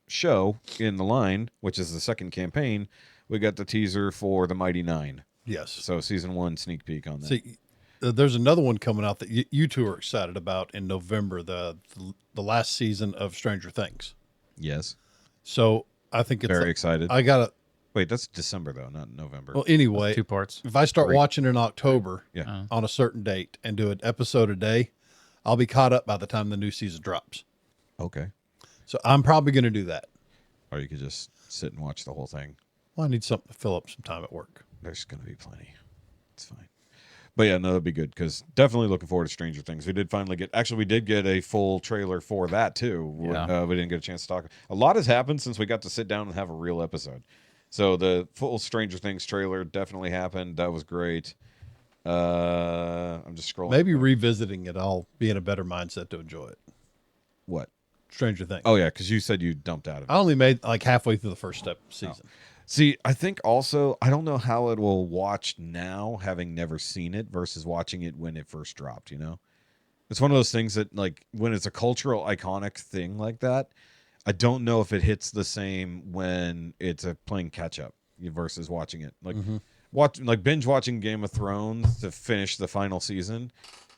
show in the line, which is the second campaign. We got the teaser for the Mighty Nine. Yes. So season 1 sneak peek on that. See, there's another one coming out that you two are excited about in November, the last season of Stranger Things. Yes, So I think it's very excited. I got to, Wait, that's December though, not November. well, anyway, 2 parts. if I start Great. watching in October Yeah. on a certain date and do an episode a day, I'll be caught up by the time the new season drops. Okay, So I'm probably going to do that. or you could just sit and watch the whole thing. Well, I need something to fill up some time at work. There's going to be plenty. It's fine. But yeah, no, that'd be good because definitely looking forward to Stranger Things. We did finally get a full trailer for that too. Yeah. We didn't get a chance to talk. A lot has happened since we got to sit down and have a real episode. So the full Stranger Things trailer definitely happened. That was great. I'm just scrolling. Maybe revisiting it, I'll be in a better mindset to enjoy it. What? Stranger Things. Oh yeah, because you said you dumped out of it. I only made like halfway through the first season. See, I think also I don't know how it will watch now, having never seen it, versus watching it when it first dropped. You know, it's one of those things that like when it's a cultural iconic thing like that, I don't know if it hits the same when it's playing catch up versus watching it. Like binge watching Game of Thrones to finish the final season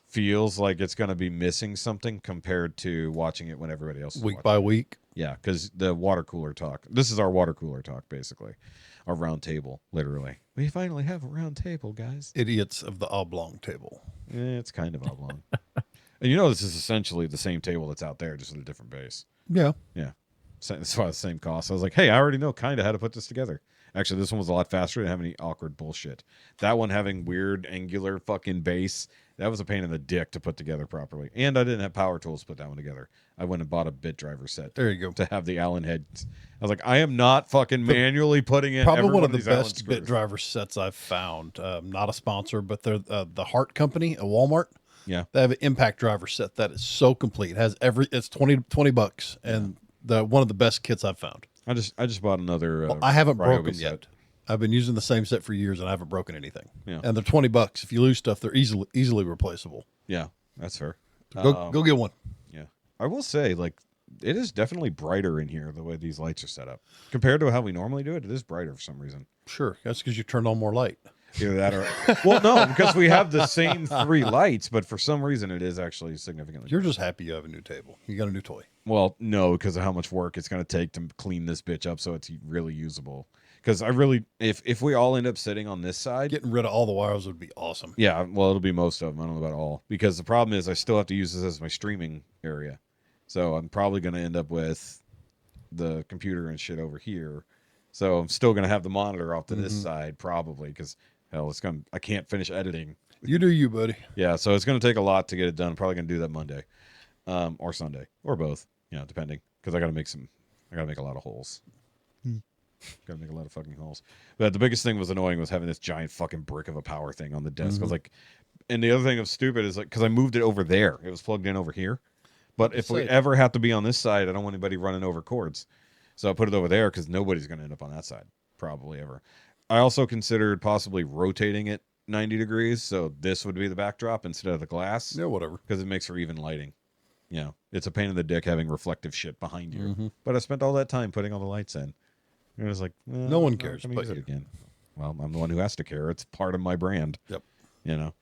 feels like it's going to be missing something compared to watching it when everybody else is Week watching. by week. Yeah, because the water cooler talk. This is our water cooler talk, basically. Our round table, literally. We finally have a round table, guys. Idiots of the oblong table. It's kind of oblong. And you know this is essentially the same table that's out there, just with a different base. Yeah. Yeah. It's why the same cost. I was like, hey, I already know kind of how to put this together. Actually, this one was a lot faster. Didn't have any awkward bullshit. That one having weird angular fucking base, that was a pain in the dick to put together properly. And I didn't have power tools to put that one together. I went and bought a bit driver set. There you go. To have the Allen heads. I was like, I am not fucking manually putting in Probably every one of the these Allen best screws. bit driver sets I've found. Not a sponsor, but they're the Hart Company at Walmart. Yeah. They have an impact driver set that is so complete. It has it's $20 and one of the best kits I've found. I just bought another. I haven't Ryobi broken set. yet. I've been using the same set for years and I haven't broken anything. Yeah. And they're $20. If you lose stuff, they're easily replaceable. Yeah, that's fair. So go get one. Yeah, I will say, like, it is definitely brighter in here the way these lights are set up compared to how we normally do it. It is brighter for some reason. Sure. That's because you turned on more light. Either that or well, no, because we have the same 3 lights, but for some reason it is actually significantly. You're just happy you have a new table. You got a new toy. Well, no, because of how much work it's going to take to clean this bitch up so it's really usable. Because I really, if we all end up sitting on this side, Getting rid of all the wires would be awesome. yeah, well, it'll be most of them. I don't know about all, because the problem is I still have to use this as my streaming area, so I'm probably going to end up with the computer and shit over here. So I'm still going to have the monitor off to this side probably because hell, I can't finish editing. You do you, buddy. Yeah, so it's going to take a lot to get it done. I'm probably going to do that Monday, or Sunday, or both. You know, depending, because I got to make a lot of holes. Got to make a lot of fucking holes. But the biggest thing was annoying was having this giant fucking brick of a power thing on the desk. I was like, and the other thing that's stupid is like, because I moved it over there, it was plugged in over here. But if we ever have to be on this side, I don't want anybody running over cords. So I put it over there because nobody's going to end up on that side, probably ever. I also considered possibly rotating it 90 degrees, so this would be the backdrop instead of the glass. Yeah, whatever. Because it makes for even lighting. You know, it's a pain in the dick having reflective shit behind you. But I spent all that time putting all the lights in. And it was like, No one I'm not cares gonna but use it you. again. Well, I'm the one who has to care. It's part of my brand. Yep. You know,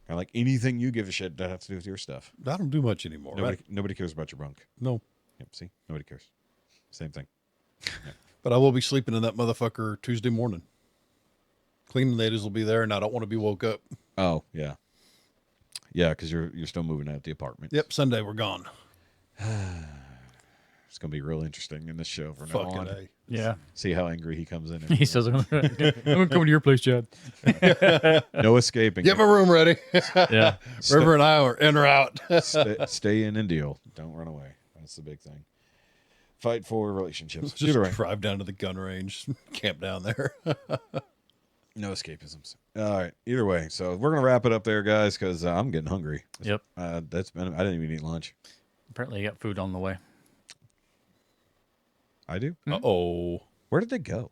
I like anything you give a shit that has to do with your stuff. I don't do much anymore. Nobody cares about your bunk. No. Yep. See, nobody cares. Same thing. But I will be sleeping in that motherfucker Tuesday morning. Cleaning ladies will be there, and I don't want to be woke up. Oh yeah, yeah, because you're still moving out the apartment. Yep, Sunday we're gone. It's gonna be real interesting in this show from now Fucking on. A. Yeah. See how angry he comes in. He says, I'm going to come to your place, Chad. No escaping. Get my room ready. Yeah. River and I are in or out. Stay in and deal. Don't run away. That's the big thing. Fight for relationships. Just Either way, drive down to the gun range, camp down there. no escapisms. All right. Either way, so we're gonna wrap it up there, guys, because I'm getting hungry. Yep. I didn't even eat lunch. Apparently, you got food on the way. I do. Uh-oh. Where did they go?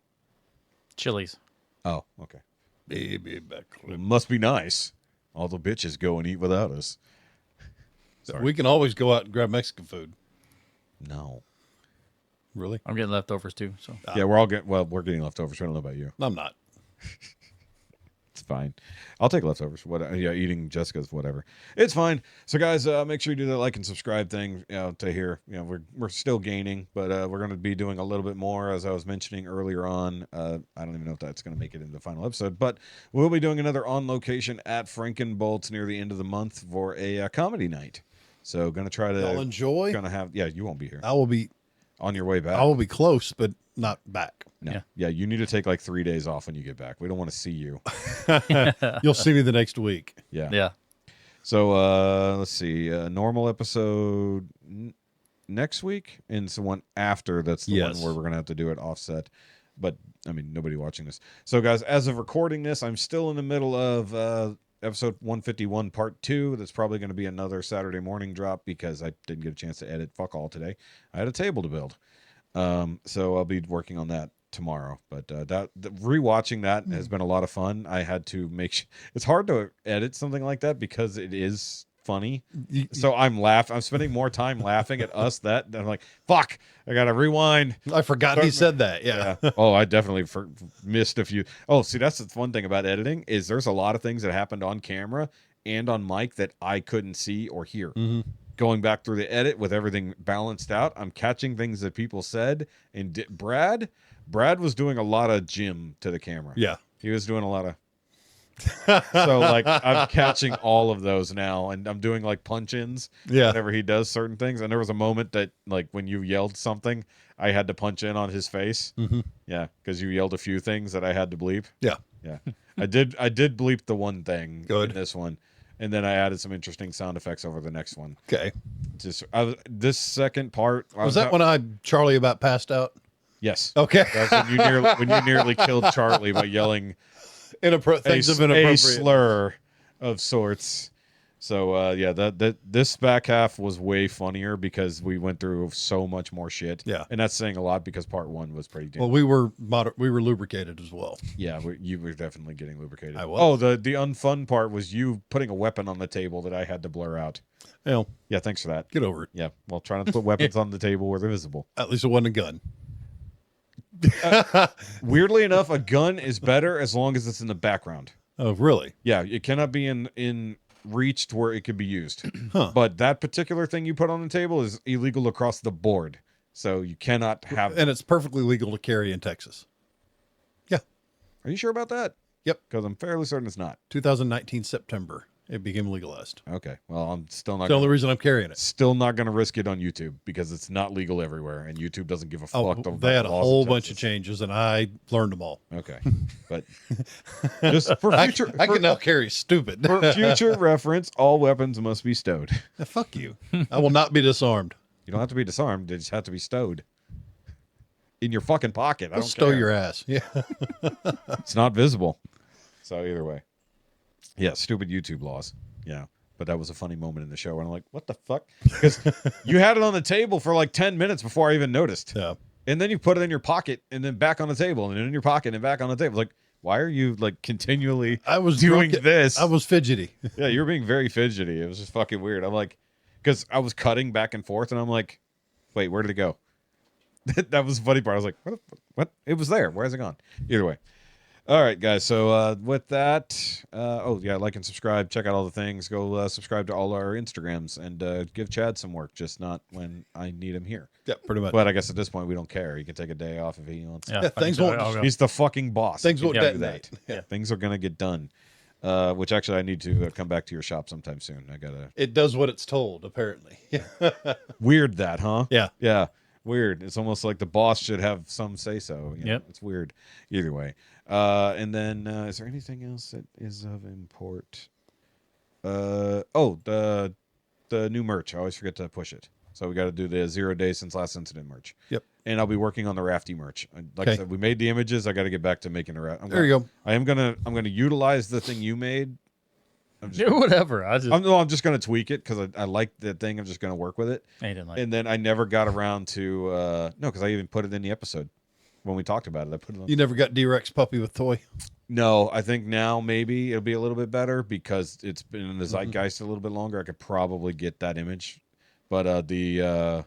Chili's. Oh, okay. Baby back. It must be nice. All the bitches go and eat without us. We can always go out and grab Mexican food. No. Really? I'm getting leftovers too. So Yeah, we're getting leftovers. I don't know about you. I'm not. It's fine. I'll take leftovers. Eating Jessica's whatever. It's fine. So guys, make sure you do the like and subscribe thing. To hear. We're still gaining, but we're going to be doing a little bit more, as I was mentioning earlier on. I don't even know if that's going to make it into the final episode, but we'll be doing another on location at Frankenbolt's near the end of the month for a comedy night. So going to try to Y'all enjoy. Going to have. Yeah, you won't be here I will be on your way back. be close, but not back. No. Yeah, you need to take like 3 days off when you get back. We don't want to see you. You'll see me the next week. Yeah. yeah. So let's see. Normal episode next week, and so one after. That's the one Yes. where we're gonna have to do it offset. But I mean, nobody watching this. So guys, as of recording this, I'm still in the middle of episode 151 part 2. That's probably going to be another Saturday morning drop because I didn't get a chance to edit fuck all today. I had a table to build. So I'll be working on that tomorrow, but rewatching that has been a lot of fun. I had to make it's hard to edit something like that because it is funny. So I'm spending more time laughing at us that I'm like, fuck, I gotta rewind. I forgot he said that. Yeah. Oh, I definitely missed a few. Oh, see, that's the fun thing about editing is there's a lot of things that happened on camera and on mic that I couldn't see or hear. Going back through the edit with everything balanced out, I'm catching things that people said. And Brad was doing a lot of Jim to the camera. Yeah. He was doing a lot of. So like I'm catching all of those now, and I'm doing like punch-ins. Yeah. Whenever he does certain things, and there was a moment that like when you yelled something, I had to punch in on his face. Yeah, because you yelled a few things that I had to bleep. Yeah. Yeah, I did bleep the one thing Good. in this one. And then I added some interesting sound effects over the next one. Okay. This second part Was that when Charlie about passed out? Yes. Okay. That's when you nearly killed Charlie by yelling Things of a inappropriate. slur of sorts. So this back half was way funnier because we went through so much more shit. Yeah. And that's saying a lot because part 1 was pretty damn. Well, we were lubricated as well. Yeah, you were definitely getting lubricated. I was. Oh, the unfun part was you putting a weapon on the table that I had to blur out. Well, Yeah, thanks for that. get over it. Yeah, well, try not to put weapons on the table where they're visible. At least it wasn't a gun. Weirdly enough, a gun is better as long as it's in the background. Oh, really? Yeah, it cannot be in reach to where it could be used. Huh. But that particular thing you put on the table is illegal across the board. So you cannot have. And it's perfectly legal to carry in Texas. Yeah. Are you sure about that? Yep. Because I'm fairly certain it's not. 2019 September, it became legalized. Okay. Well, I'm still not. That's the only reason I'm carrying it. Still not going to risk it on YouTube because it's not legal everywhere, and YouTube doesn't give a fuck. Oh, about they had a the laws whole of bunch of Texas. changes, and I learned them all. Okay, but just for future, I can now carry stupid. for future reference, all weapons must be stowed. Fuck you. I will not be disarmed. You don't have to be disarmed; they just have to be stowed in your fucking pocket. I I'll don't stow care. your ass. Yeah. It's not visible. So either way, yeah, stupid YouTube laws. Yeah. But that was a funny moment in the show. And I'm like, what the fuck? Because you had it on the table for like 10 minutes before I even noticed. Yeah. And then you put it in your pocket and then back on the table and then in your pocket and back on the table. Like, why are you like continually I was doing drunk- this? I was fidgety. Yeah, you were being very fidgety. It was just fucking weird. I'm like, because I was cutting back and forth, and I'm like, wait, where did it go? That was the funny part. I was like, what? It was there. Where's it gone? Either way. All right, guys. So with that, like and subscribe. Check out all the things. Go subscribe to all our Instagrams and give Chad some work, just not when I need him here. Yeah, pretty much. But I guess at this point we don't care. He can take a day off if he wants. Yeah, things I'll won't. go. He's the fucking boss. Things He won't can do detonate. that. Yeah. Things are gonna get done. Which actually I need to come back to your shop sometime soon. I gotta. It does what it's told, apparently. Weird that, huh? Yeah. Yeah. Weird. It's almost like the boss should have some say so. You know? Yep. It's weird. Either way. And then is there anything else that is of import? The new merch. I always forget to push it. So we got to do the 0 days since last incident merch. Yep. And I'll be working on the Rafty merch. Like I said, we made the images. I got to get back to making the raft. There you go. I'm gonna utilize the thing you made. Do whatever. I'm just gonna tweak it because I like the thing. I'm just gonna work with it. I didn't like. And then I never got around to no, because I even put it in the episode when we talked about it. I put it on. You never got D-Rex puppy with toy? No, I think now maybe it'll be a little bit better because it's been in the zeitgeist a little bit longer. I could probably get that image, but the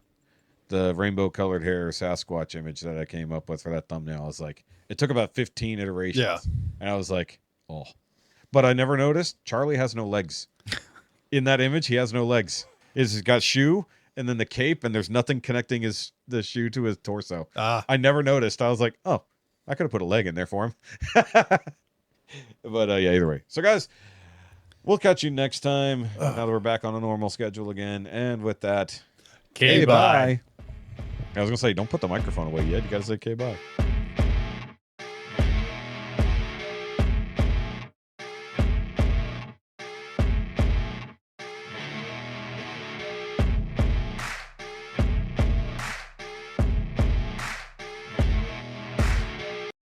rainbow colored hair Sasquatch image that I came up with for that thumbnail, I was like, it took about 15 iterations. Yeah. And I was like, oh. But I never noticed Charlie has no legs. In that image, he has no legs. He's got shoe and then the cape, and there's nothing connecting the shoe to his torso. I never noticed. I was like, oh, I could have put a leg in there for him. But yeah, either way. So guys, we'll catch you next time. Now that we're back on a normal schedule again. And with that, Okay, bye. I was gonna say, don't put the microphone away yet. You gotta say, okay, bye.